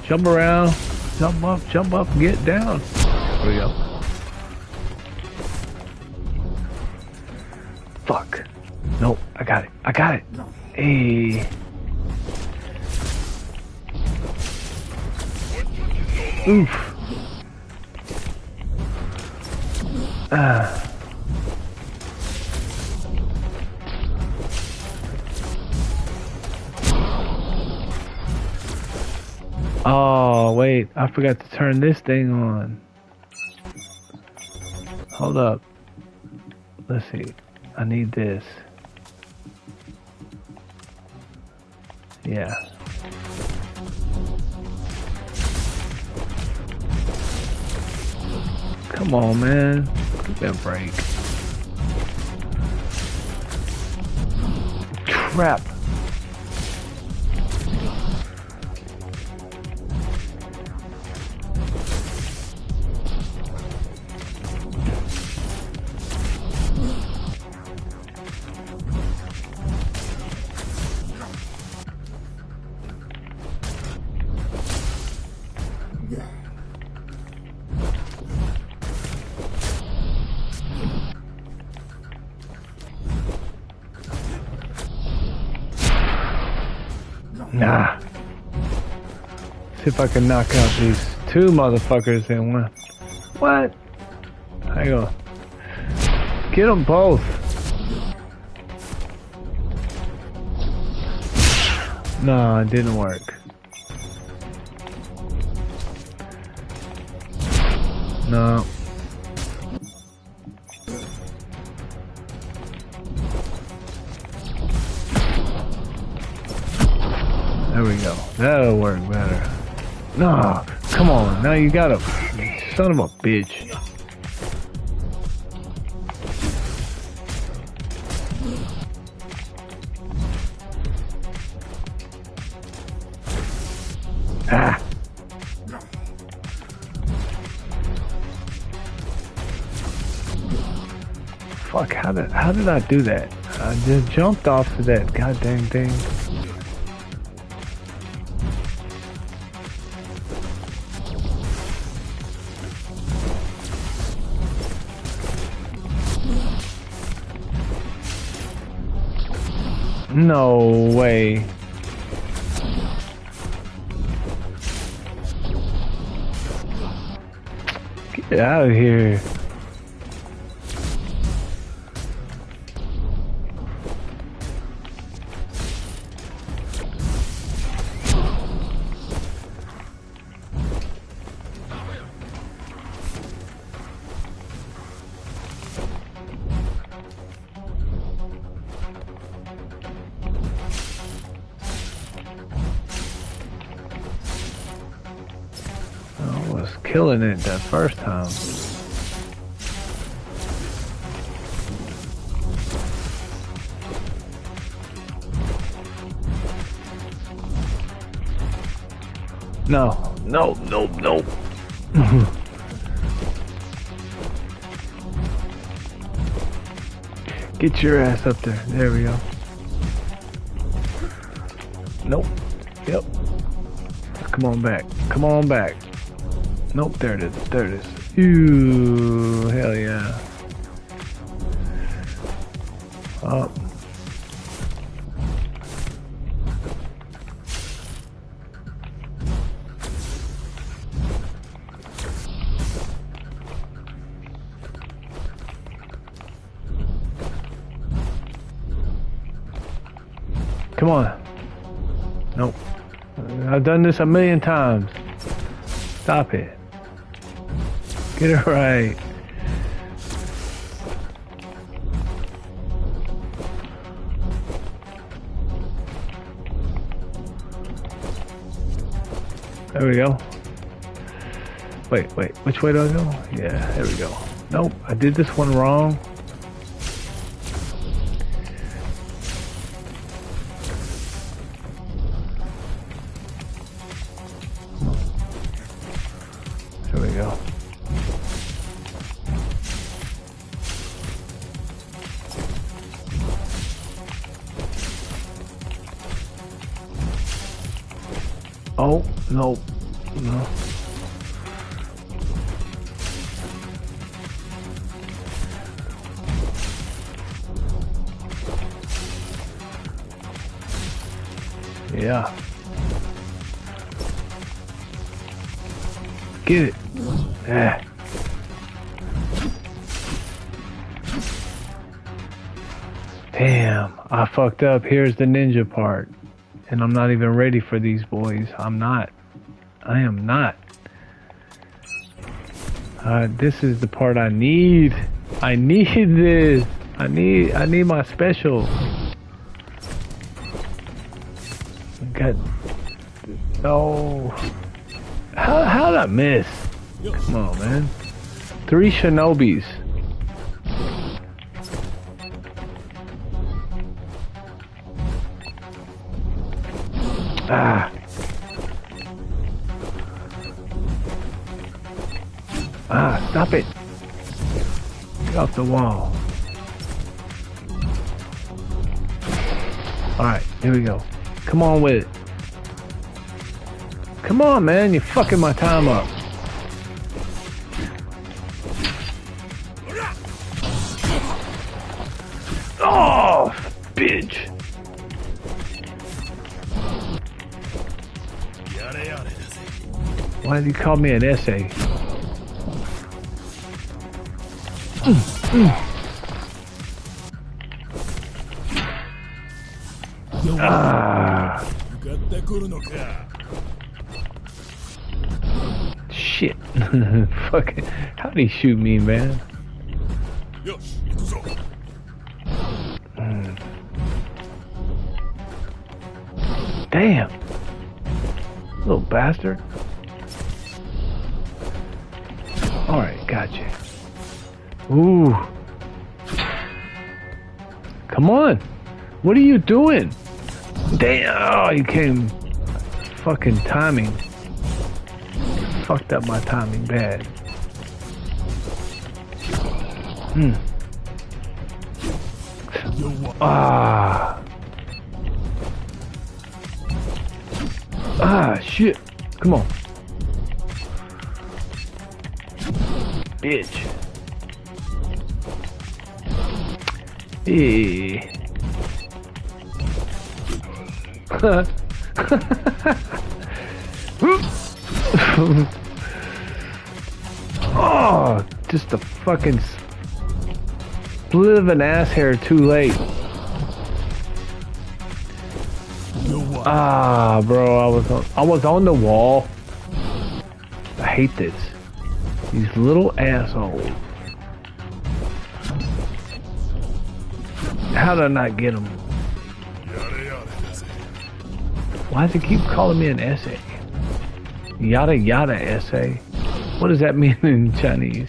Jump around, jump up, get down. There we go. Fuck. Nope, I got it. Hey. Oof. Ah. Oh, wait. I forgot to turn this thing on. Hold up. Let's see. I need this. Yeah. Come on, man. Give me a break. Crap. Nah. See if I can knock out these two motherfuckers in one. What? Hang on. Get them both. No, it didn't work. No. There we go. That'll work better. No, come on. Now you got him. Son of a bitch. Ah. Fuck, how did I do that? I just jumped off of that goddamn thing. No way. Get out of here. Killing it that first time. No, no, no, no. Get your ass up there. There we go. Nope. Yep. Come on back. Come on back. Nope, there it is. There it is. Ooh, hell yeah. Up. Come on. Nope. I've done this a million times. Stop it. Get it right. There we go. Wait, which way do I go? Yeah, there we go. Nope, I did this one wrong. There we go. Oh, no. No. Yeah. Get it. Yeah. Damn, I fucked up. Here's the ninja part. And I'm not even ready for these boys. I'm not. I am not. This is the part I need. I need this. I need my special. God. No. How'd I miss? Come on, man. 3 shinobis. Ah. Ah, stop it. Get off the wall. Alright, here we go. Come on with it. Come on, man. You're fucking my time up. Oh, bitch. Why did you call me an essay? Ah. Shit. Fucking. How'd he shoot me, man? Damn. Little bastard. Alright, gotcha. Ooh. Come on. What are you doing? Damn. Oh, you came. Fucking timing. Fucked up my timing bad. Ah. Ah, shit. Come on. Bitch. Hey. Oh, just a fucking split of an ass hair too late. Ah, bro, I was on the wall. I hate this. These little assholes. How did I not get them? Why does it keep calling me an essay? Yada yada essay. What does that mean in Chinese?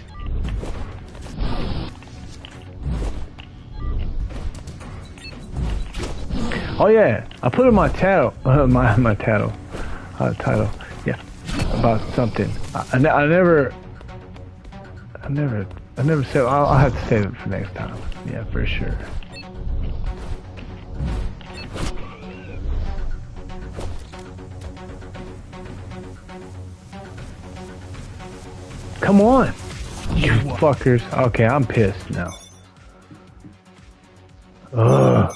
Oh yeah, I put in my title, my title, yeah, about something. I never said. I'll have to save it for next time. Yeah, for sure. Come on, you fuckers. Okay, I'm pissed now. Ugh.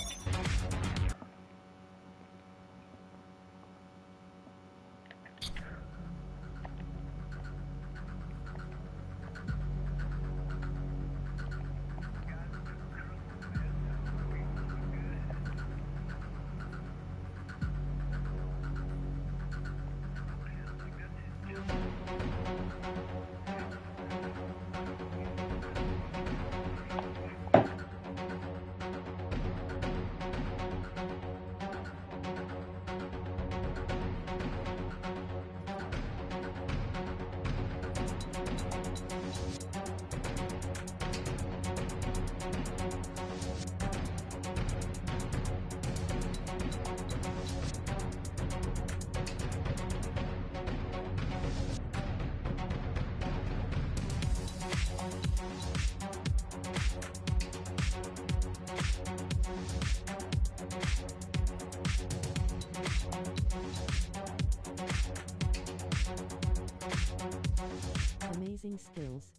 Amazing skills.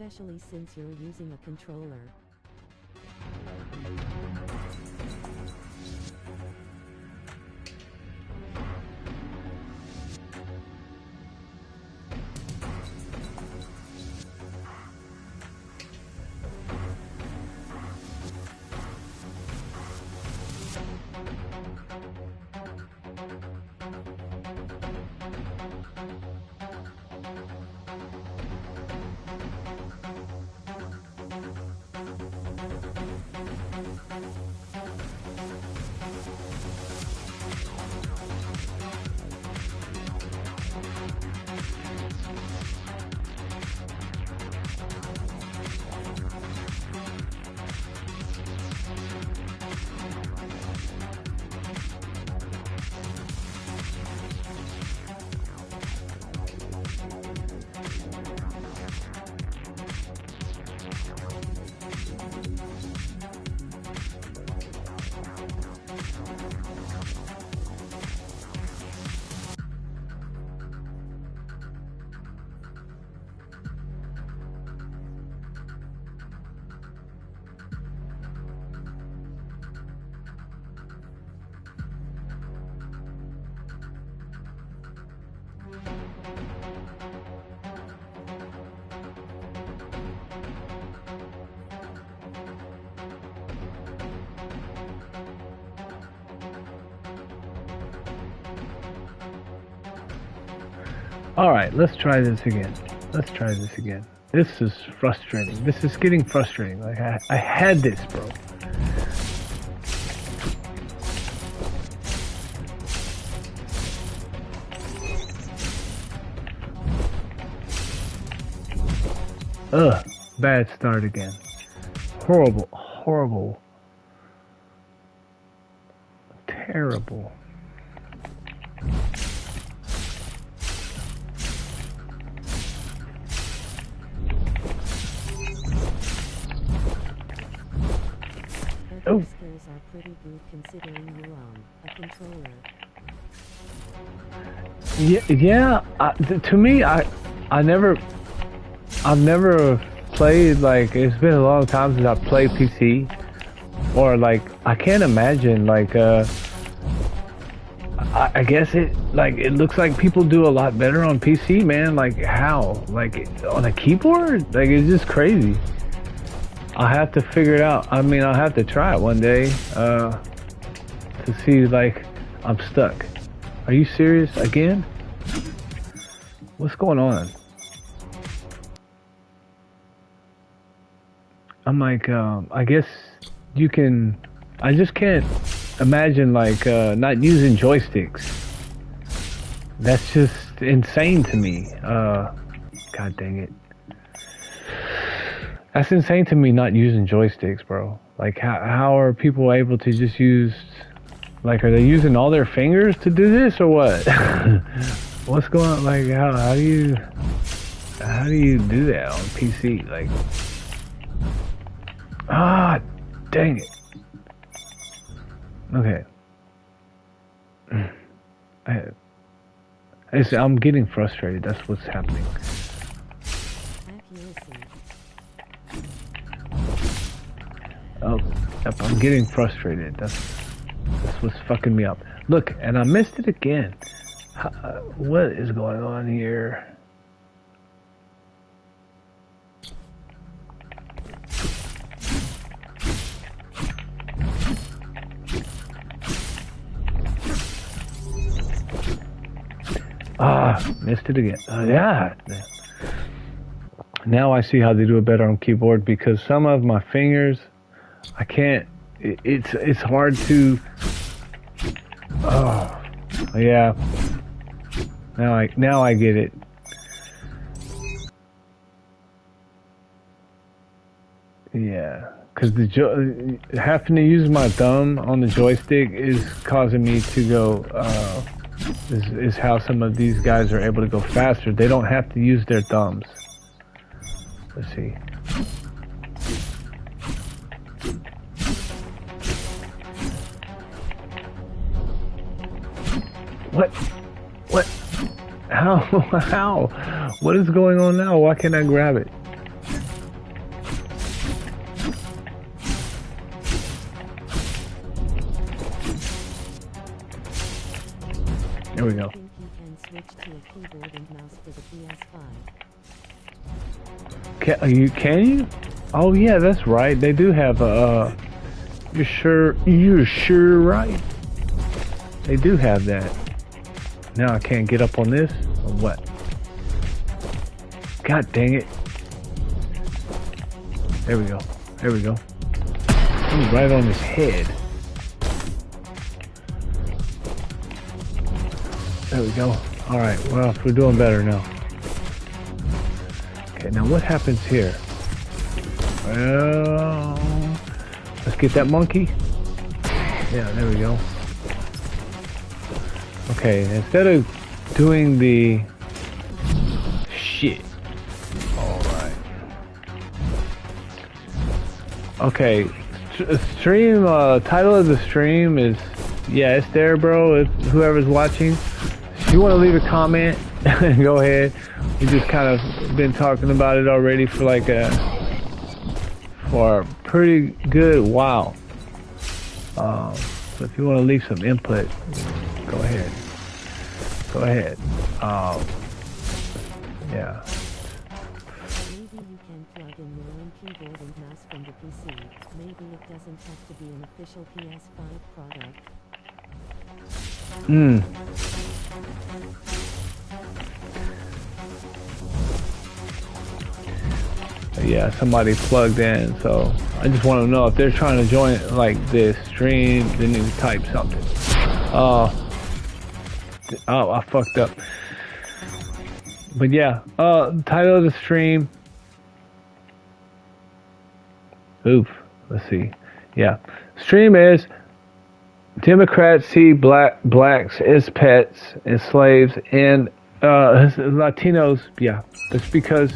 especially since you're using a controller. Alright, let's try this again. Let's try this again. This is frustrating. This is getting frustrating. Like, I had this, bro. Ugh, bad start again. Horrible, horrible. Terrible. Your skills are pretty good considering you're on a controller. To me, I've never played, like, it's been a long time since I played PC, or like, I can't imagine, like, I guess it looks like people do a lot better on PC, man. Like, how? Like, on a keyboard? Like, it's just crazy. I'll have to figure it out. I mean, I'll have to try it one day, to see, like, I'm stuck. Are you serious? Again? What's going on? I'm like, I guess you can, I just can't imagine, like, not using joysticks. That's just insane to me. God dang it. That's insane to me, not using joysticks, bro. Like, how are people able to just use, like, are they using all their fingers to do this, or what? What's going on? Like, how do you do that on PC? Like, ah, dang it. Okay. I'm getting frustrated. That's what's happening. Oh, yep, I'm getting frustrated. That's what's fucking me up. Look, and I missed it again. What is going on here? Ah, missed it again. Yeah. Now I see how they do it better on keyboard, because some of my fingers, I can't. It's hard to. Oh, yeah. Now I get it. Yeah, because having to use my thumb on the joystick is causing me to go. Is how some of these guys are able to go faster. They don't have to use their thumbs. Let's see. What? How? What is going on now? Why can't I grab it? There we go. I think you can switch to a keyboard and mouse for the PS5. Can you? Oh yeah, that's right. They do have a. You're sure right. They do have that. Now I can't get up on this or what? God dang it! There we go. There we go. Ooh, right on his head. There we go. All right. Well, we're doing better now. Okay. Now what happens here? Well, let's get that monkey. Yeah, there we go. Okay, instead of doing the shit. Alright. Okay, stream, title of the stream is, yeah, it's there, bro. If whoever's watching, if you want to leave a comment, go ahead. We just kind of been talking about it already for like for a pretty good while. So if you want to leave some input, go ahead. Go ahead. Yeah. Maybe you can plug in your own keyboard and mouse from the PC. Maybe it doesn't have to be an official PS5 product. Yeah, somebody plugged in, so I just want to know if they're trying to join like this stream, they need to type something. Oh, I fucked up. But yeah, title of the stream. Oof, let's see. Yeah, stream is Democrats see blacks as pets and slaves and Latinos. Yeah, that's because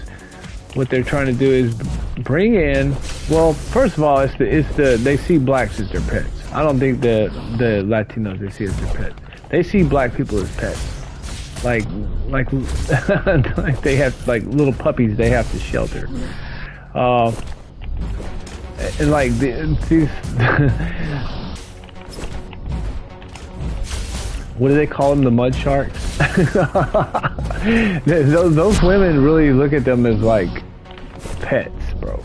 what they're trying to do is bring in. Well, first of all, it's the they see blacks as their pets. I don't think the Latinos they see as their pets. They see black people as pets, like like they have like little puppies they have to shelter. And like these, what do they call them? The mud sharks. those women really look at them as like pets, bro.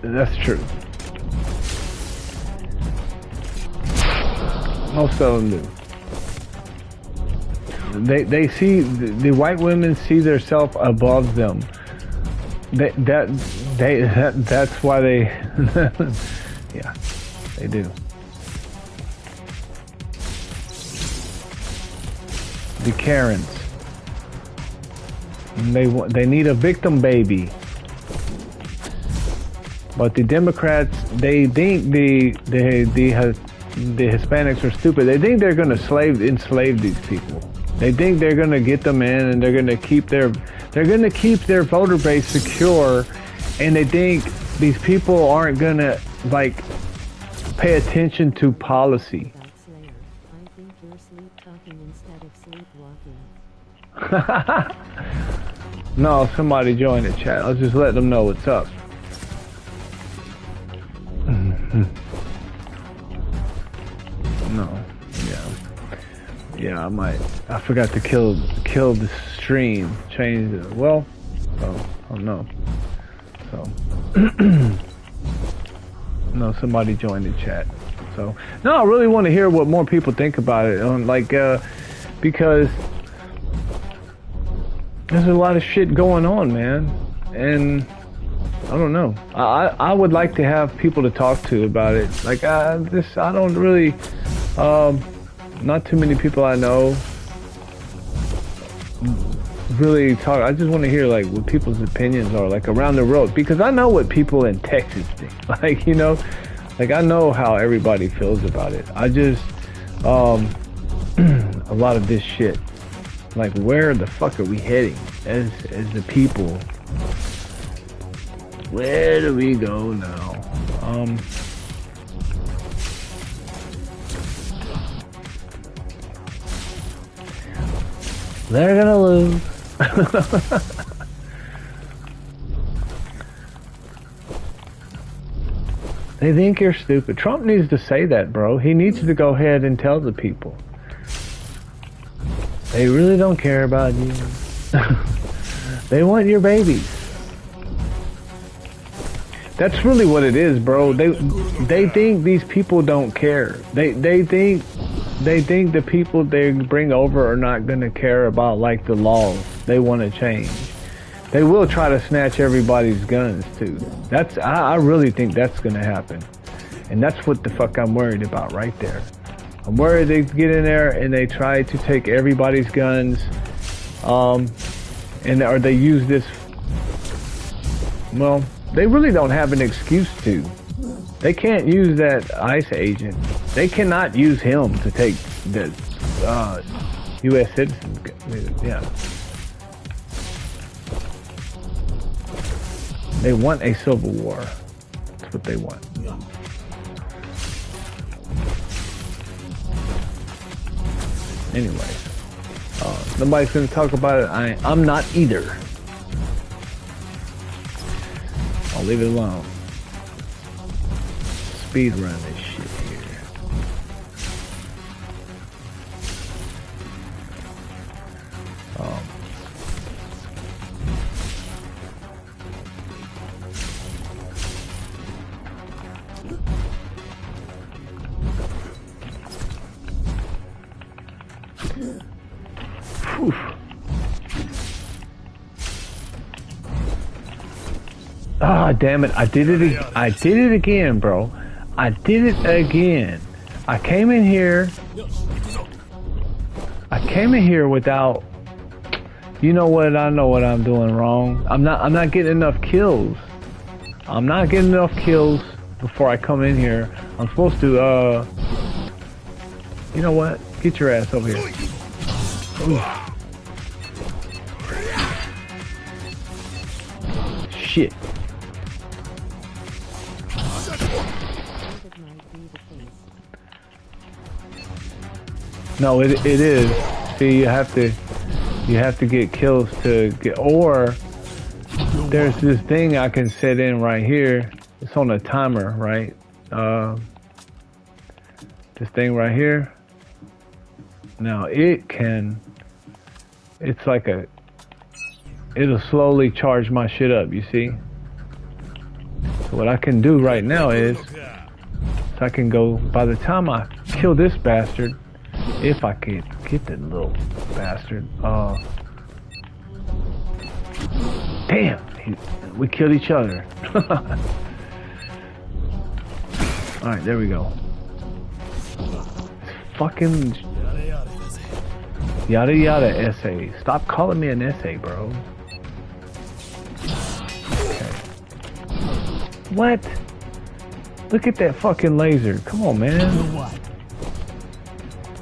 That's true. Most of them do. They see the white women see themselves above them. That's why they yeah, they do. The Karens. They need a victim baby. But the Democrats, they think the Hispanics are stupid. They think they're gonna enslave these people. They think they're gonna get them in and they're gonna keep their voter base secure, and they think these people aren't gonna like pay attention to policy. I think you're sleep talking instead of sleepwalking. No, somebody joined the chat. I'll just let them know what's up. No, yeah, I forgot to kill the stream. Change it. Well, oh no. So, no, somebody joined the chat. So, no, I really want to hear what more people think about it. Because there's a lot of shit going on, man, and I don't know. I would like to have people to talk to about it. Like I don't really, not too many people I know really talk. I just want to hear like what people's opinions are like around the world, because I know what people in Texas think. Like, you know, like I know how everybody feels about it. I just a lot of this shit. Like, where the fuck are we heading as the people? Where do we go now? They're gonna lose. They think you're stupid. Trump needs to say that, bro. He needs to go ahead and tell the people. They really don't care about you. They want your babies. That's really what it is, bro. They think these people don't care. They think the people they bring over are not gonna care about like the laws they want to change. They will try to snatch everybody's guns too. I really think that's gonna happen, and that's what the fuck I'm worried about right there. I'm worried they get in there and they try to take everybody's guns, or they use this. Well, they really don't have an excuse to. They can't use that ICE agent. They cannot use him to take the U.S. citizens. Yeah. They want a civil war. That's what they want. Anyway, nobody's gonna talk about it. I'm not either. I'll leave it alone. Speed run this shit here. Whew. Ah, damn it. I did it again, bro. I did it again. I came in here without, you know what, I know what I'm doing wrong. I'm not getting enough kills. I'm not getting enough kills before I come in here. I'm supposed to, you know what? Get your ass over here. Ooh. Shit. No, it is. See, you have to get kills to get, or there's this thing I can set in right here. It's on a timer, right? This thing right here. Now it's like it'll slowly charge my shit up, you see? So what I can do right now is, I can go, by the time I kill this bastard, if I can get that little bastard, damn, we killed each other. Alright, there we go. It's fucking yada yada essay. Stop calling me an essay, bro. Okay. What? Look at that fucking laser. Come on, man.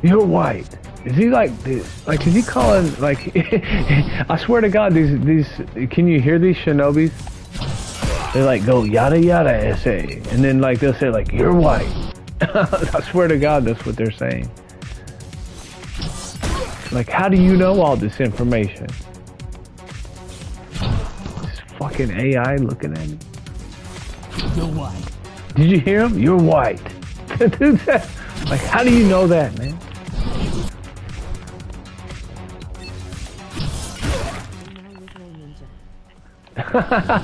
You're white. Is he like this? Like, is he calling, like, I swear to God, these, can you hear these shinobis? They like go yada yada essay. And then like they'll say like, you're white. I swear to God, that's what they're saying. Like, how do you know all this information? This fucking AI looking at me. You're white. Did you hear him? You're white. Dude, like, how do you know that, man?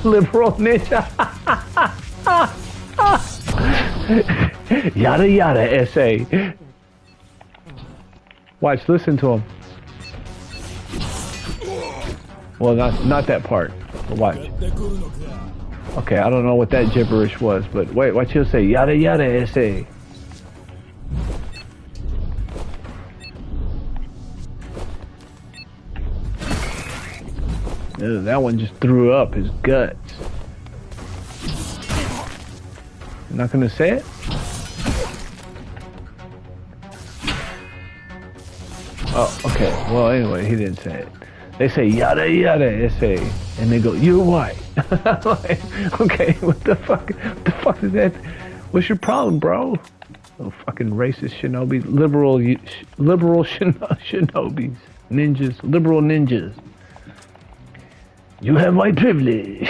Liberal ninja. Yada yada essay. Watch, listen to him. Well, not that part. But watch. Okay, I don't know what that gibberish was, but wait, watch he'll say yada yada essay. Ew, that one just threw up his guts. You're not gonna say it? Oh, okay. Well, anyway, he didn't say it. They say yada yada essay, and they go, "You're white." Like, okay, what the fuck? What the fuck is that? What's your problem, bro? Oh, fucking racist shinobi, liberal shinobis, ninjas, liberal ninjas. You have white privilege. He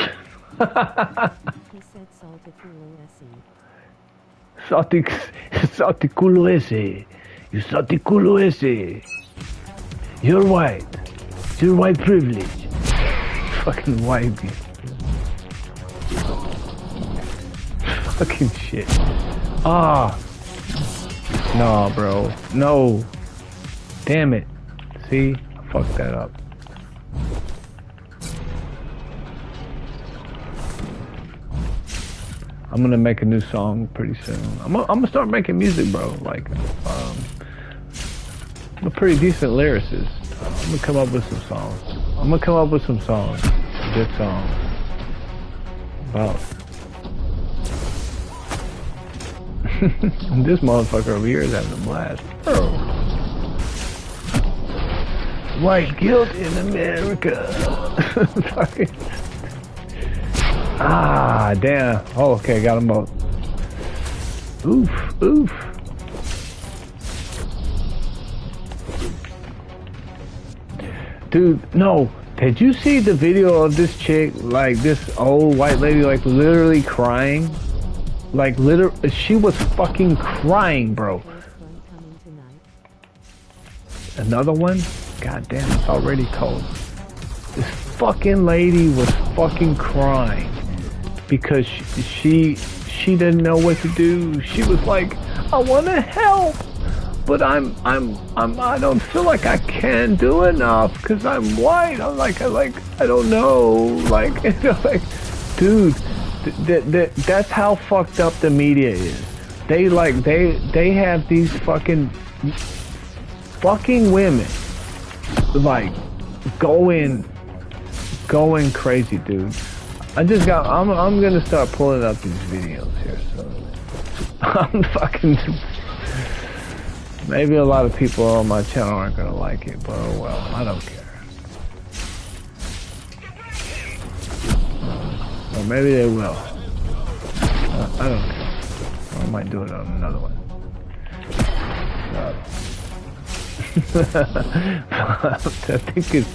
said Salty culo ese. You salty culo ese. You're white. You're white privilege. Fucking white people. Fucking shit. Ah. No, bro. No. Damn it. See? I fucked that up. I'm gonna make a new song pretty soon. I'm gonna start making music, bro. Like, I'm a pretty decent lyricist. I'm gonna come up with some songs. Good songs. About this motherfucker over here is having a blast. Bro. White guilt in America. Fucking. Ah, damn. Oh, okay, got them both. Oof, oof. Dude, no. Did you see the video of this chick, like this old white lady, like literally crying? Like literally, she was fucking crying, bro. Another one? God damn, it's already cold. This fucking lady was fucking crying because she didn't know what to do. She was like, I want to help, but I don't feel like I can do enough because I'm white. I don't know. Like, you know, like, dude, that's how fucked up the media is. They have these fucking women like going crazy, dude. I'm gonna start pulling up these videos here, so I'm fucking. Maybe a lot of people on my channel aren't gonna like it, but oh well, I don't care. Or maybe they will. I don't care. Or I might do it on another one. I think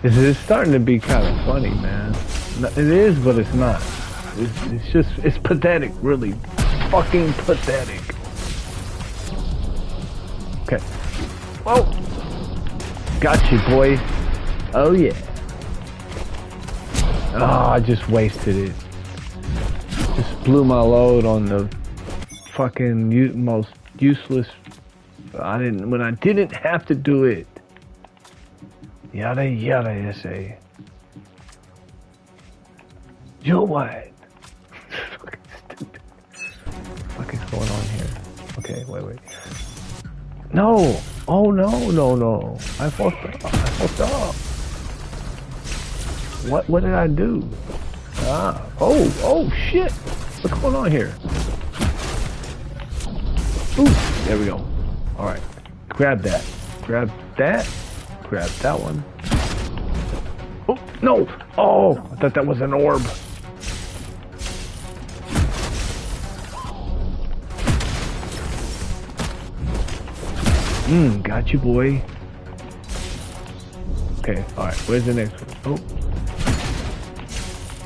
it's starting to be kind of funny, man. It is, but it's not. It's pathetic, really. Fucking pathetic. Okay. Oh! Got you, boy. Oh, yeah. Oh, I just wasted it. Just blew my load on the fucking most useless. When I didn't have to do it. Yada yada, you say. You're white. Fucking stupid. What is going on here? Okay, wait. No! Oh no. I fucked up. What did I do? Oh shit! What's going on here? Ooh, there we go. Alright. Grab that. Grab that one. Oh, no! Oh, I thought that was an orb. Got you, boy. Okay, alright, where's the next one?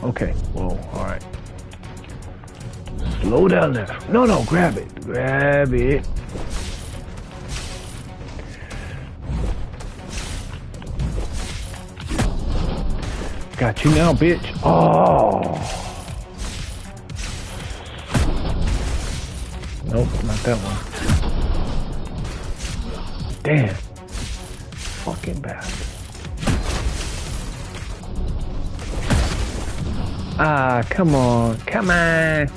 Oh. Okay, whoa, alright. Slow down there. No, grab it. Grab it. Got you now, bitch. Oh. Nope, not that one. Damn. Fucking bastard. Ah, come on. Come on.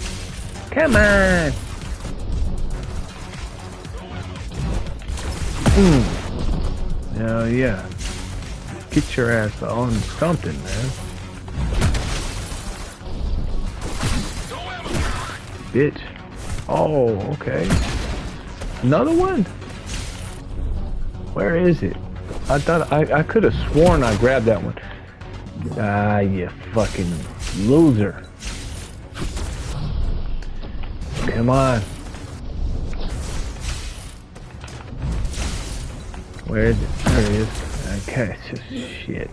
Hell yeah. Get your ass on something, man. Bitch. Oh, okay. Another one? Where is it? I thought I could have sworn I grabbed that one. Ah, you fucking loser. Come on. Where is it? There it is. Okay, it's just shit.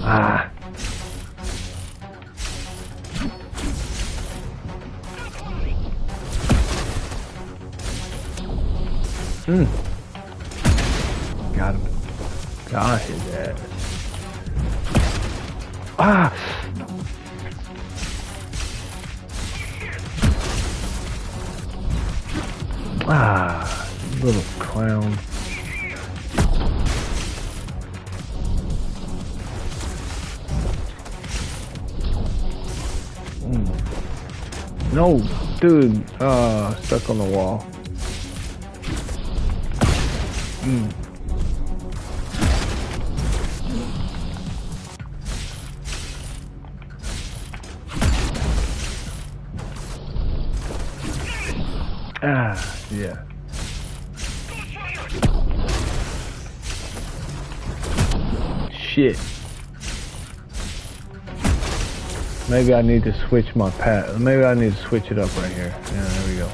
Ah. Got him. Got his ass. Ah! Ah, little clown. No, dude, stuck on the wall. Ah, yeah. Shit. Maybe I need to switch my path. Maybe I need to switch it up right here. Yeah, there we go.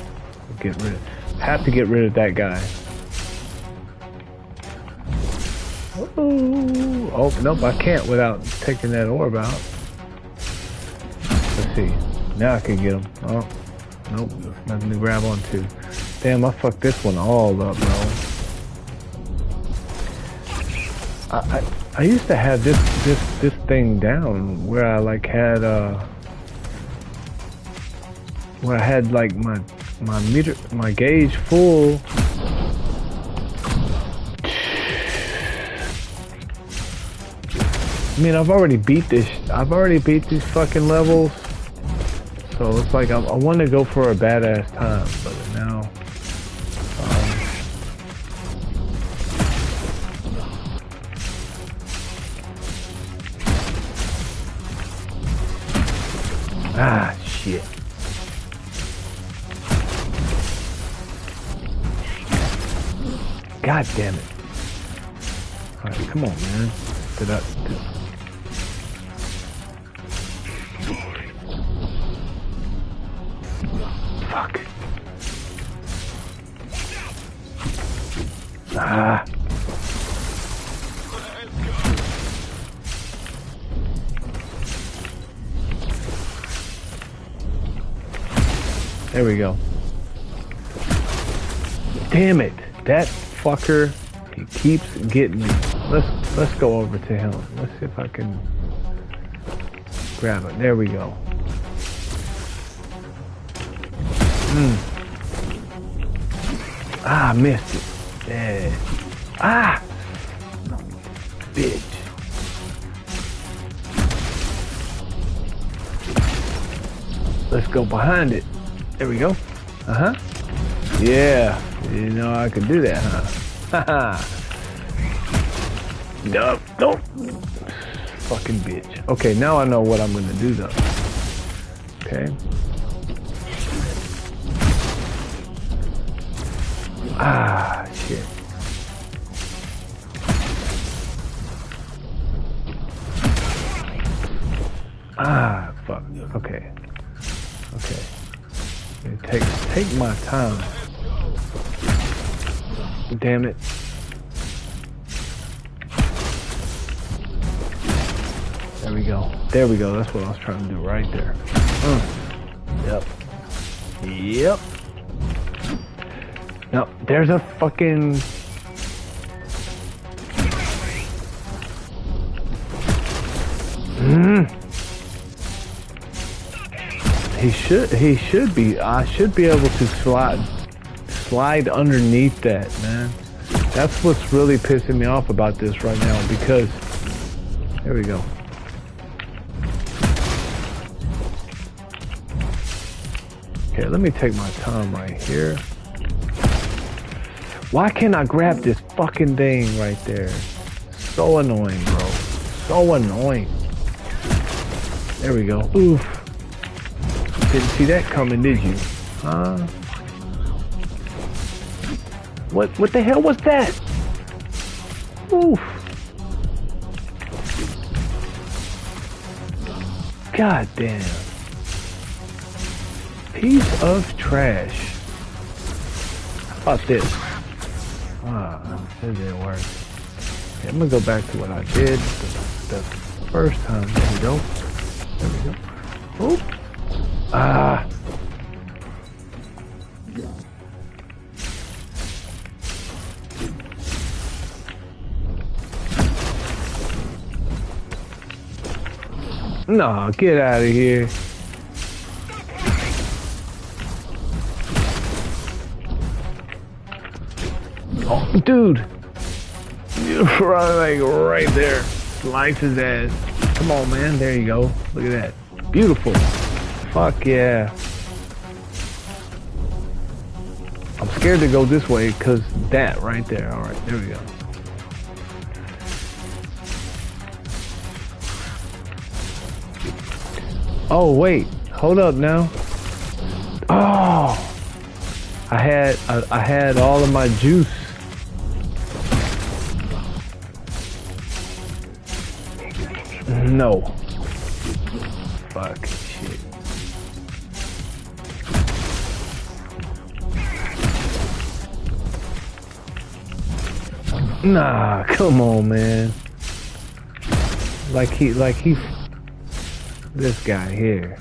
Get rid of. Have to get rid of that guy. Oh, nope, I can't without taking that orb out. Let's see. Now I can get him. Oh, nope, nothing to grab onto. Damn, I fucked this one all up, bro. I used to have this thing down where I like had where I had like my gauge full. I mean, I've already beat these fucking levels, so it's like I want to go for a badass time, but now. Ah, shit. God damn it. Alright, come on, man. Fuck. Ah. There we go. Damn it. That fucker, he keeps getting me. Let's go over to him. Let's see if I can grab it. There we go. Ah, I missed it. Yeah. Ah! Bitch. Let's go behind it. There we go. Uh-huh. Yeah. You know I could do that, huh? Haha. Nope. Nope. Fucking bitch. Okay, now I know what I'm gonna do though. Okay. Ah, shit. Ah, fuck. Okay. Okay. Take my time. Damn it. There we go. There we go. That's what I was trying to do right there. Yep. Yep. Now, there's a fucking... He should be. I should be able to slide underneath that, man. That's what's really pissing me off about this right now, because there we go. Okay, let me take my time right here. Why can't I grab this fucking thing right there? So annoying, bro. So annoying. There we go. Oof. Didn't see that coming, did you? Huh? What the hell was that? Oof. God damn. Piece of trash. How about this? Ah, that didn't work. Okay, I'm gonna go back to what I did the first time. There we go. There we go. Oop. Ah. Nah, get out of here. Oh, dude. You're like right there. Slice his ass. Come on, man. There you go. Look at that. Beautiful. Fuck yeah. I'm scared to go this way because that right there. Alright, there we go. Oh, wait. Hold up now. Oh. I had all of my juice. No. Fuck. Shit. Nah, come on, man. Like he, this guy here.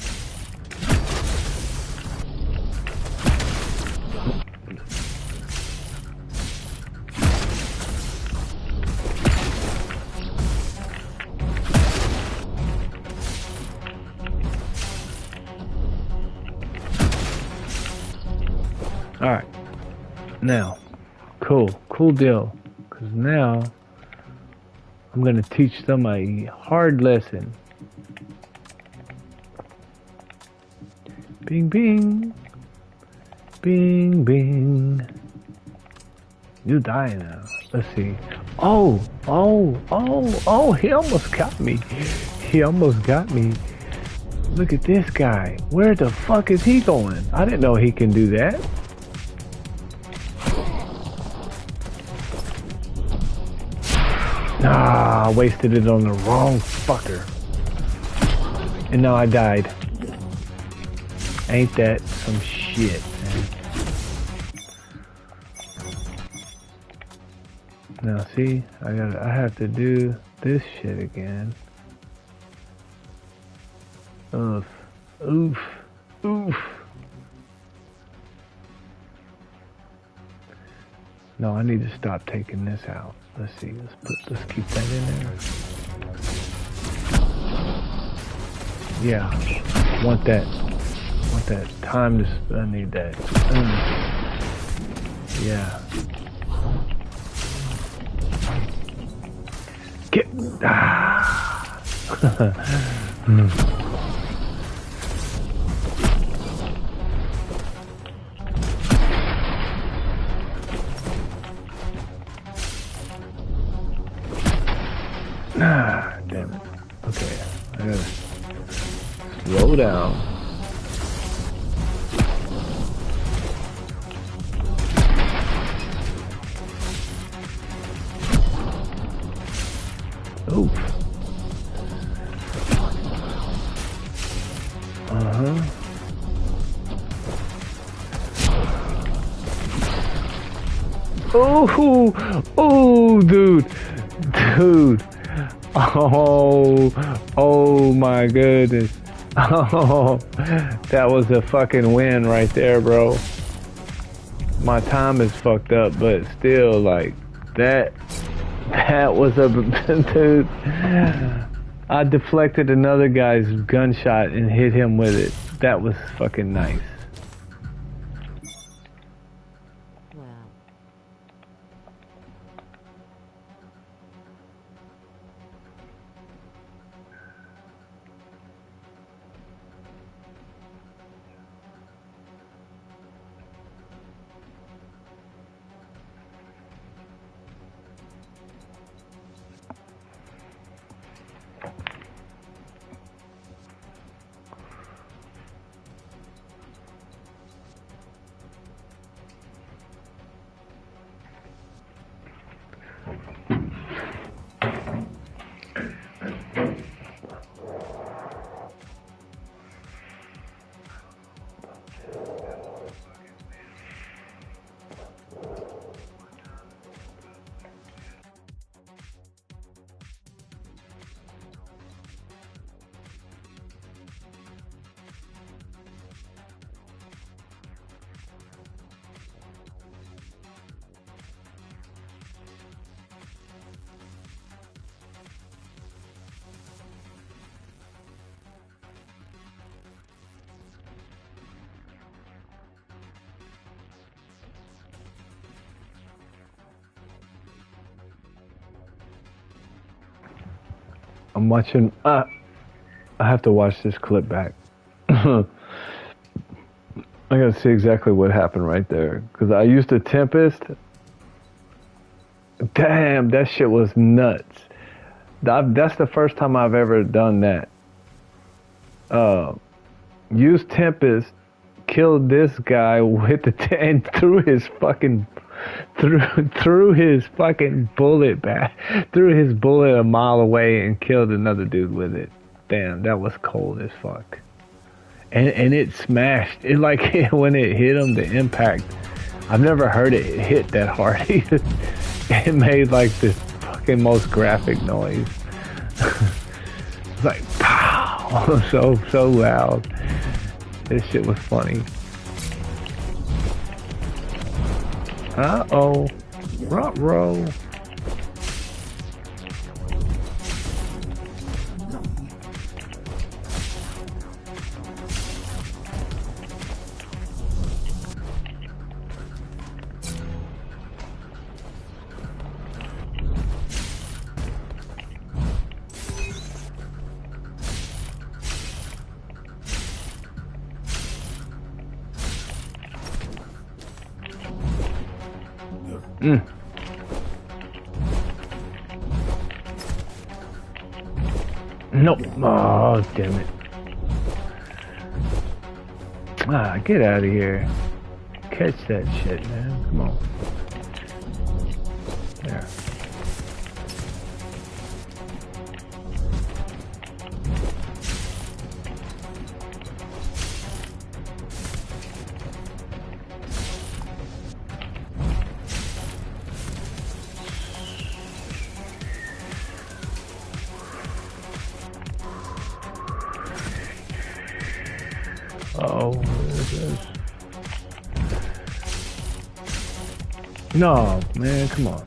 All right. Now, cool deal. Because now I'm gonna teach them a hard lesson. Bing, bing. Bing, bing. You die now. Let's see. Oh, he almost got me. He almost got me. Look at this guy. Where the fuck is he going? I didn't know he can do that. Ah, I wasted it on the wrong fucker. And now I died. Ain't that some shit, man? Now see, I have to do this shit again. Oof. Oof. Oof. No, I need to stop taking this out. Let's see, let's keep that in there. Yeah. Want that time to, I need that. Yeah. Get, damn it. Okay, I gotta slow down. Oof. Oh, dude. Oh my goodness. Oh, that was a fucking win right there, bro. My time is fucked up, but still, like, that was a, dude. I deflected another guy's gunshot and hit him with it. That was fucking nice. Wow. I'm watching. I have to watch this clip back. I gotta see exactly what happened right there. Because I used a Tempest. Damn, that shit was nuts. That's the first time I've ever done that. Used Tempest, killed this guy with the and threw his fucking bullet back, threw his bullet a mile away and killed another dude with it. Damn, that was cold as fuck. And it smashed. It like when it hit him, the impact. I've never heard it hit that hard. It made like this fucking most graphic noise. It's like pow, so loud. This shit was funny. Uh-oh. Ruh-roh. Nope. Oh, damn it. Ah, get out of here. Catch that shit, man. Come on. There. Uh-oh, what is this? No, man, come on.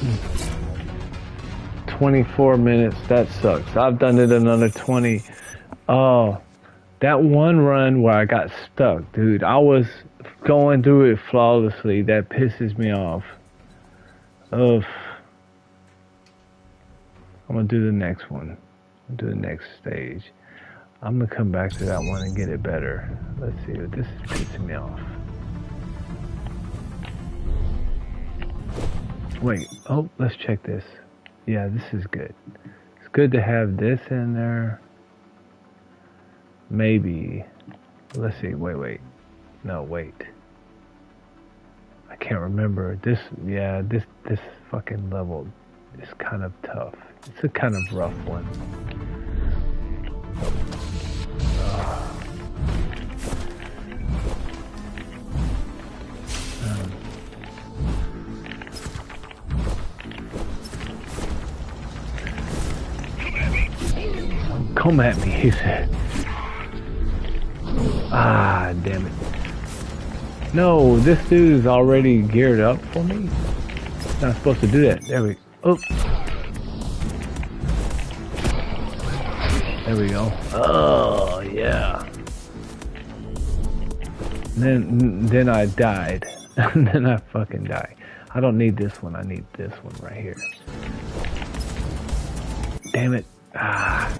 Mm. 24 minutes, that sucks. I've done it another 20. Oh, that one run where I got stuck, dude. I was going through it flawlessly. That pisses me off. Ugh. I'm gonna do the next one. Do the next stage. I'm gonna come back to that one and get it better. Let's see, this is pissing me off. Wait, oh, let's check this. Yeah, this is good. It's good to have this in there. Maybe. Let's see, wait. No, wait. I can't remember. This fucking level is kind of tough. It's a kind of rough one. Come at me, he said. Ah, damn it. No, this dude is already geared up for me. Not supposed to do that. There we go. There we go. Oh, yeah. Then I died. Then I fucking died. I don't need this one. I need this one right here. Damn it. Ah.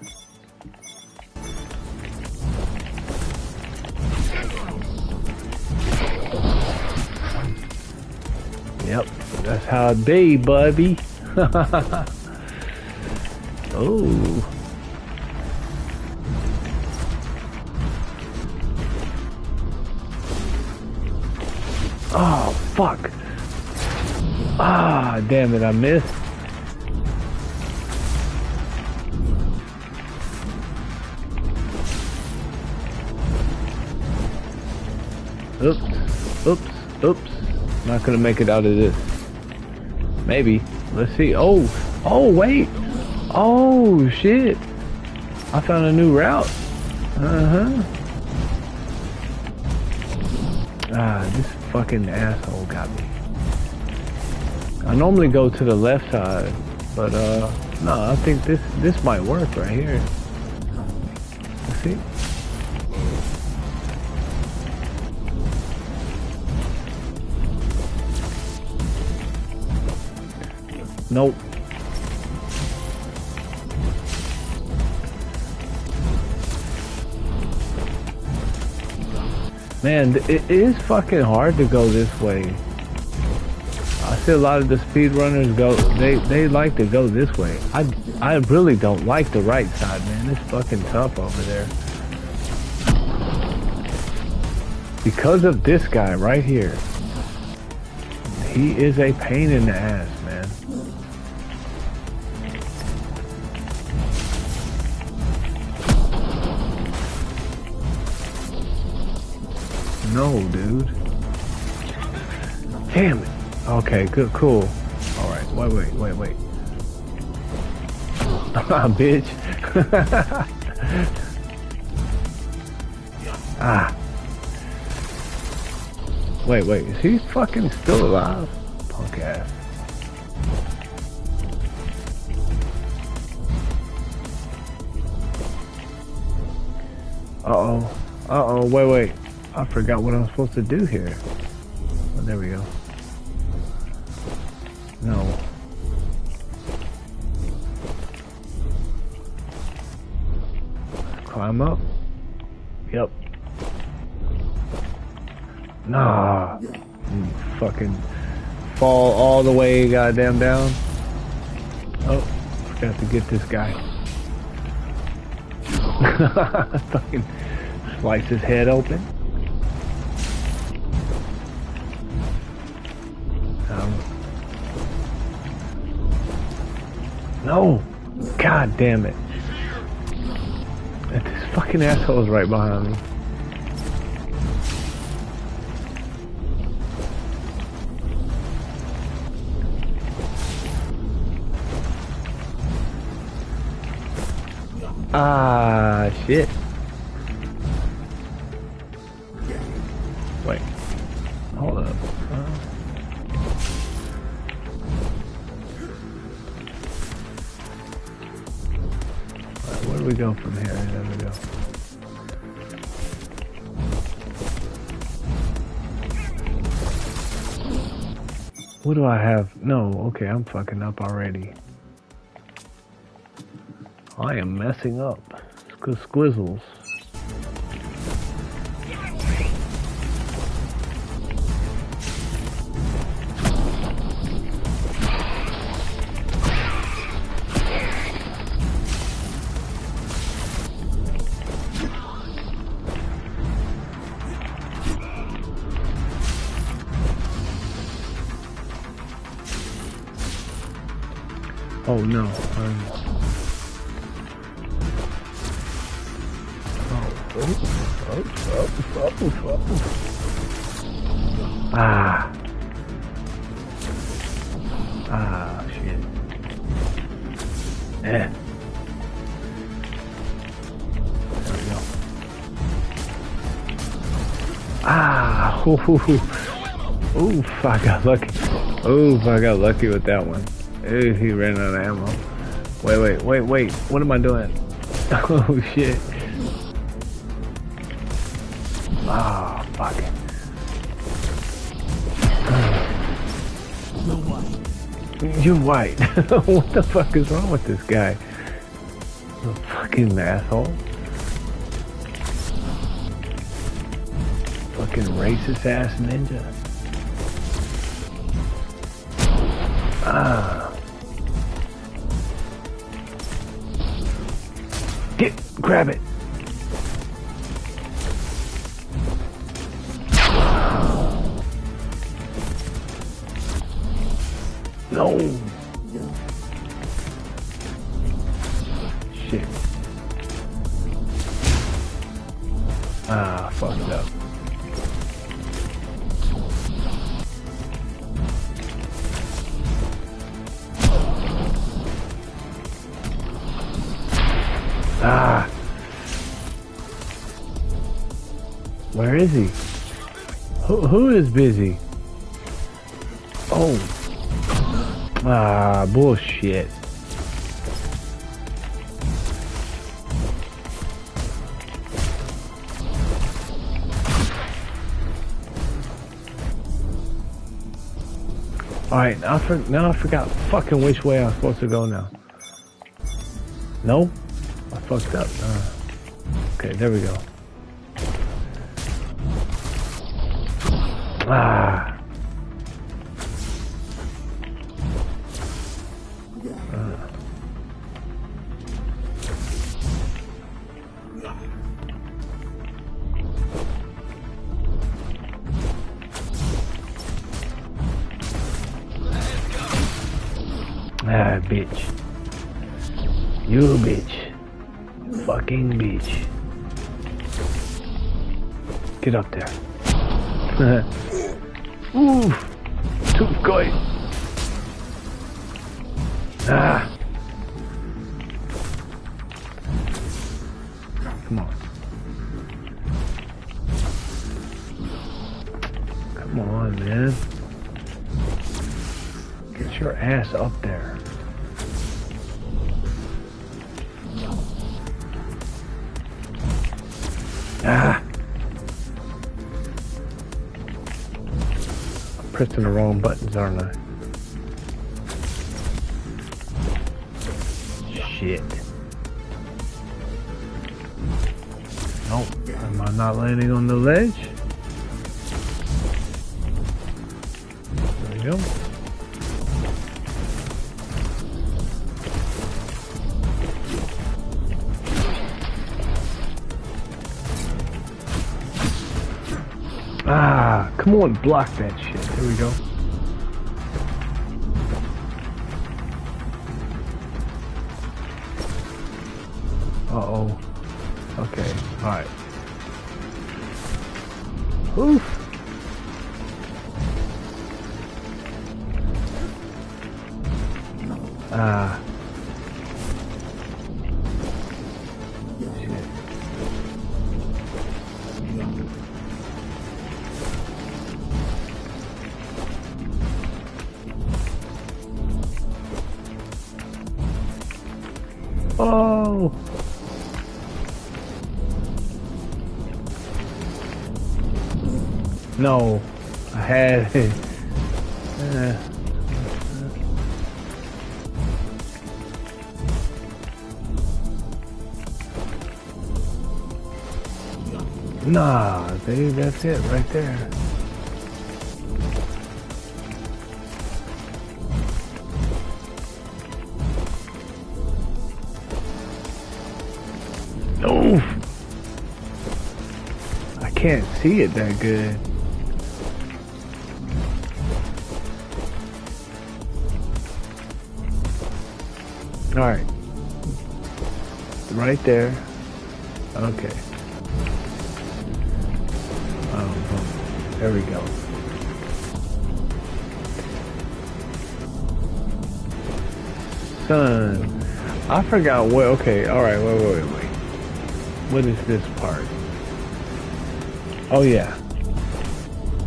Yep, that's how it be, buddy. Oh. Oh, fuck. Ah, damn it, I missed. Oops. Not gonna make it out of this. Maybe. Let's see. Oh, wait. Oh, shit. I found a new route. Uh-huh. Ah, this fucking asshole got me. I normally go to the left side, but no, I think this might work right here. Let's see. Nope. Man, it is fucking hard to go this way. I see a lot of the speedrunners go, they like to go this way. I really don't like the right side, man. It's fucking tough over there. Because of this guy right here. He is a pain in the ass, man. No, dude. Damn it. Okay, good, cool. Alright, wait. Bitch. Ah. Wait, is he fucking still alive? Punk ass. Uh-oh, wait. I forgot what I'm supposed to do here. Oh, there we go. No. Climb up. Yep. Nah. You fucking fall all the way goddamn down. Oh, forgot to get this guy. Fucking slice his head open. No! God damn it. This fucking asshole's right behind me. Ah, shit. Wait. Hold up. Where do we go from here? There we go. What do I have? No, okay, I'm fucking up already. I am messing up. Squizzles. Oh no. Ah. Ah, shit. Eh. There we go. Ah. Oof, I got lucky. Oof, I got lucky with that one. Ooh, he ran out of ammo. Wait. What am I doing? Oh, shit. Ah, oh, fuck it. You're white. What the fuck is wrong with this guy? The fucking asshole. Fucking racist ass ninja. Ah. Grab it. No. Shit. Ah, fucked up. Ah. Where is he? Who is busy? Oh. Ah, bullshit. Alright, now I forgot fucking which way I'm supposed to go now. No? I fucked up. Okay, there we go. Ah. Ah, bitch. You bitch. Fucking bitch. Get up there. Ooh. Tooth guy. Ah. Come on. Come on, man. Get your ass up there. Ah! I'm pressing the wrong buttons, aren't I? Shit. Nope. Am I not landing on the ledge? There we go. Ah, come on, block that shit. There we go. Uh-oh. Okay, alright. Oof. Ah. Shit. Oh. No, I had it. Nah, baby, that's it right there. No, I can't see it that good. All right, right there. Okay. Oh, there we go. Son, I forgot what. Okay, all right. Wait. What is this part? Oh yeah,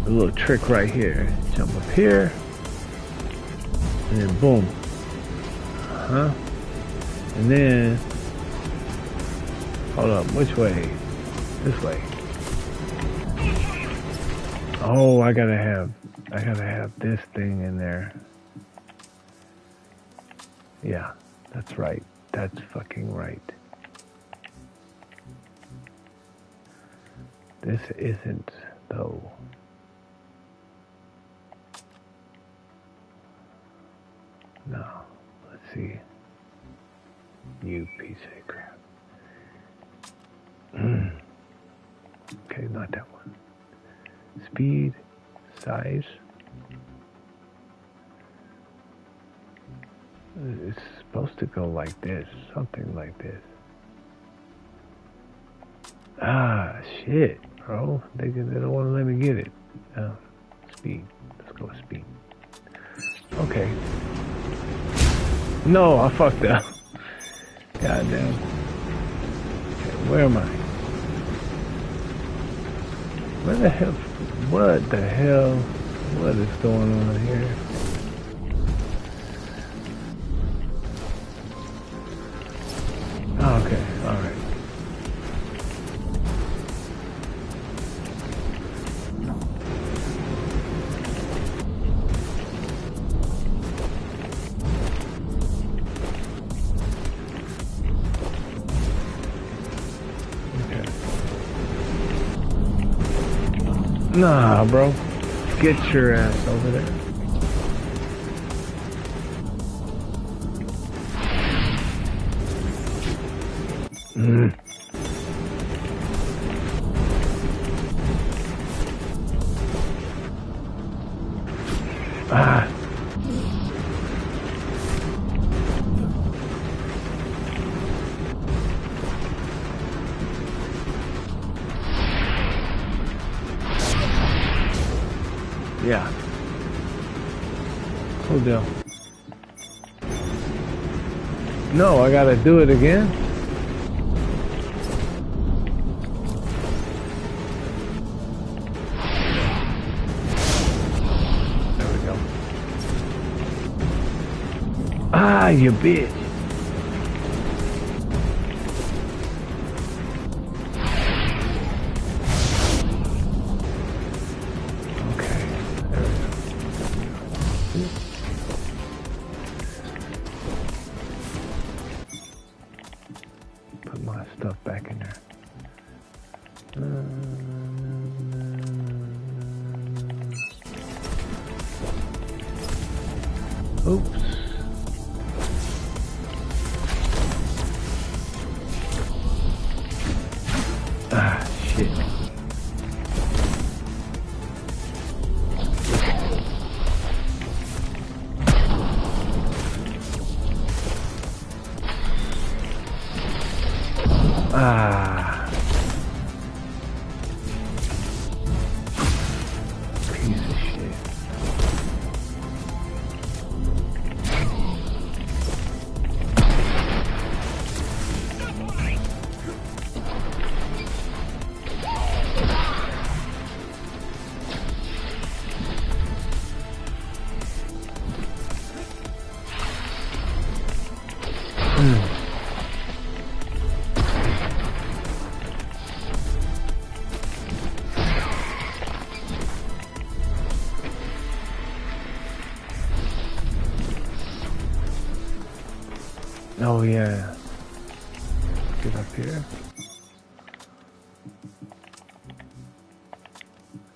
a little trick right here. Jump up here, and then boom. Huh? And then, hold up, which way? This way. Oh, I gotta have this thing in there. Yeah, that's right. That's fucking right. This isn't, though. No, let's see. You piece of crap. Okay, not that one. Speed, size. It's supposed to go like this, something like this. Ah, shit, bro. They don't want to let me get it. Speed. Let's go with speed. Okay. No, I fucked up. Goddamn. Okay, where am I? Where the hell? What the hell? What is going on here? Okay, alright. Okay. Nah, bro. Get your ass over there. Ah. Yeah. Cool deal. No, I gotta do it again? There we go. Ah, you bitch. Okay, there we go. Put my stuff back in there. Oops. Ah, shit. Ah. Piece of shit. Oh yeah. Get up here.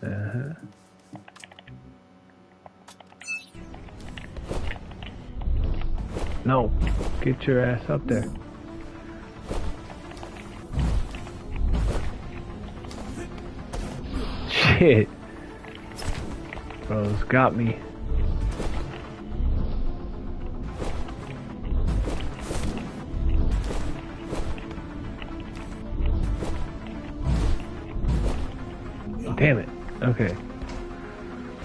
Uh-huh. No. Get your ass up there. Shit. Bro's got me. Damn it. Okay.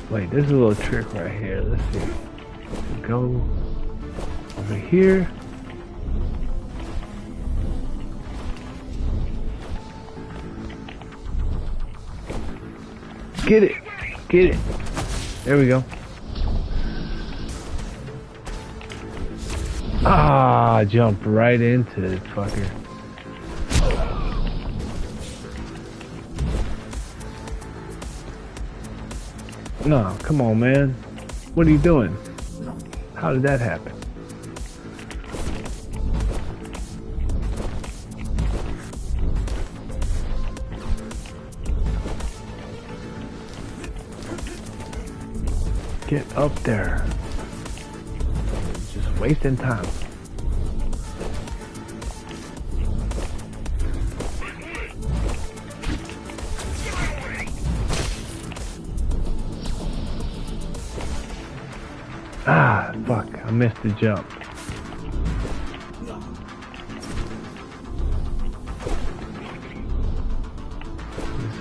Wait, there's a little trick right here. Let's see. Go over here. Get it. Get it. There we go. Ah, jumped right into it, fucker. No, come on, man. What are you doing? How did that happen? Get up there. Just wasting time. Ah, fuck. I missed the jump.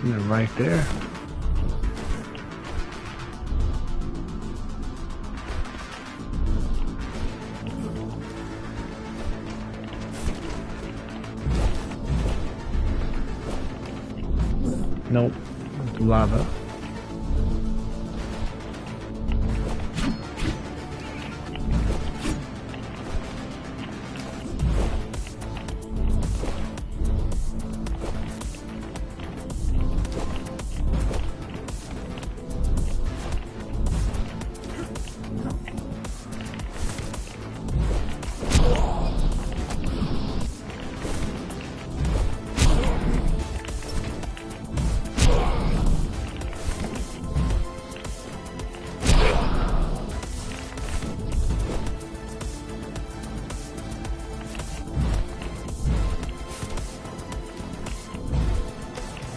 Isn't it right there? Nope. Lava.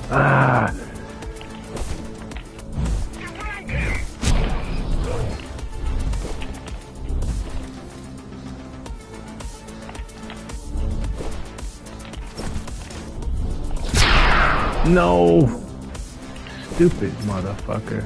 Ah. No. Stupid motherfucker.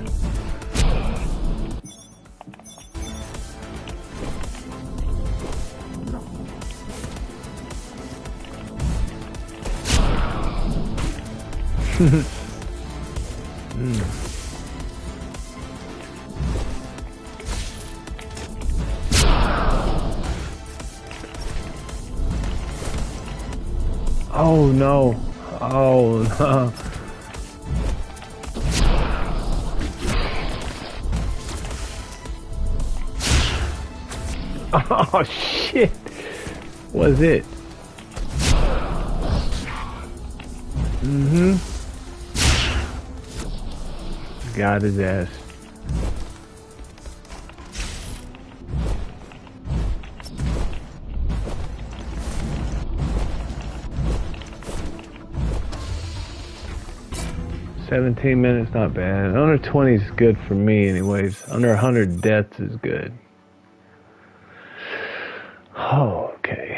Oh no. Oh no. Oh shit. Was it? Mm-hmm. Got his ass. $17 not bad. Under 20 is good for me anyways. Under 100 deaths is good. Oh, okay.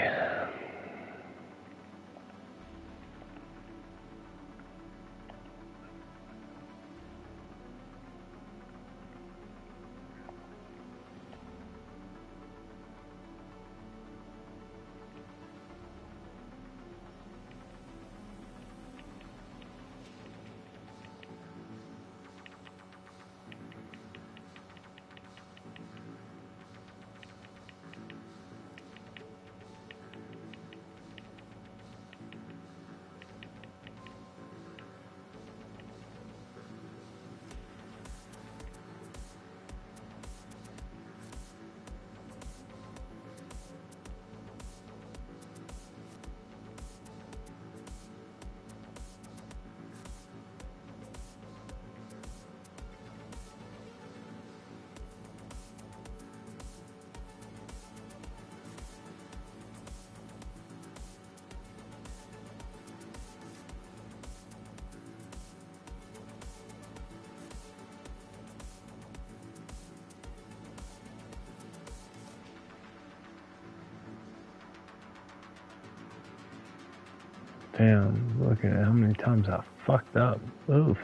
Damn, look at how many times I fucked up. Oof.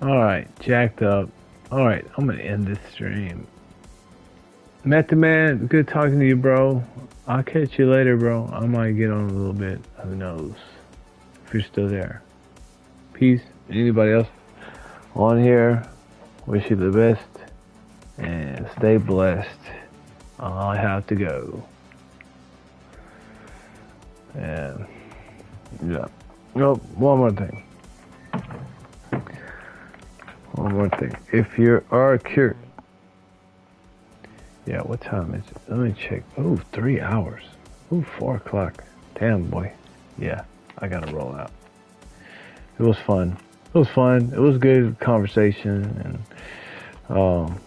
Alright, jacked up. Alright, I'm gonna end this stream. Method Man, good talking to you, bro. I'll catch you later, bro. I might get on a little bit. Who knows? If you're still there. Peace. Anybody else on here? Wish you the best. And stay blessed. I have to go. And yeah. Oh, one more thing. One more thing. If you are curious, Yeah, what time is it? Let me check. Ooh, 3 hours. Ooh, 4 o'clock. Damn, boy. Yeah, I gotta roll out. It was fun. It was fun. It was good conversation and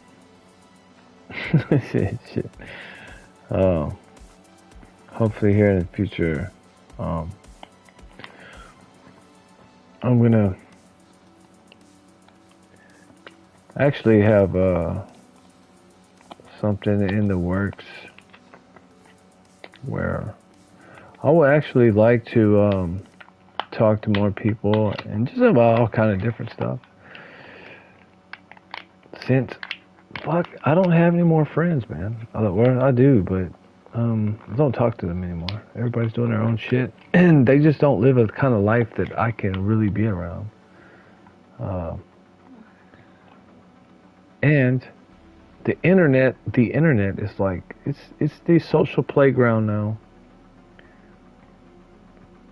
shit. Hopefully here in the future, I'm gonna actually have something in the works where I would actually like to talk to more people and just about all kind of different stuff. Since, fuck, I don't have any more friends, man. Well, I do, but I don't talk to them anymore. Everybody's doing their own shit, and they just don't live a kind of life that I can really be around. And the internet is like it's the social playground now.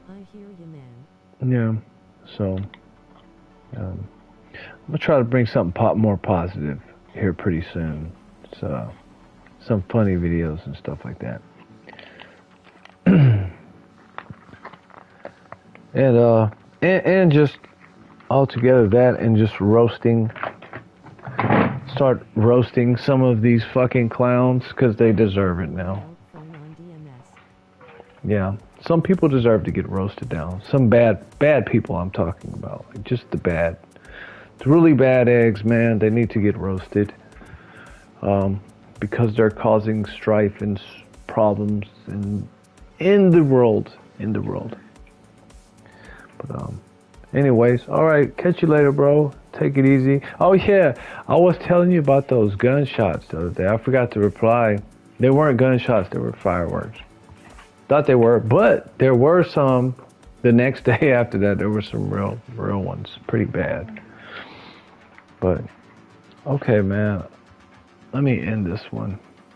I hear you, man. Yeah, so I'm gonna try to bring something more positive here pretty soon. So some funny videos and stuff like that. And just altogether that and just start roasting some of these fucking clowns because they deserve it now. Phone on DMS. Yeah, some people deserve to get roasted down. Some bad people I'm talking about. Like just the really bad eggs, man. They need to get roasted because they're causing strife and problems in the world. But anyways, all right. Catch you later, bro. Take it easy. Oh yeah, I was telling you about those gunshots the other day. I forgot to reply. They weren't gunshots. They were fireworks. Thought they were, but there were some. The next day after that, there were some real ones. Pretty bad. But okay, man. Let me end this one.